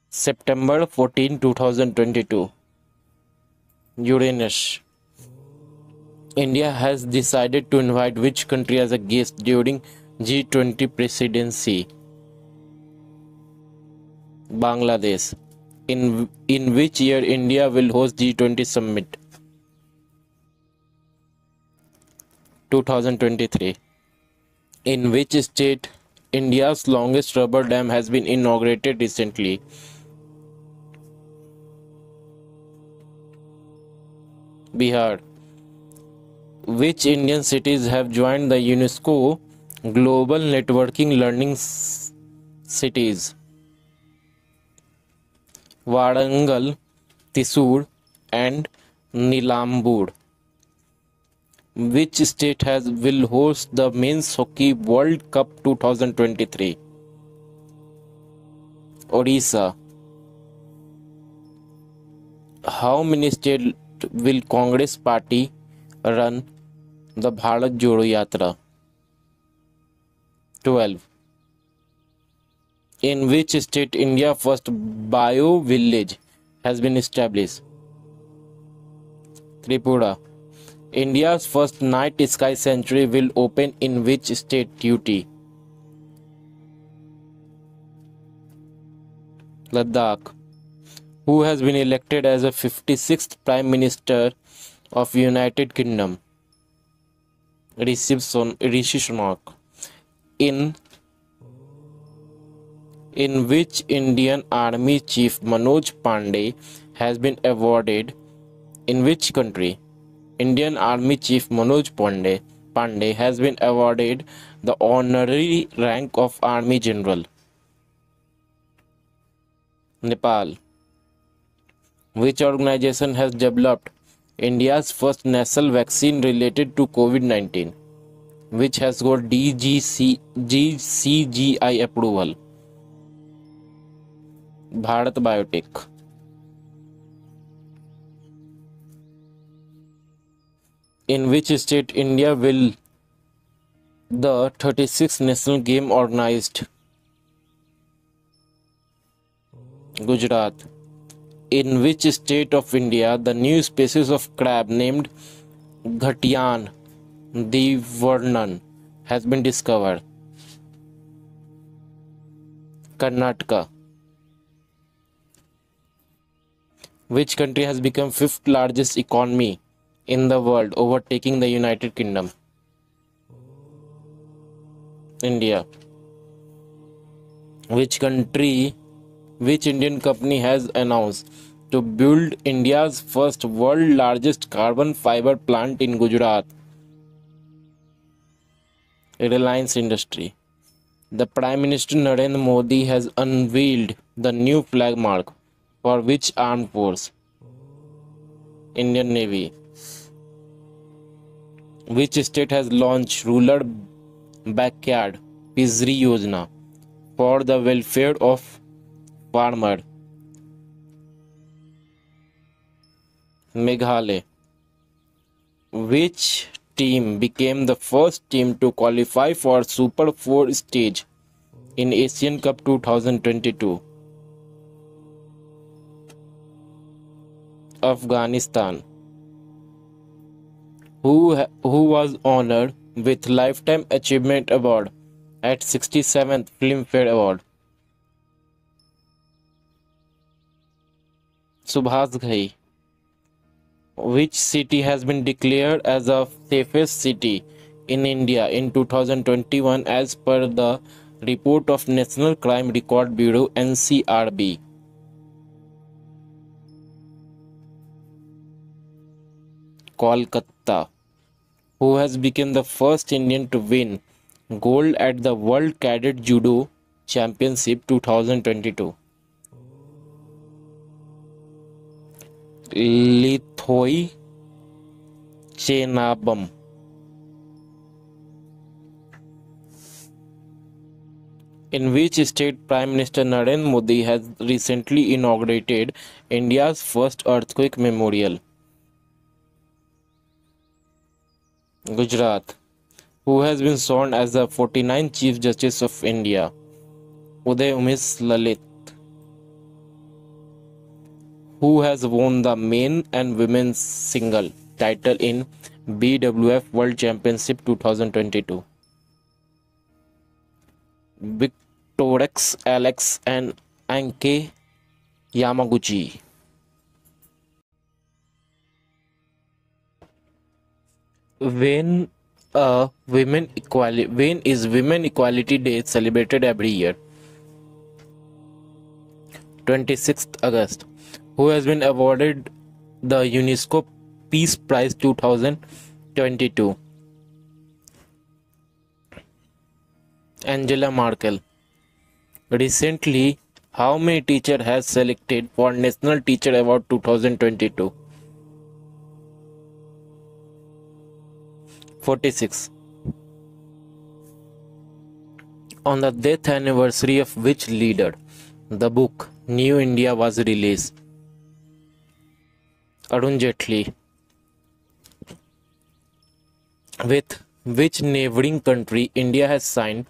A: September 14, 2022? Uranus. India has decided to invite which country as a guest during G20 presidency? Bangladesh. In which year India will host G20 summit? 2023. In which state India's longest rubber dam has been inaugurated recently? Bihar. Which Indian cities have joined the UNESCO Global Networking Learning Cities? Warangal, Thrissur, and Nilambur. Which state will host the Men's Hockey World Cup 2023? Odisha. How many states will Congress Party run the Bharat Jodo Yatra? 12. In which state India's first bio village has been established? Tripura. India's first night sky sanctuary will open in which state? UT. Ladakh. Who has been elected as a 56th Prime Minister of United Kingdom? Rishi Sunak. In which Indian Army Chief Manoj Pandey has been awarded? In which country? Indian Army Chief Manoj Pandey has been awarded the honorary rank of Army General. Nepal. Which organization has developed India's first nasal vaccine related to COVID-19, which has got GCGI approval? Bharat Biotech. In which state India will the 36th national game organized? Gujarat. In which state of India the new species of crab named Ghatiyan Divarnan has been discovered? Karnataka. Which country has become fifth largest economy in the world, overtaking the United Kingdom? India. Which Indian company has announced to build India's first world largest carbon fiber plant in Gujarat? Reliance Industry. The Prime Minister Narendra Modi has unveiled the new flag mark for which armed force? Indian Navy. Which state has launched rural backyard Pisri Yojana for the welfare of farmer? Meghalaya. Which team became the first team to qualify for Super 4 stage in Asian Cup 2022? Afghanistan. Who was honored with Lifetime Achievement Award at 67th Filmfare Award? Subhas Ghai. Which city has been declared as the safest city in India in 2021 as per the report of National Crime Record Bureau NCRB? Kolkata. Who has become the first Indian to win gold at the World Cadet Judo Championship 2022? Lithoi Chenabam. In which state Prime Minister Narendra Modi has recently inaugurated India's first earthquake memorial? Gujarat. Who has been sworn as the 49th Chief Justice of India? Uday Umesh Lalit. Who has won the men and women's single title in BWF World Championship 2022? Victorex Alex and Anke Yamaguchi. When when is Women Equality Day celebrated every year? 26th August. Who has been awarded the UNESCO Peace Prize 2022? Angela Merkel. Recently, how many teacher has selected for National Teacher Award 2022? 46. On the death anniversary of which leader the book New India was released? Arun Jaitley. With which neighboring country India has signed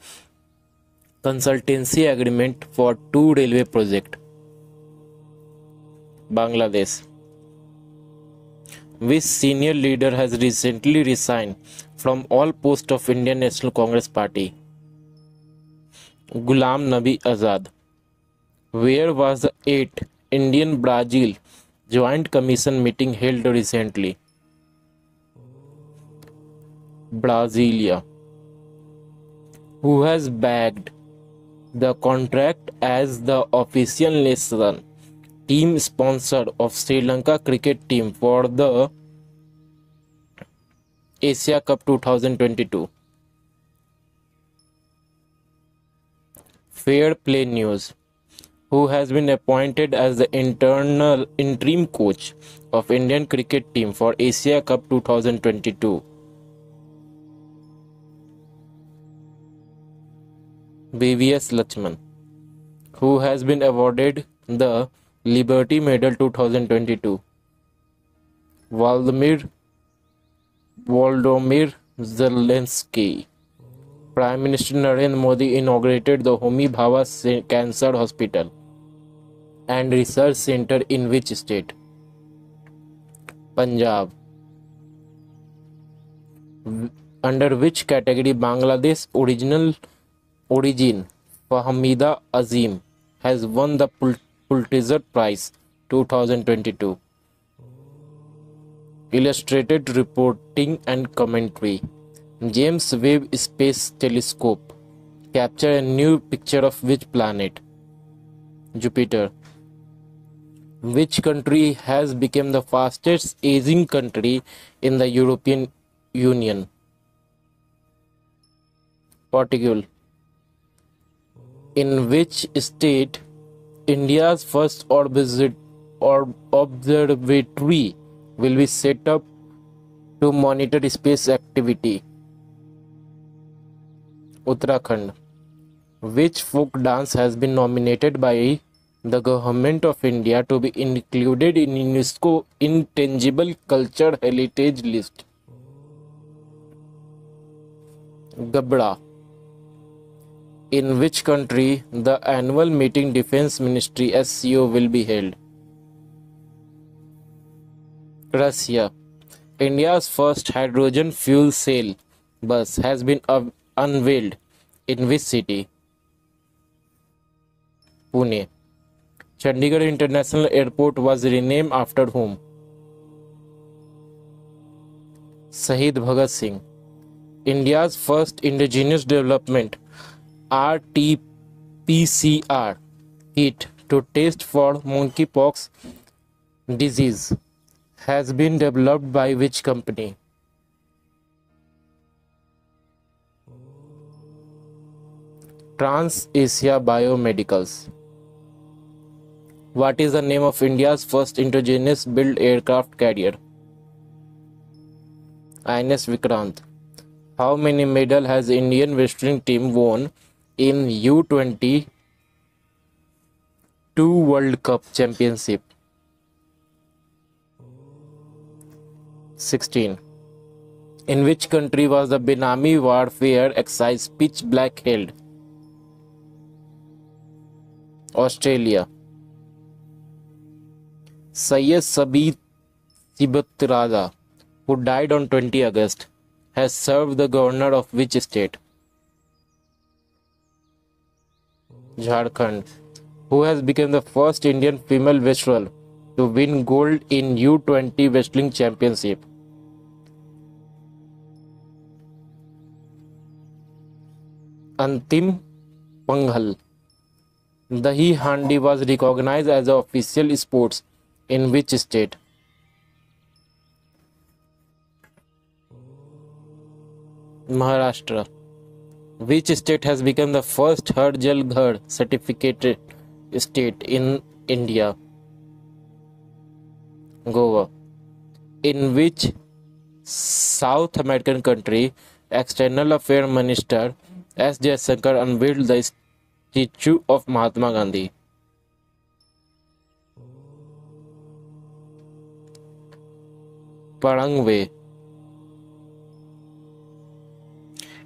A: consultancy agreement for 2 railway projects? Bangladesh. Which senior leader has recently resigned from all posts of Indian National Congress Party? Ghulam Nabi Azad. Where was the 8th Indian-Brazil Joint Commission meeting held recently? Brasilia. Who has bagged the contract as the official national team sponsor of Sri Lanka cricket team for the Asia Cup 2022? Fair Play News. Who has been appointed as the interim coach of Indian cricket team for Asia Cup 2022? BVS Lakshman. Who has been awarded the Liberty Medal 2022? Volodymyr Zelensky. Prime Minister Narendra Modi inaugurated the Homi Bhabha Cancer Hospital and Research Center in which state? Punjab. Under which category Bangladesh origin Fahmida Azim has won the Pulitzer Prize 2022? Illustrated reporting and commentary. James Webb Space Telescope captured a new picture of which planet? Jupiter. Which country has become the fastest aging country in the European Union? Portugal. In which state India's first observatory will be set up to monitor space activity? Uttarakhand. Which folk dance has been nominated by the Government of India to be included in UNESCO Intangible Culture Heritage List? Gabra. In which country the annual meeting Defense Ministry SCO will be held? Russia. India's first hydrogen fuel cell bus has been unveiled in which city? Pune. Chandigarh International Airport was renamed after whom? Shahid Bhagat Singh. India's first indigenous development RT-PCR kit to test for monkeypox disease has been developed by which company? Trans Asia Biomedicals. What is the name of India's first indigenous built aircraft carrier? INS Vikrant. How many medals has Indian wrestling team won in U22 World Cup Championship? 16. In which country was the Benami warfare exercise pitch black held? Australia. Syed Sabit Sibatraza, who died on 20 August, has served the governor of which state? Jharkhand. Who has become the first Indian female wrestler to win gold in U20 Wrestling Championship? Antim Panghal. Dahi Handi was recognized as the official sports in which state? Maharashtra. Which state has become the first Har Jal Ghar certificated state in India? Goa. In which South American country External Affairs Minister S. Jaishankar unveiled the statue of Mahatma Gandhi? Parangwe.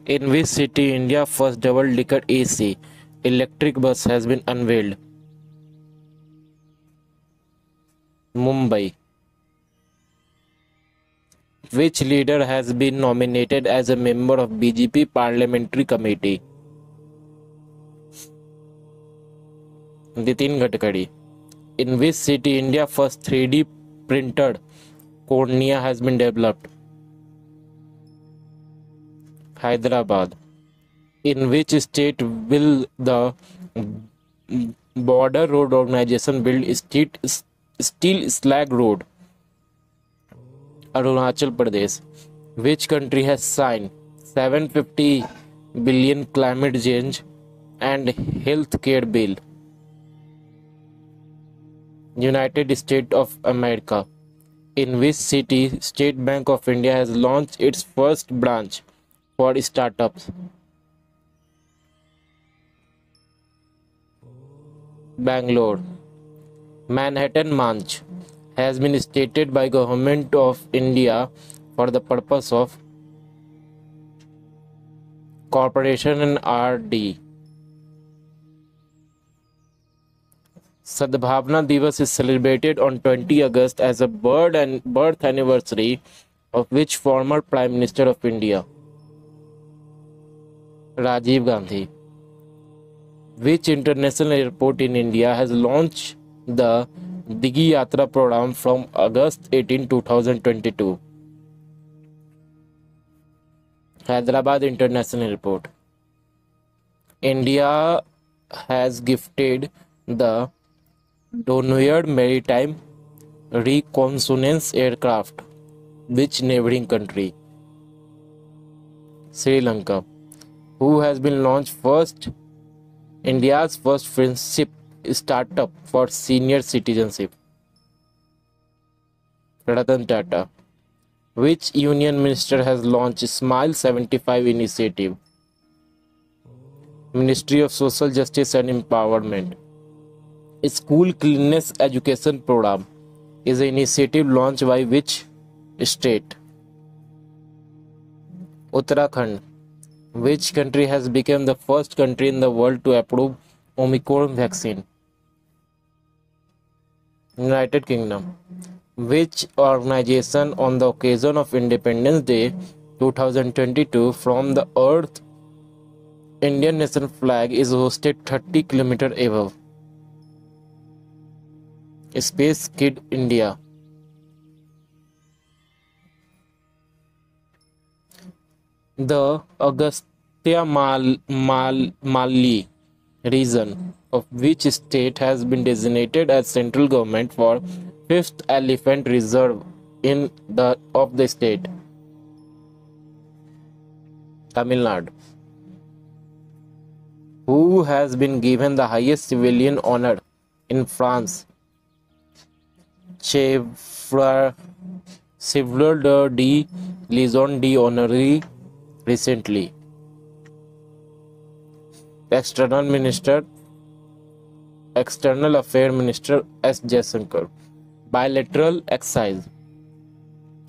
A: In which city India's first double-decker AC electric bus has been unveiled? Mumbai. Which leader has been nominated as a member of BJP Parliamentary Committee? Nitin Gadkari. In which city India's first 3D printed cornea has been developed? Hyderabad. In which state will the Border Road Organization build steel slag road? Arunachal Pradesh. Which country has signed 750 billion climate change and health care bill? United States of America. In which city State Bank of India has launched its first branch for startups? Bangalore. Manhattan Manch has been stated by Government of India for the purpose of corporation and RD. Sadbhavna Divas is celebrated on 20 August as a birth anniversary of which former Prime Minister of India? Rajiv Gandhi. Which international airport in India has launched the Digi Yatra program from August 18, 2022? Hyderabad International Airport. India has gifted the Donoyard Maritime Reconnaissance aircraft which neighboring country? Sri Lanka. Who has been launched first India's first friendship startup for senior citizenship? Ratan Tata. Which union minister has launched Smile 75 initiative? Ministry of Social Justice and Empowerment. School Cleanliness Education Program is an initiative launched by which state? Uttarakhand. Which country has become the first country in the world to approve Omicron vaccine? United Kingdom. Which organization on the occasion of Independence Day 2022 from the Earth Indian national flag is hosted 30 km above? Space Kid India. The Agastya-Malli region of which state has been designated as central government for 5th elephant reserve in the of the state? Tamil Nadu. Who has been given the highest civilian honor in France? Chevalier de Légion d'honneur recently. External Minister, External Affairs Minister S. Jaishankar. Bilateral exercise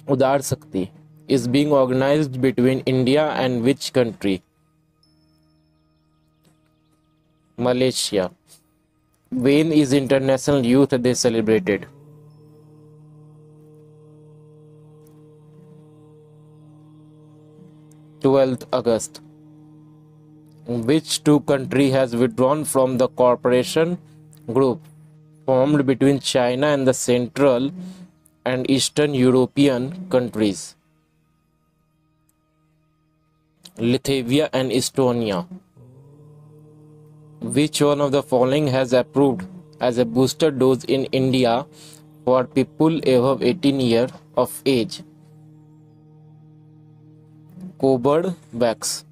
A: Udar Sakti is being organized between India and which country? Malaysia. When is International Youth Day celebrated? 12th August. Which two country has withdrawn from the cooperation group formed between China and the Central and Eastern European countries? Lithuania and Estonia. Which one of the following has approved as a booster dose in India for people above 18 years of age? Cobovax.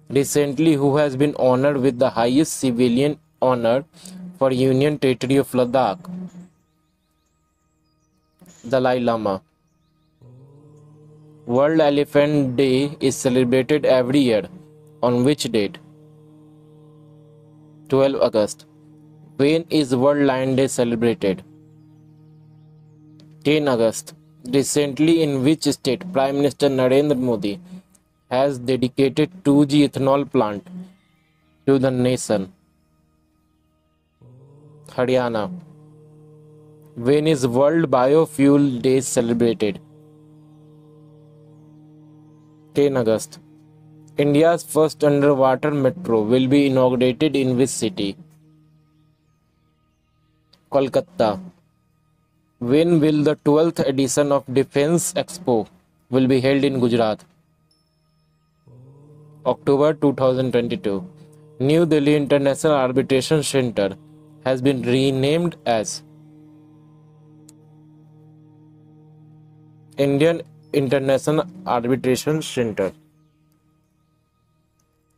A: Recently, who has been honored with the highest civilian honor for Union Territory of Ladakh? Dalai Lama. World Elephant Day is celebrated every year. On which date? 12 August. When is World Lion Day celebrated? 10 August. Recently, in which state Prime Minister Narendra Modi has dedicated 2G ethanol plant to the nation? Haryana. When is World Biofuel Day celebrated? 10 August. India's first underwater metro will be inaugurated in which city? Kolkata. When will the 12th edition of Defense Expo will be held in Gujarat? October 2022. New Delhi International Arbitration Center has been renamed as Indian International Arbitration Center.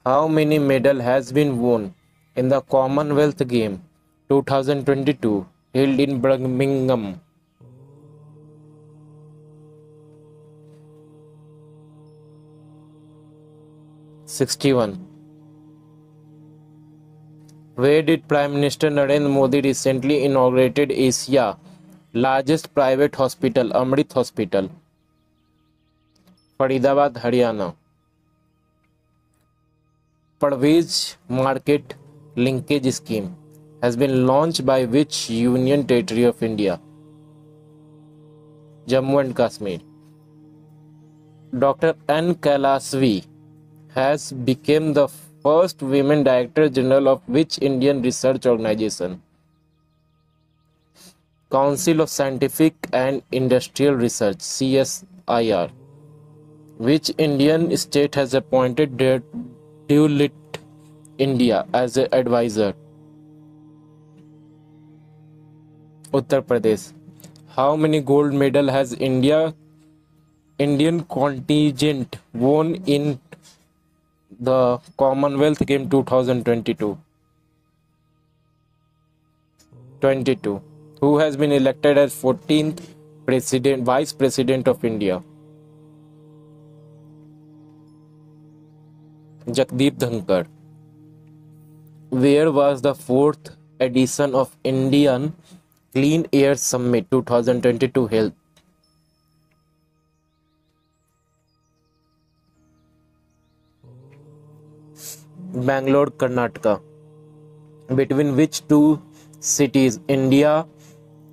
A: How many medals has been won in the Commonwealth Game 2022 held in Birmingham? 61. Where did Prime Minister Narendra Modi recently inaugurated Asia's largest private hospital, Amrit Hospital? Faridabad, Haryana. Parvez Market Linkage Scheme has been launched by which Union Territory of India? Jammu and Kashmir. Dr. N. Kailasvi has become the first women Director General of which Indian research organization? Council of Scientific and Industrial Research, CSIR. Which Indian state has appointed Dulles India as an advisor? Uttar Pradesh. How many gold medal has Indian contingent won in the Commonwealth Game 2022? 22. Who has been elected as 14th Vice President of India? Jagdeep Dhankar. Where was the 4th edition of Indian Clean Air Summit 2022 held? Bangalore, Karnataka. Between which two cities India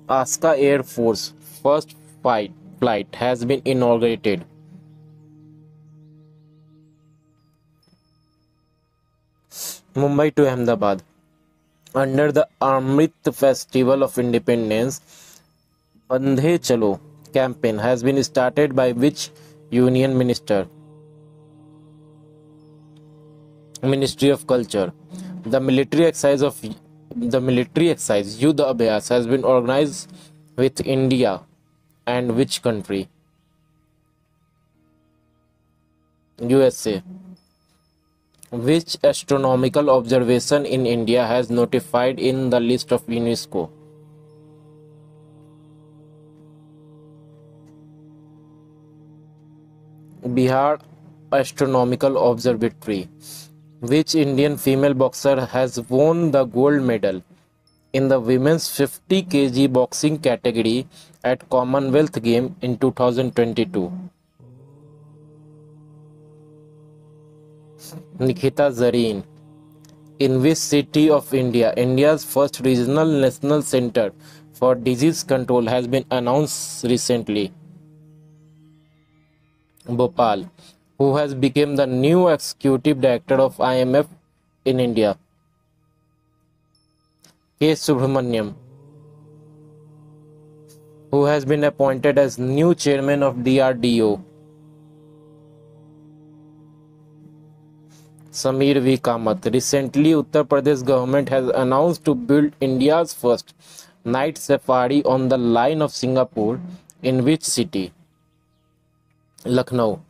A: Aska Air Force first flight has been inaugurated? Mumbai to Ahmedabad. Under the Amrit Festival of Independence, Bandhe Chalo campaign has been started by which union minister? Ministry of Culture. The military exercise Yuddha Abhyas has been organized with India and which country? USA. Which astronomical observation in India has notified in the list of UNESCO? Bihar Astronomical Observatory. Which Indian female boxer has won the gold medal in the women's 50 kg boxing category at Commonwealth Game in 2022? Nikita Zareen. In which city of India, India's first regional national center for disease control has been announced recently? Bhopal. Who has become the new executive director of IMF in India? K. Subramaniam. Who has been appointed as new chairman of DRDO? Sameer V. Kamath. Recently, Uttar Pradesh government has announced to build India's first night safari on the line of Singapore. In which city? Lucknow.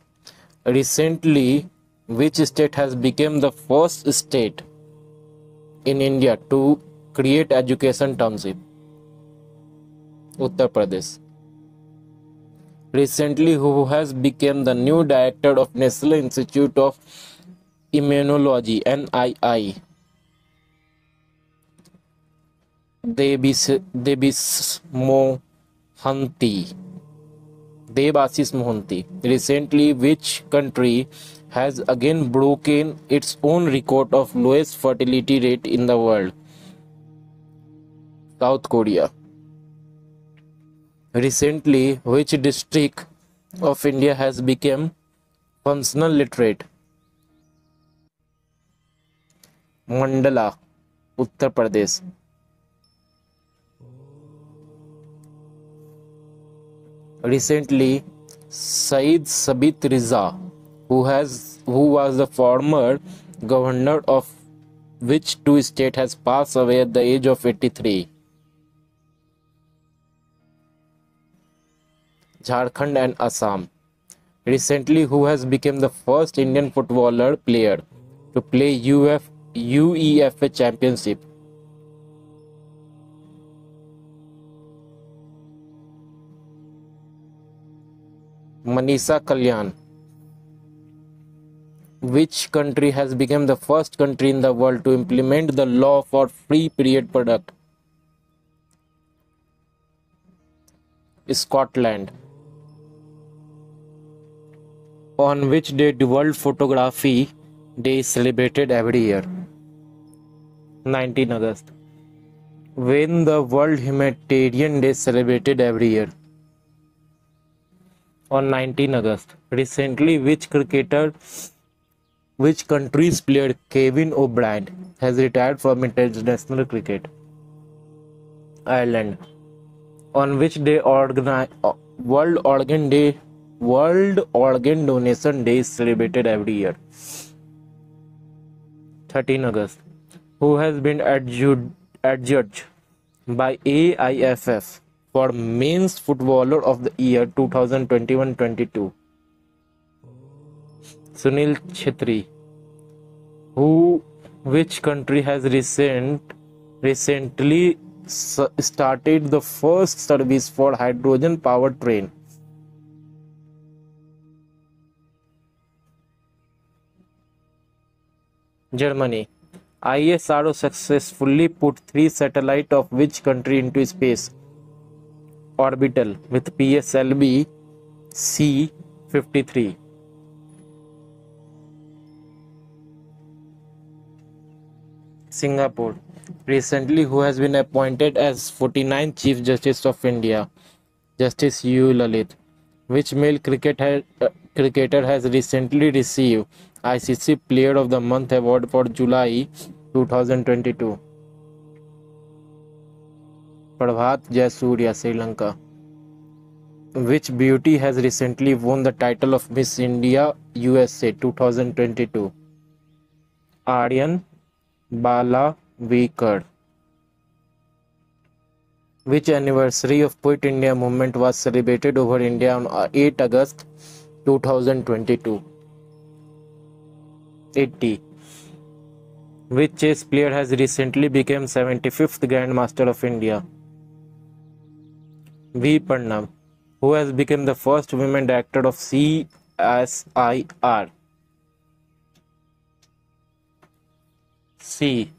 A: Recently, which state has become the first state in India to create education township? Uttar Pradesh. Recently, who has become the new director of National Institute of Immunology (NII)? Debis Mohanty. Debasis Mohanty. Recently, which country has again broken its own record of lowest fertility rate in the world? South Korea. Recently, which district of India has become functional literate? Mandala, Uttar Pradesh. Recently, Saeed Sabit Riza, who was the former governor of which two states, has passed away at the age of 83? Jharkhand and Assam. Recently, who has become the first Indian footballer player to play UEFA Championship? Manisha Kalyan. Which country has become the first country in the world to implement the law for free period product? Scotland. On which day the World Photography Day is celebrated every year? 19 August. When the World Humanitarian Day is celebrated every year? On 19 August. Recently, which country's player Kevin O'Brien has retired from international cricket? Ireland. On which day World Organ Donation Day is celebrated every year? 13 August. Who has been adjudged by AIFF for Men's Footballer of the Year 2021-22? Sunil Chhetri. Which country has recently started the first service for hydrogen powered train? Germany. ISRO successfully put 3 satellites of which country into space orbital with PSLV C-53? Singapore. Recently, who has been appointed as 49th Chief Justice of India? Justice U. Lalit. Which male cricketer has recently received ICC Player of the Month award for July 2022? Prabhat Jayasuriya, Sri Lanka. Which beauty has recently won the title of Miss India USA 2022? Aryan Balavekar. Which anniversary of Quit India movement was celebrated over India on 8 August 2022? 80. Which chess player has recently become 75th Grandmaster of India? V. Parnam. Who has become the first women director of CSIR? C.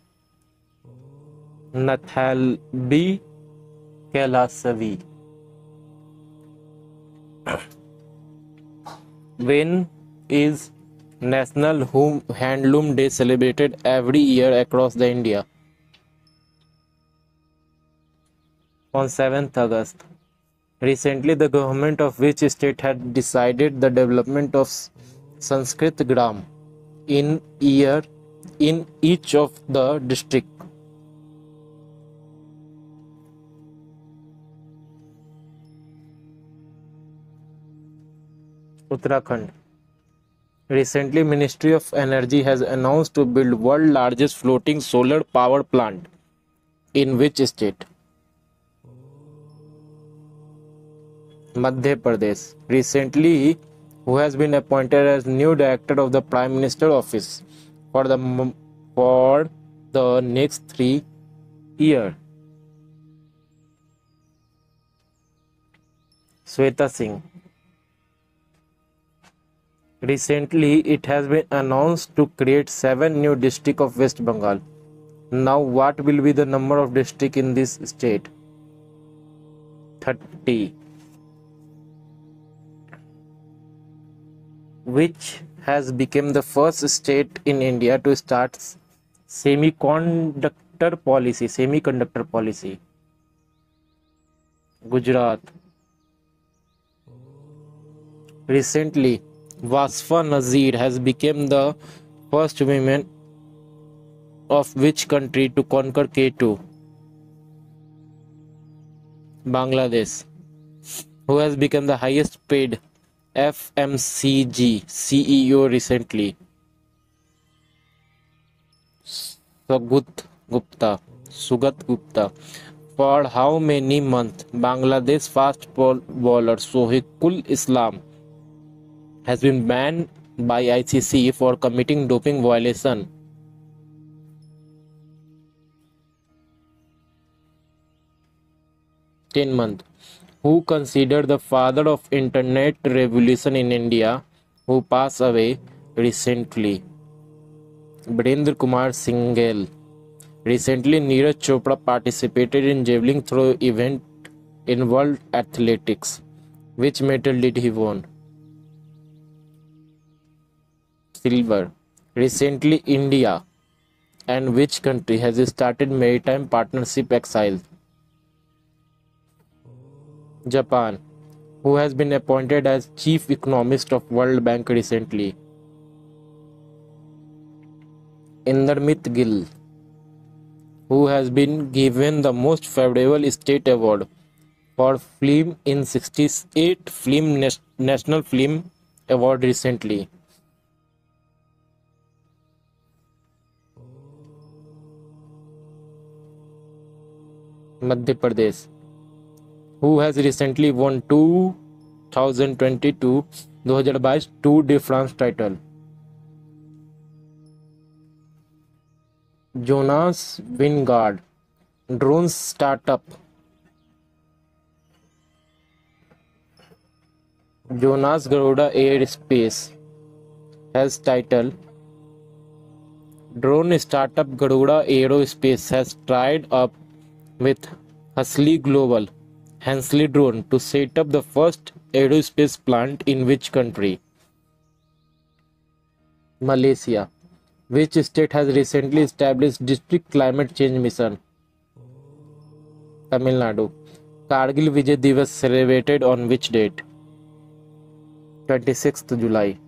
A: Nathalbi Kailasavi. When is National Handloom Day celebrated every year across the India? On 7th August. Recently, the government of which state had decided the development of Sanskrit Gram in each of the district? Uttarakhand. Recently, Ministry of Energy has announced to build world largest floating solar power plant in which state? Madhya Pradesh. Recently, who has been appointed as new director of the Prime Minister office for the next 3 years? Sweta Singh. Recently, it has been announced to create 7 new districts of West Bengal. Now, what will be the number of districts in this state? 30. Which has become the first state in India to start semiconductor policy? Gujarat. Recently, Wasfa Nazir has become the first woman of which country to conquer K2? Bangladesh. Who has become the highest paid FMCG CEO recently? Sugat Gupta. For how many months Bangladesh fast bowler Sohikul Islam has been banned by ICC for committing doping violation? 10 months. Who considered the father of internet revolution in India, who passed away recently? Birendra Kumar Singhal. Recently, Neeraj Chopra participated in javelin throw event in World Athletics. Which medal did he won? Silver. Recently, India and which country has started maritime partnership exile? Japan. Who has been appointed as chief economist of World Bank recently? Indermit Gill. Who has been given the most favorable state award for film in 68 Film National Film Award recently? Madhya Pradesh. Who has recently won 2022 Tour de France title? Jonas Vingard. Drone startup Jonas Garuda Aerospace has title. Drone startup Garuda Aerospace has tied up with Hensley Drone to set up the first aerospace plant in which country? Malaysia. Which state has recently established district climate change mission? Tamil Nadu. Kargil Vijay Divas celebrated on which date? 26th July.